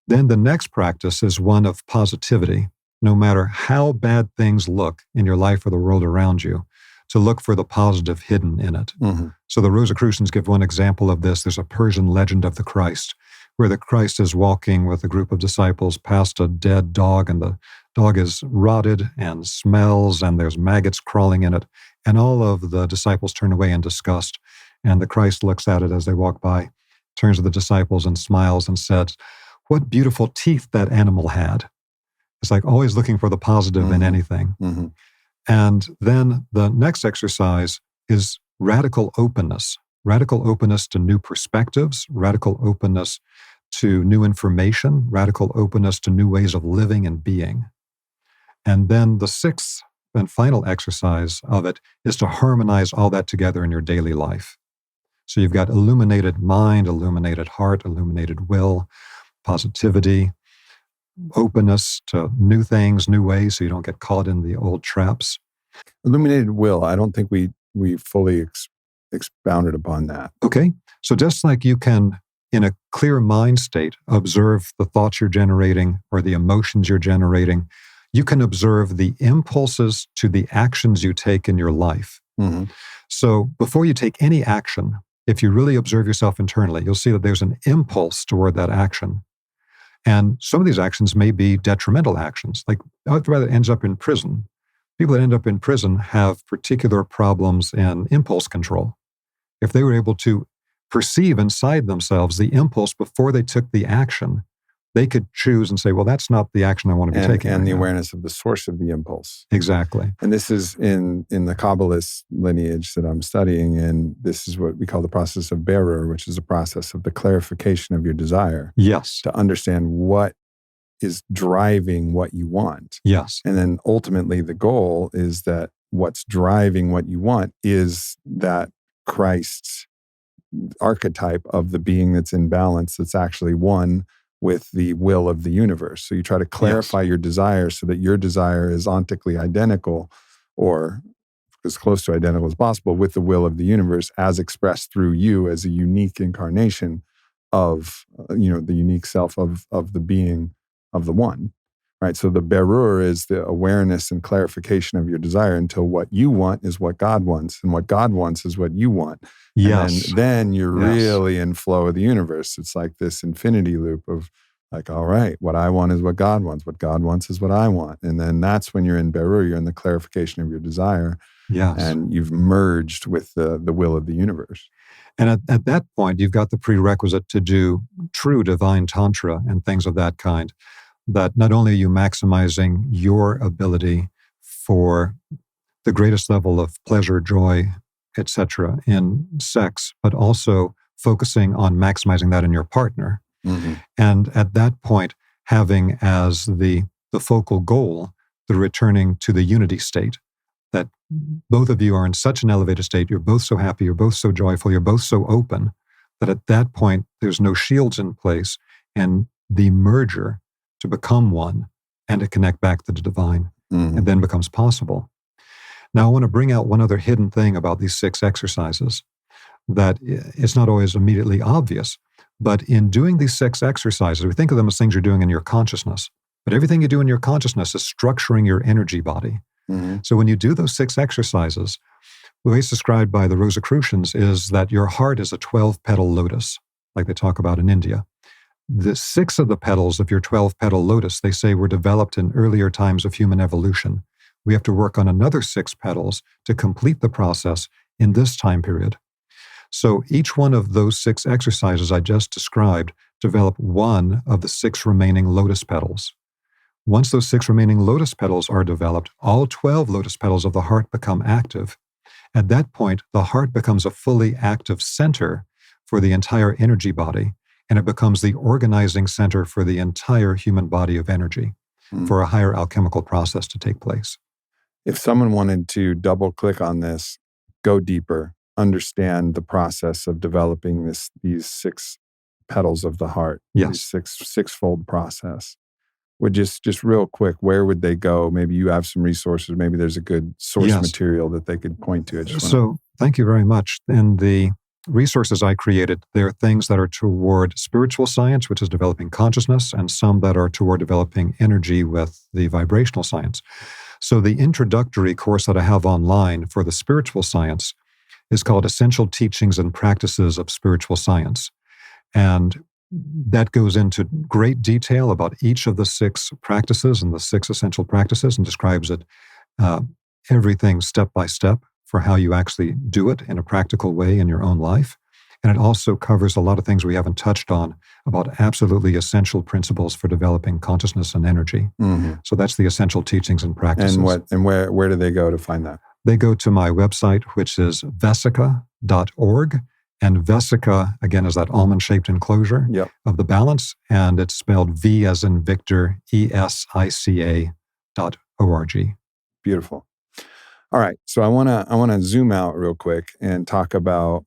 Then the next practice is one of positivity. No matter how bad things look in your life or the world around you, to look for the positive hidden in it. Mm-hmm. So the Rosicrucians give one example of this. There's a Persian legend of the Christ, where the Christ is walking with a group of disciples past a dead dog, and the dog is rotted and smells, and there's maggots crawling in it. And all of the disciples turn away in disgust. And the Christ looks at it as they walk by, turns to the disciples and smiles and says, "What beautiful teeth that animal had." It's like always looking for the positive in anything. Mm-hmm. And then the next exercise is radical openness to new perspectives, radical openness to new information, radical openness to new ways of living and being. And then the sixth and final exercise of it is to harmonize all that together in your daily life. So you've got illuminated mind, illuminated heart, illuminated will, positivity, openness to new things, new ways, so you don't get caught in the old traps. Illuminated will, I don't think we fully expounded upon that. Okay. So just like you can, in a clear mind state, observe the thoughts you're generating or the emotions you're generating, you can observe the impulses to the actions you take in your life. Mm-hmm. So before you take any action, if you really observe yourself internally, you'll see that there's an impulse toward that action. And some of these actions may be detrimental actions, like everybody that ends up in prison. People that end up in prison have particular problems in impulse control. If they were able to perceive inside themselves the impulse before they took the action, they could choose and say, well, that's not the action I want to be taking. And right the now. awareness of the source of the impulse. Exactly. And this is in the Kabbalist lineage that I'm studying, and this is what we call the process of Berur, which is a process of the clarification of your desire. Yes. To understand what is driving what you want. Yes. And then ultimately the goal is that what's driving what you want is that Christ's archetype of the being that's in balance, that's actually one with the will of the universe. So you try to clarify your desire so that your desire is ontically identical, or as close to identical as possible, with the will of the universe as expressed through you as a unique incarnation of, the unique self of the being of the one, right? So the berur is the awareness and clarification of your desire until what you want is what God wants, and what God wants is what you want. Yes. And then you're really in flow of the universe. It's like this infinity loop of like, all right, what I want is what God wants. What God wants is what I want. And then that's when you're in berur, you're in the clarification of your desire. Yes. And you've merged with the will of the universe. And at that point, you've got the prerequisite to do true divine tantra and things of that kind, that not only are you maximizing your ability for the greatest level of pleasure, joy, etc. in sex, but also focusing on maximizing that in your partner. Mm-hmm. And at that point, having as the focal goal, the returning to the unity state, that both of you are in such an elevated state, you're both so happy, you're both so joyful, you're both so open, that at that point, there's no shields in place, and the merger to become one and to connect back to the divine, and then becomes possible. Now, I want to bring out one other hidden thing about these 6 exercises that it's not always immediately obvious, but in doing these 6 exercises, we think of them as things you're doing in your consciousness, but everything you do in your consciousness is structuring your energy body. Mm-hmm. So when you do those 6 exercises, the way it's described by the Rosicrucians is that your heart is a 12-petal lotus, like they talk about in India. The 6 of the petals of your 12-petal lotus, they say, were developed in earlier times of human evolution. We have to work on another 6 petals to complete the process in this time period. So each one of those 6 exercises I just described develop one of the 6 remaining lotus petals. Once those 6 remaining lotus petals are developed, all 12 lotus petals of the heart become active. At that point, the heart becomes a fully active center for the entire energy body, and it becomes the organizing center for the entire human body of energy for a higher alchemical process to take place. If someone wanted to double click on this, go deeper, understand the process of developing these 6 petals of the heart, yes, this sixfold process, would just real quick, where would they go? Maybe you have some resources. Maybe there's a good source material that they could point to. So thank you very much. In the resources I created, there are things that are toward spiritual science, which is developing consciousness, and some that are toward developing energy with the vibrational science. So the introductory course that I have online for the spiritual science is called Essential Teachings and Practices of Spiritual Science. And that goes into great detail about each of the 6 practices and the 6 essential practices, and describes it, everything step by step for how you actually do it in a practical way in your own life. And it also covers a lot of things we haven't touched on about absolutely essential principles for developing consciousness and energy. Mm-hmm. So that's the Essential Teachings and Practices. And where do they go to find that? They go to my website, which is vesica.org. And Vesica, again, is that almond-shaped enclosure of the balance. And it's spelled V as in Victor, ESICA.org. Beautiful. All right. So I want to zoom out real quick and talk about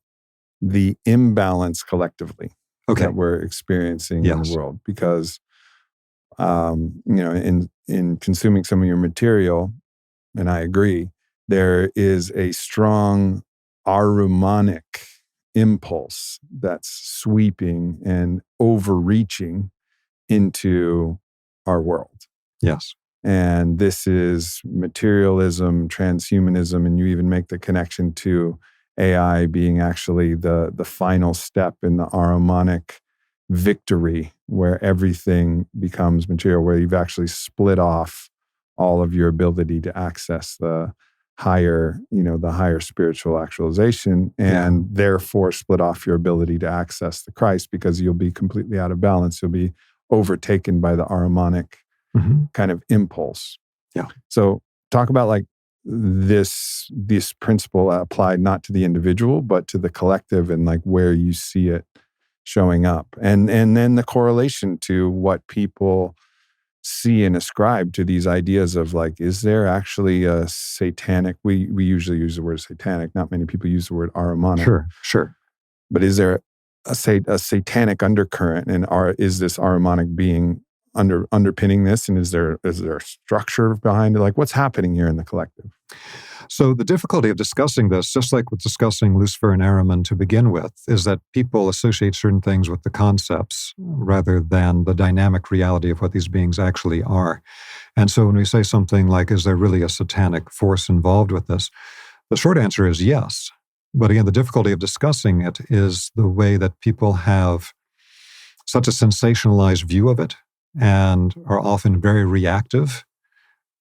the imbalance collectively that we're experiencing in the world, because in consuming some of your material, and I agree, there is a strong Ahrimanic impulse that's sweeping and overreaching into our world. Yes. And this is materialism, transhumanism, and you even make the connection to AI being actually the final step in the Ahrimanic victory, where everything becomes material, where you've actually split off all of your ability to access the higher spiritual actualization, and therefore split off your ability to access the Christ, because you'll be completely out of balance. You'll be overtaken by the Ahrimanic kind of impulse. Yeah. So talk about like this principle applied not to the individual, but to the collective, and like where you see it showing up. And then the correlation to what people see and ascribe to these ideas of like, is there actually a satanic, we usually use the word satanic, not many people use the word Ahrimanic. Sure. But is there a satanic undercurrent, and is this Ahrimanic being underpinning this, and is there a structure behind it? Like, what's happening here in the collective? So the difficulty of discussing this, just like with discussing Lucifer and Ahriman to begin with, is that people associate certain things with the concepts rather than the dynamic reality of what these beings actually are. And so when we say something like, is there really a satanic force involved with this? The short answer is yes. But again, the difficulty of discussing it is the way that people have such a sensationalized view of it, and are often very reactive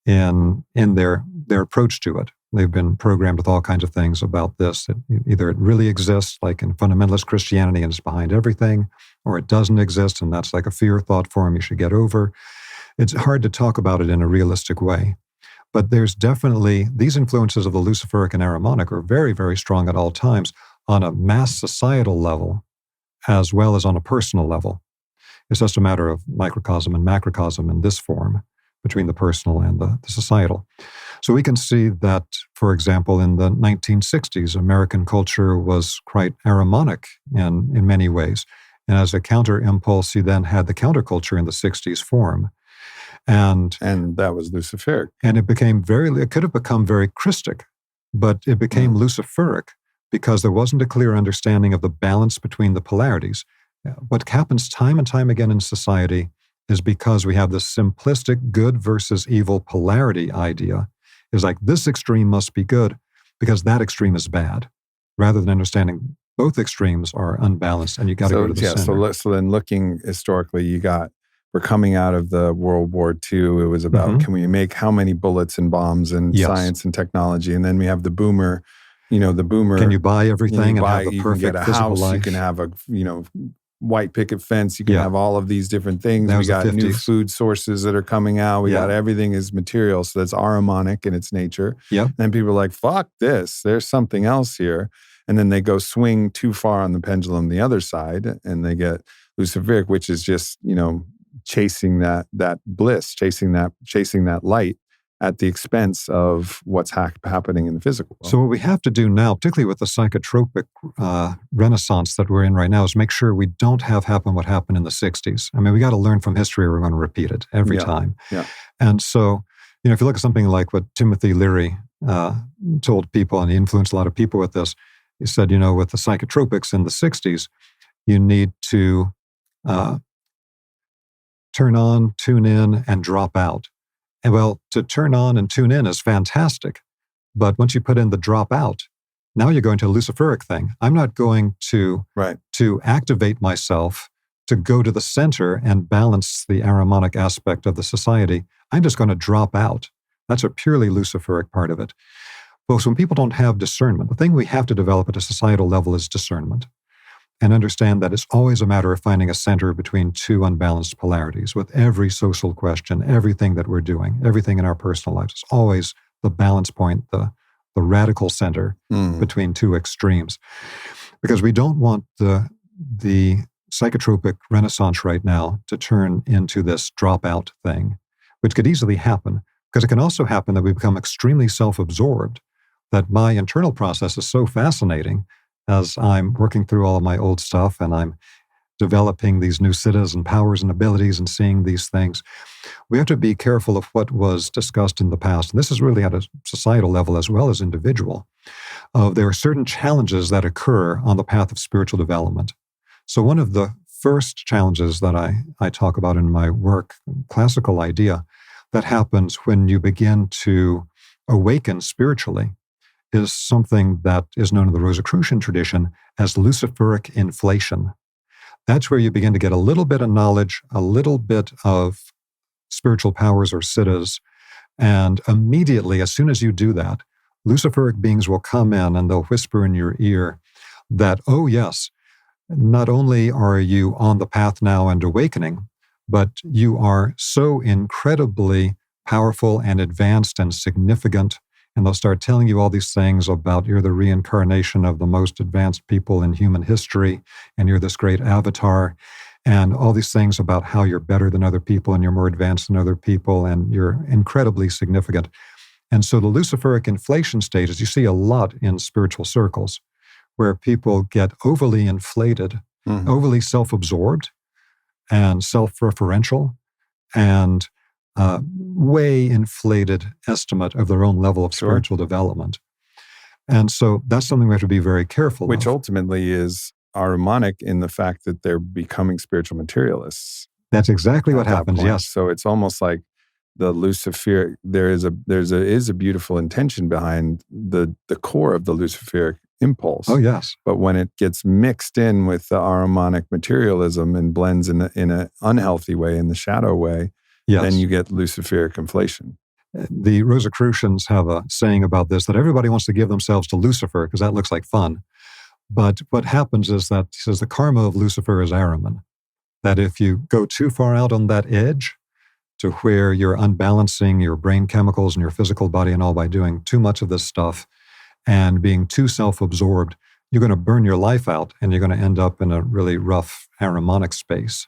in their approach to it. They've been programmed with all kinds of things about this. Either it really exists, like in fundamentalist Christianity, and it's behind everything, or it doesn't exist, and that's like a fear thought form you should get over. It's hard to talk about it in a realistic way. But there's definitely, these influences of the Luciferic and Ahrimanic are very, very strong at all times on a mass societal level, as well as on a personal level. It's just a matter of microcosm and macrocosm in this form between the personal and the societal. So we can see that, for example, in the 1960s, American culture was quite Ahrimanic in many ways. And as a counter impulse, you then had the counterculture in the 60s form. And that was Luciferic. And it could have become very Christic, but it became Luciferic because there wasn't a clear understanding of the balance between the polarities. What happens time and time again in society is because we have this simplistic good versus evil polarity idea, is like this extreme must be good because that extreme is bad, rather than understanding both extremes are unbalanced and you got to go to the center. So then looking historically, we're coming out of the World War II. It was about, can we make how many bullets and bombs and science and technology? And then we have the boomer, Can you buy everything and have a perfect physical life? You can have a, white picket fence. You can have all of these different things. We got new food sources that are coming out. We got everything is material. So that's Ahrimanic in its nature. Yep. And people are like, fuck this. There's something else here. And then they go swing too far on the pendulum the other side, and they get Luciferic, which is just, chasing that bliss, chasing that light at the expense of what's happening in the physical world. So what we have to do now, particularly with the psychotropic renaissance that we're in right now, is make sure we don't have happen what happened in the 60s. I mean, we got to learn from history, or we're going to repeat it every time. Yeah. And so, if you look at something like what Timothy Leary told people, and he influenced a lot of people with this, he said, with the psychotropics in the 60s, you need to turn on, tune in, and drop out. And well, to turn on and tune in is fantastic. But once you put in the drop out, now you're going to a Luciferic thing. I'm not going to activate myself to go to the center and balance the Ahrimanic aspect of the society. I'm just going to drop out. That's a purely Luciferic part of it. Well, so when people don't have discernment, the thing we have to develop at a societal level is discernment. And understand that it's always a matter of finding a center between two unbalanced polarities with every social question, everything that we're doing, everything in our personal lives. It's always the balance point, the radical center between two extremes. Because we don't want the psychotropic renaissance right now to turn into this dropout thing, which could easily happen. Because it can also happen that we become extremely self-absorbed, that my internal process is so fascinating as I'm working through all of my old stuff and I'm developing these new siddhas and powers and abilities and seeing these things. We have to be careful of what was discussed in the past. And this is really at a societal level as well as individual. There are certain challenges that occur on the path of spiritual development. So one of the first challenges that I talk about in my work, classical idea, that happens when you begin to awaken spiritually is something that is known in the Rosicrucian tradition as Luciferic inflation. That's where you begin to get a little bit of knowledge, a little bit of spiritual powers or siddhas, and immediately, as soon as you do that, Luciferic beings will come in and they'll whisper in your ear that, oh yes, not only are you on the path now and awakening, but you are so incredibly powerful and advanced and significant. And they'll start telling you all these things about you're the reincarnation of the most advanced people in human history, and you're this great avatar, and all these things about how you're better than other people and you're more advanced than other people and you're incredibly significant. And so the Luciferic inflation stages, you see a lot in spiritual circles where people get overly inflated, overly self-absorbed and self-referential and way inflated estimate of their own level of spiritual development. And so that's something we have to be very careful Which of. ultimately is Ahrimanic in the fact that they're becoming spiritual materialists. That's exactly what happens, yes. So it's almost like the Luciferic, there is a beautiful intention behind the core of the Luciferic impulse. Oh, yes. But when it gets mixed in with the Ahrimanic materialism and blends in an unhealthy way, in the shadow way, then you get Luciferic inflation. The Rosicrucians have a saying about this, that everybody wants to give themselves to Lucifer because that looks like fun. But what happens is that, he says, the karma of Lucifer is Ahriman. That if you go too far out on that edge to where you're unbalancing your brain chemicals and your physical body and all by doing too much of this stuff and being too self-absorbed, you're going to burn your life out and you're going to end up in a really rough Ahrimanic space.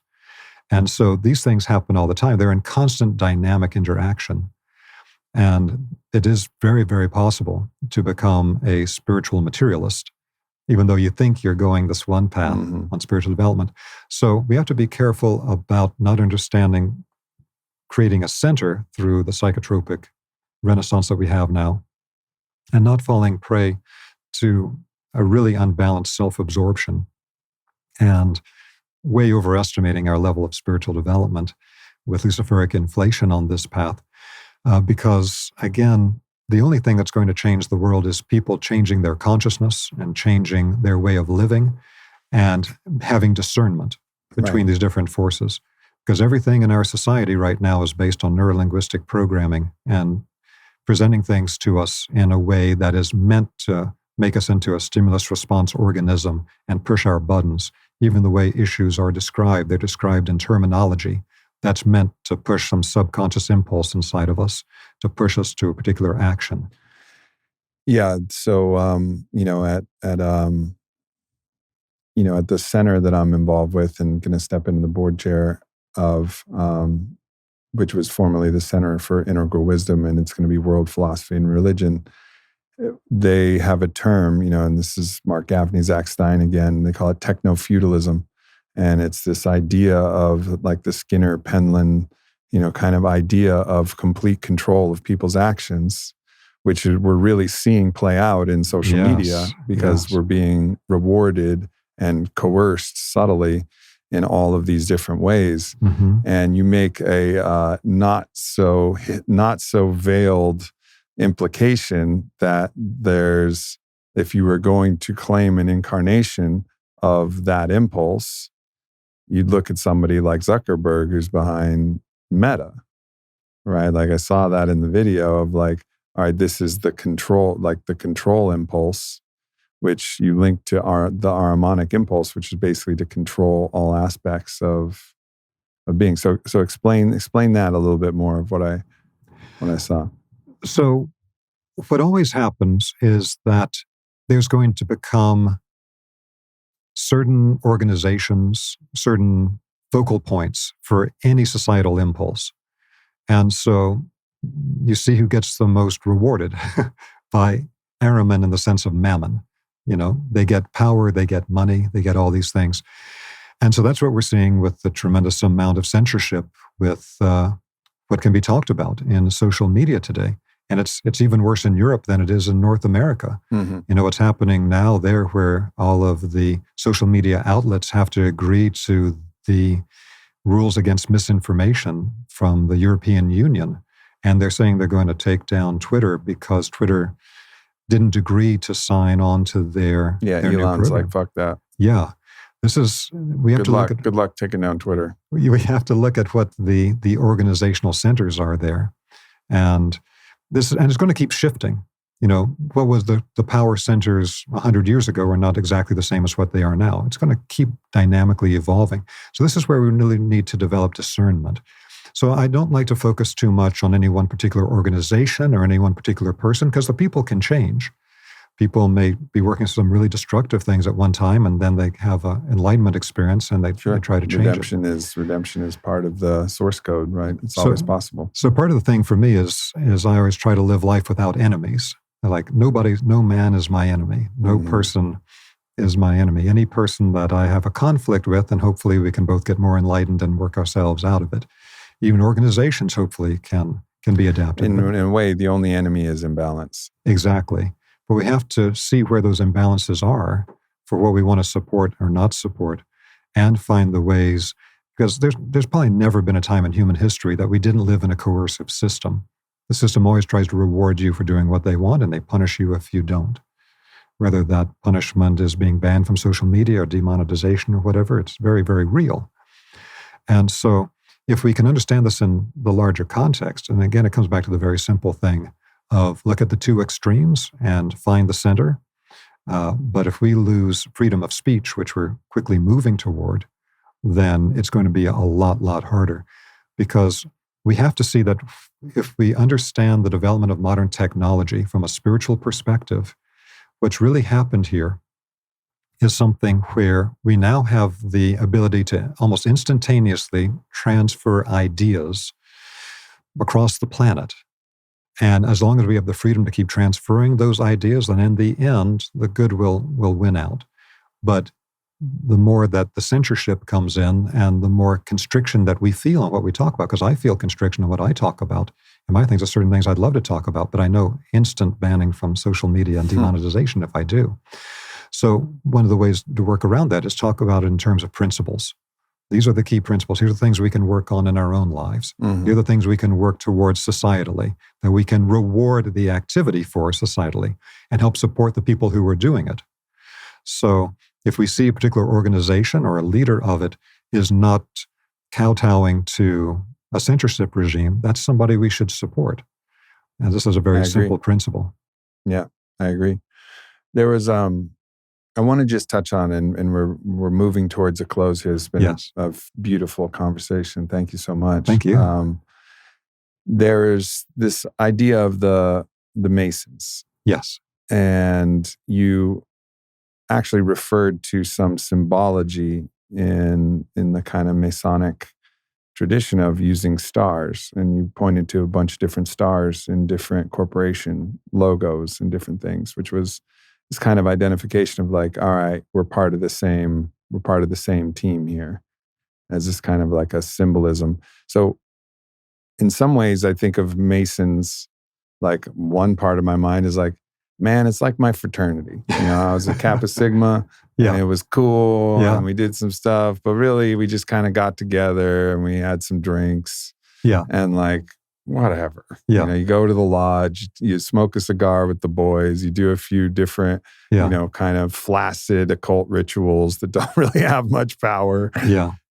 And so these things happen all the time. They're in constant dynamic interaction. And it is very, very possible to become a spiritual materialist, even though you think you're going this one path on spiritual development. So we have to be careful about not understanding creating a center through the psychotropic renaissance that we have now, and not falling prey to a really unbalanced self-absorption and way overestimating our level of spiritual development with Luciferic inflation on this path. Because, again, the only thing that's going to change the world is people changing their consciousness and changing their way of living and having discernment between these different forces. Because everything in our society right now is based on neurolinguistic programming and presenting things to us in a way that is meant to make us into a stimulus response organism and push our buttons. Even the way issues are described, they're described in terminology that's meant to push some subconscious impulse inside of us, to push us to a particular action. Yeah. So, at the center that I'm involved with and going to step into the board chair of, which was formerly the Center for Integral Wisdom, and it's going to be World Philosophy and Religion. They have a term, and this is Mark Gaffney, Zach Stein again, they call it techno-feudalism. And it's this idea of like the Skinner, Penland, kind of idea of complete control of people's actions, which we're really seeing play out in social media because we're being rewarded and coerced subtly in all of these different ways. And you make a not so veiled implication that if you were going to claim an incarnation of that impulse, you'd look at somebody like Zuckerberg who's behind Meta, right? Like I saw that in the video of like, all right, this is the control impulse, which you link to the Ahrimanic impulse, which is basically to control all aspects of being. So explain that a little bit more of what I saw. So what always happens is that there's going to become certain organizations, certain focal points for any societal impulse. And so you see who gets the most rewarded by Ahriman in the sense of mammon. They get power, they get money, they get all these things. And so that's what we're seeing with the tremendous amount of censorship with what can be talked about in social media today. And it's even worse in Europe than it is in North America. Mm-hmm. What's happening now there, where all of the social media outlets have to agree to the rules against misinformation from the European Union. And they're saying they're going to take down Twitter because Twitter didn't agree to sign on to their Elon's like, fuck that. Yeah. We have Good luck taking down Twitter. We have to look at what the organizational centers are there. And it's going to keep shifting. What was the power centers 100 years ago are not exactly the same as what they are now. It's going to keep dynamically evolving. So this is where we really need to develop discernment. So I don't like to focus too much on any one particular organization or any one particular person, because the people can change. People may be working some really destructive things at one time, and then they have an enlightenment experience, and they try to change it. Redemption is part of the source code, right? It's always possible. So part of the thing for me is I always try to live life without enemies. Like no man is my enemy. No person is my enemy. Any person that I have a conflict with, and hopefully we can both get more enlightened and work ourselves out of it. Even organizations hopefully can be adapted. In a way, the only enemy is imbalance. Exactly. But we have to see where those imbalances are for what we want to support or not support, and find the ways, because there's probably never been a time in human history that we didn't live in a coercive system. The system always tries to reward you for doing what they want, and they punish you if you don't. Whether that punishment is being banned from social media or demonetization or whatever, it's very, very real. And so if we can understand this in the larger context, and again, it comes back to the very simple thing of look at the two extremes and find the center. But if we lose freedom of speech, which we're quickly moving toward, then it's going to be a lot harder, because we have to see that if we understand the development of modern technology from a spiritual perspective, what's really happened here is something where we now have the ability to almost instantaneously transfer ideas across the planet. And as long as we have the freedom to keep transferring those ideas, then in the end, the good will win out. But the more that the censorship comes in and the more constriction that we feel on what we talk about, because I feel constriction on what I talk about, and my things are certain things I'd love to talk about, but I know instant banning from social media and demonetization if I do. So one of the ways to work around that is talk about it in terms of principles. These are the key principles. Here's the things we can work on in our own lives. Here are the things we can work towards societally, that we can reward the activity for societally and help support the people who are doing it. So if we see a particular organization or a leader of it is not kowtowing to a censorship regime, that's somebody we should support. And this is a very simple principle. Yeah, I agree. There was I want to just touch on, and we're moving towards a close here. It's been a beautiful conversation. Thank you so much. Thank you. There's this idea of the Masons. Yes. And you actually referred to some symbology in the kind of Masonic tradition of using stars. And you pointed to a bunch of different stars in different corporation logos and different things, which was this kind of identification of like, all right, we're part of the same team here, as this kind of like a symbolism. So in some ways, I think of Masons, like one part of my mind is like, man, it's like my fraternity. I was a Kappa Sigma, and it was cool, and we did some stuff, but really we just kind of got together and we had some drinks, and like, whatever. You go to the lodge, you smoke a cigar with the boys, you do a few different, kind of flaccid occult rituals that don't really have much power.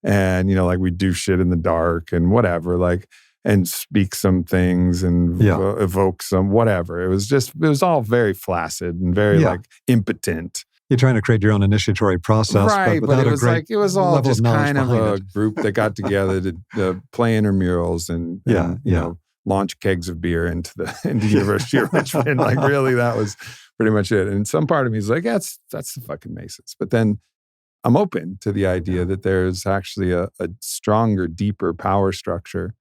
And, like we do shit in the dark and whatever, like, and speak some things and evoke some whatever. It was all very flaccid and very like impotent. You're trying to create your own initiatory process, right? But it was all just kind of a group that got together to play intramurals and launch kegs of beer into University of Richmond. Like really, that was pretty much it. And some part of me is like, that's the fucking Masons. But then I'm open to the idea that there's actually a stronger, deeper power structure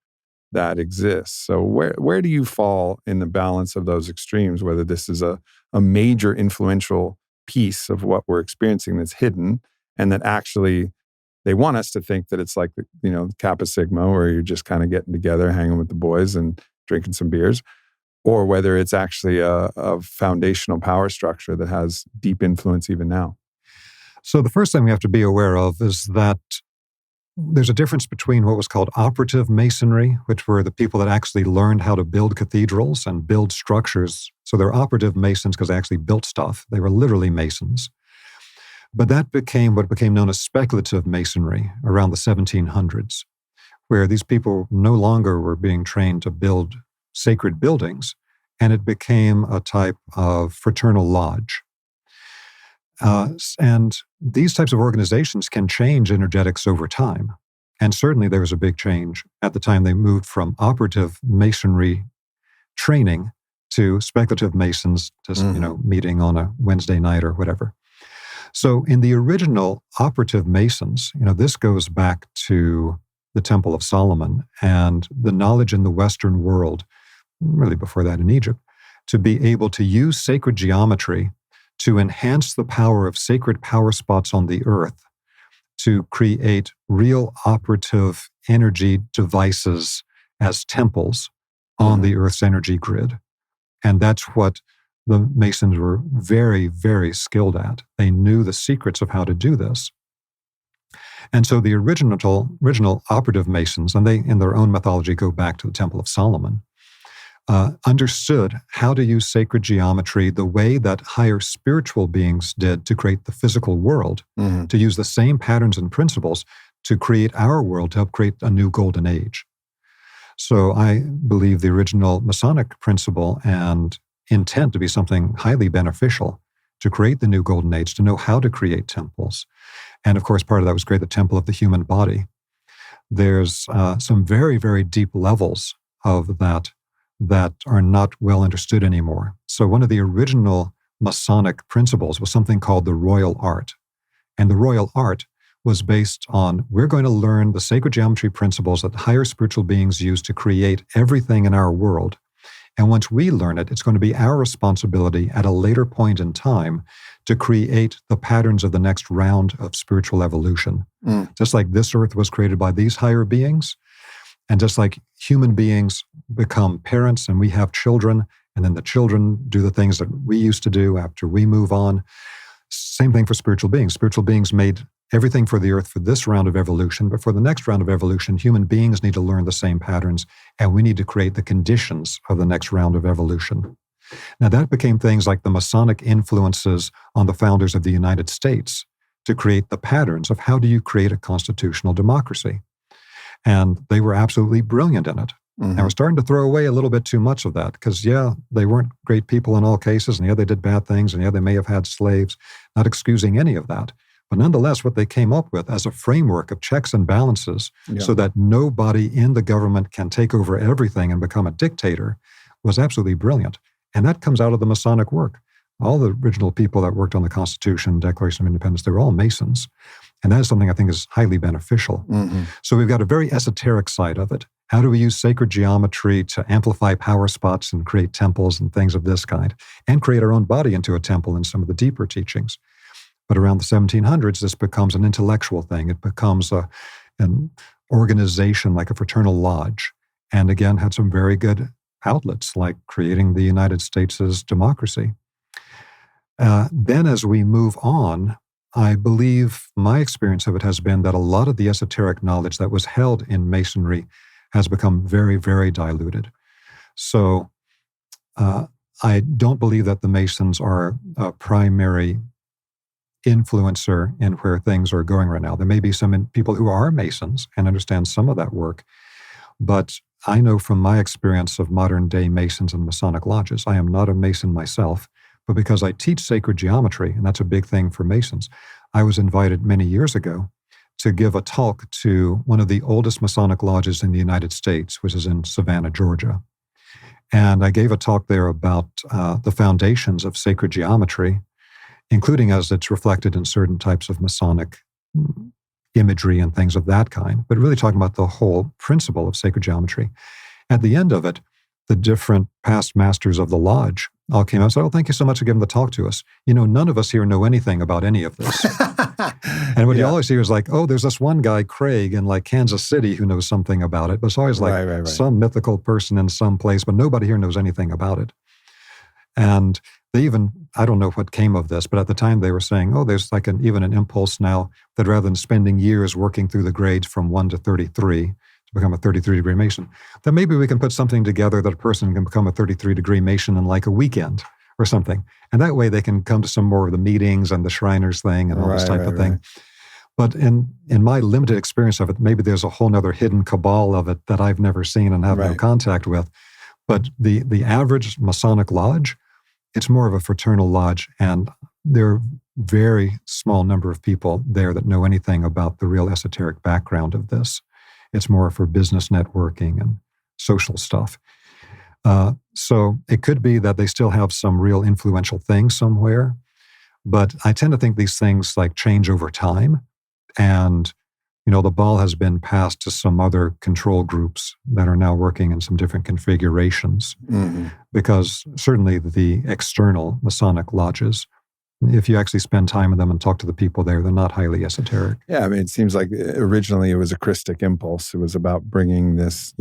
that exists. So where do you fall in the balance of those extremes, whether this is a major influential piece of what we're experiencing that's hidden, and that actually they want us to think that it's like, Kappa Sigma, where you're just kind of getting together, hanging with the boys and drinking some beers, or whether it's actually a foundational power structure that has deep influence even now? So the first thing we have to be aware of is that there's a difference between what was called operative masonry, which were the people that actually learned how to build cathedrals and build structures. So they're operative masons because they actually built stuff. They were literally masons. But that became what became known as speculative masonry around the 1700s, where these people no longer were being trained to build sacred buildings, and it became a type of fraternal lodge. And these types of organizations can change energetics over time. And certainly there was a big change at the time they moved from operative masonry training to speculative masons, just, meeting on a Wednesday night or whatever. So in the original operative masons, this goes back to the Temple of Solomon and the knowledge in the Western world, really before that in Egypt, to be able to use sacred geometry to enhance the power of sacred power spots on the earth, to create real operative energy devices as temples on the earth's energy grid. And that's what the Masons were very, very skilled at. They knew the secrets of how to do this. And so the original operative Masons, and they, in their own mythology, go back to the Temple of Solomon, understood how to use sacred geometry the way that higher spiritual beings did to create the physical world, to use the same patterns and principles to create our world, to help create a new golden age. So I believe the original Masonic principle and intent to be something highly beneficial, to create the new golden age, to know how to create temples. And of course, part of that was create the temple of the human body. There's some very, very deep levels of that are not well understood anymore. So one of the original Masonic principles was something called the royal art. And the royal art was based on, we're going to learn the sacred geometry principles that higher spiritual beings use to create everything in our world. And once we learn it, it's going to be our responsibility at a later point in time to create the patterns of the next round of spiritual evolution. Just like this earth was created by these higher beings, and just like human beings become parents and we have children, and then the children do the things that we used to do after we move on, same thing for spiritual beings. Spiritual beings made everything for the earth for this round of evolution, but for the next round of evolution, human beings need to learn the same patterns, and we need to create the conditions of the next round of evolution. Now that became things like the Masonic influences on the founders of the United States to create the patterns of how do you create a constitutional democracy. And they were absolutely brilliant in it. And we're starting to throw away a little bit too much of that because, they weren't great people in all cases, and they did bad things, and they may have had slaves, not excusing any of that. But nonetheless, what they came up with as a framework of checks and balances so that nobody in the government can take over everything and become a dictator was absolutely brilliant. And that comes out of the Masonic work. All the original people that worked on the Constitution, Declaration of Independence, they were all Masons. And that is something I think is highly beneficial. So we've got a very esoteric side of it. How do we use sacred geometry to amplify power spots and create temples and things of this kind, and create our own body into a temple in some of the deeper teachings? But around the 1700s, this becomes an intellectual thing. It becomes an organization like a fraternal lodge. And again, had some very good outlets like creating the United States' democracy. Then as we move on, I believe my experience of it has been that a lot of the esoteric knowledge that was held in Masonry has become very, very diluted. So I don't believe that the Masons are a primary influencer in where things are going right now. There may be some people who are Masons and understand some of that work, but I know from my experience of modern day Masons and Masonic lodges, I am not a Mason myself, but because I teach sacred geometry, and that's a big thing for Masons, I was invited many years ago to give a talk to one of the oldest Masonic lodges in the United States, which is in Savannah, Georgia. And I gave a talk there about the foundations of sacred geometry, including as it's reflected in certain types of Masonic imagery and things of that kind, but really talking about the whole principle of sacred geometry. At the end of it, the different past masters of the lodge all came out and said, "Oh, thank you so much for giving the talk to us. None of us here know anything about any of this." And what you always hear is like, "Oh, there's this one guy, Craig, in like Kansas City who knows something about it." But it's always like Right. some mythical person in some place, but nobody here knows anything about it. And they even, I don't know what came of this, but at the time they were saying, "Oh, there's like even an impulse now that rather than spending years working through the grades from 1 to 33 to become a 33-degree Mason, that maybe we can put something together that a person can become a 33-degree Mason in like a weekend or something. And that way they can come to some more of the meetings and the Shriners thing and all this type of thing." Right. But in my limited experience of it, maybe there's a whole nother hidden cabal of it that I've never seen and have no contact with. But the average Masonic lodge, it's more of a fraternal lodge, and there are very small number of people there that know anything about the real esoteric background of this. It's more for business networking and social stuff. So it could be that they still have some real influential things somewhere, but I tend to think these things like change over time, and the ball has been passed to some other control groups that are now working in some different configurations. Mm-hmm. Because certainly the external Masonic lodges, if you actually spend time with them and talk to the people there, they're not highly esoteric. Yeah, I mean, it seems like originally it was a Christic impulse. It was about bringing this,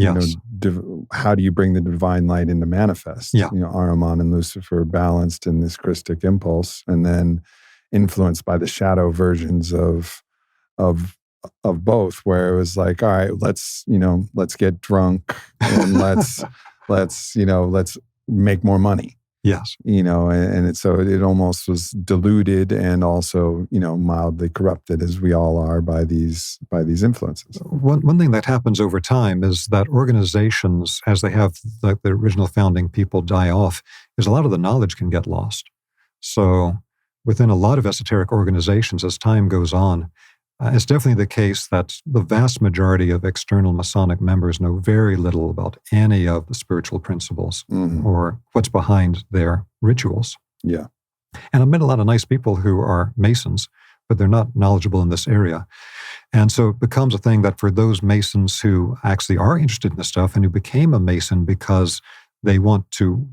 how do you bring the divine light into manifest? Yeah. Ahriman and Lucifer balanced in this Christic impulse, and then influenced by the shadow versions of both, where it was like, all right, let's get drunk and let's make more money. Yes. So it almost was diluted and also, mildly corrupted, as we all are by these influences. One thing that happens over time is that organizations, as they have the original founding people die off, is a lot of the knowledge can get lost. So within a lot of esoteric organizations, as time goes on, it's definitely the case that the vast majority of external Masonic members know very little about any of the spiritual principles or what's behind their rituals. Yeah. And I've met a lot of nice people who are Masons, but they're not knowledgeable in this area. And so it becomes a thing that for those Masons who actually are interested in this stuff and who became a Mason because they want to,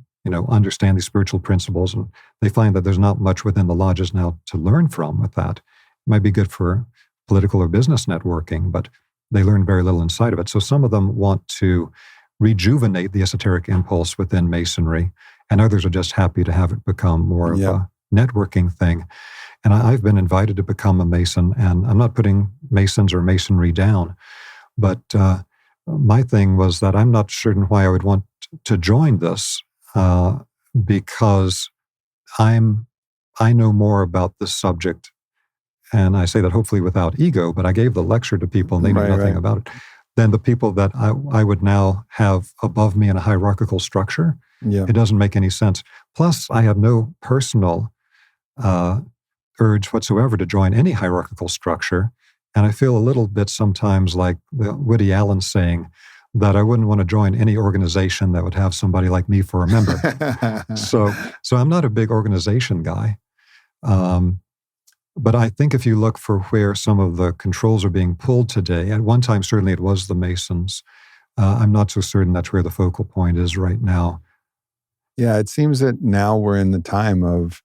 understand these spiritual principles, and they find that there's not much within the lodges now to learn from with that. It might be good for political or business networking, but they learn very little inside of it. So some of them want to rejuvenate the esoteric impulse within Masonry, and others are just happy to have it become more of a networking thing. And I've been invited to become a Mason, and I'm not putting Masons or Masonry down, but my thing was that I'm not certain why I would want to join this, because I know more about this subject. And I say that hopefully without ego, but I gave the lecture to people and they know nothing about it, than the people that I would now have above me in a hierarchical structure. Yeah. It doesn't make any sense. Plus, I have no personal urge whatsoever to join any hierarchical structure. And I feel a little bit sometimes like the Woody Allen saying that I wouldn't want to join any organization that would have somebody like me for a member. So I'm not a big organization guy. But I think if you look for where some of the controls are being pulled today, at one time, certainly it was the Masons. I'm not so certain that's where the focal point is right now. Yeah, it seems that now we're in the time of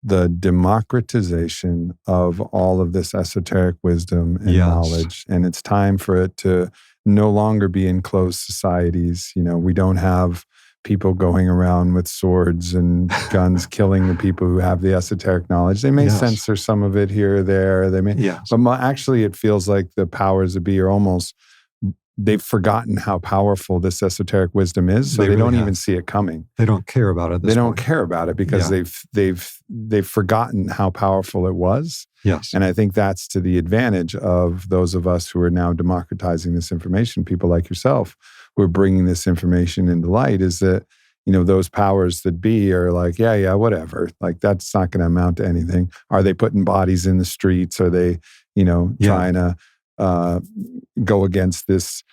the democratization of all of this esoteric wisdom and knowledge. And it's time for it to no longer be in closed societies. We don't have people going around with swords and guns killing the people who have the esoteric knowledge. They may censor some of it here or there. They may, but actually it feels like the powers that be are almost, they've forgotten how powerful this esoteric wisdom is, so they don't even see it coming. They don't care about it. They don't care about it because they've forgotten how powerful it was. Yes. And I think that's to the advantage of those of us who are now democratizing this information, people like yourself, who are bringing this information into light, is that, those powers that be are like, whatever. Like, that's not going to amount to anything. Are they putting bodies in the streets? Are they, trying to go against this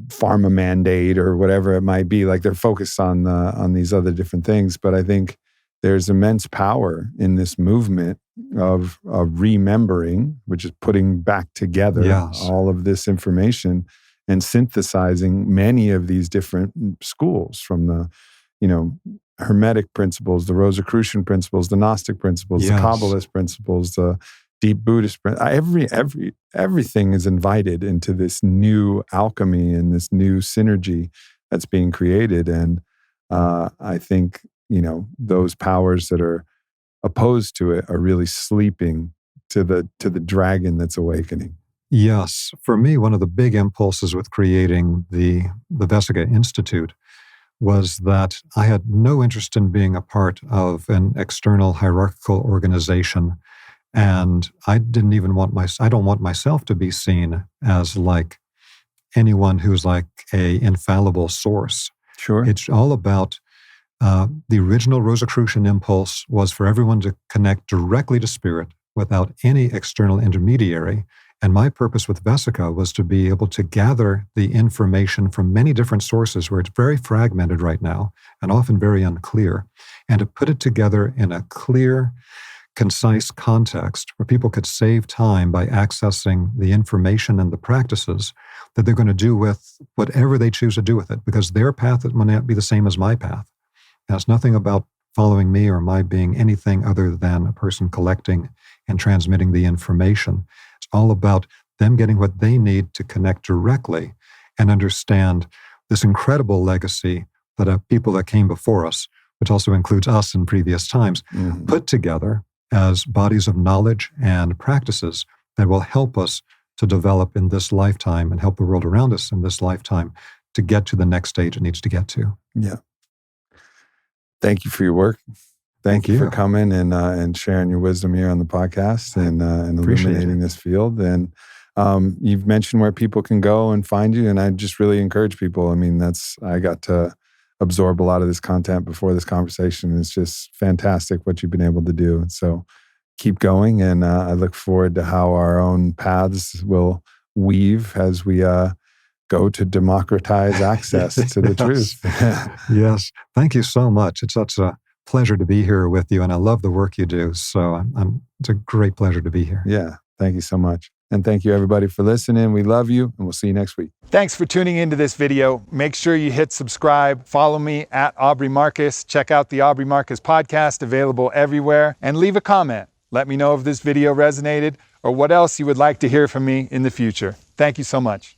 pharma mandate or whatever it might be? Like, they're focused on these other different things. But I think there's immense power in this movement of remembering, which is putting back together Yes. all of this information and synthesizing many of these different schools from the, Hermetic principles, the Rosicrucian principles, the Gnostic principles, Yes. the Kabbalist principles, the deep Buddhist principles. Everything is invited into this new alchemy and this new synergy that's being created. And I think, those powers that are opposed to it are really sleeping to the dragon that's awakening. Yes. For me, one of the big impulses with creating the Vesica Institute was that I had no interest in being a part of an external hierarchical organization. And I didn't even I don't want myself to be seen as like anyone who's like a infallible source. Sure. It's all about the original Rosicrucian impulse was for everyone to connect directly to spirit without any external intermediary. And my purpose with Vesica was to be able to gather the information from many different sources where it's very fragmented right now and often very unclear, and to put it together in a clear, concise context where people could save time by accessing the information and the practices that they're going to do with whatever they choose to do with it, because their path may not be the same as my path. And it's nothing about following me or my being anything other than a person collecting and transmitting the information. It's all about them getting what they need to connect directly and understand this incredible legacy that people that came before us, which also includes us in previous times, put together as bodies of knowledge and practices that will help us to develop in this lifetime and help the world around us in this lifetime to get to the next stage it needs to get to. Yeah. Thank you for your work. Thank you for coming and sharing your wisdom here on the podcast and illuminating this field. And you've mentioned where people can go and find you. And I just really encourage people. I mean, I got to absorb a lot of this content before this conversation. It's just fantastic what you've been able to do. So keep going. And I look forward to how our own paths will weave as we go to democratize access to the truth. Yes. Thank you so much. It's such a pleasure to be here with you, and I love the work you do. So it's a great pleasure to be here. Yeah. Thank you so much. And thank you, everybody, for listening. We love you, and we'll see you next week. Thanks for tuning into this video. Make sure you hit subscribe. Follow me at Aubrey Marcus. Check out the Aubrey Marcus podcast, available everywhere. And leave a comment. Let me know if this video resonated or what else you would like to hear from me in the future. Thank you so much.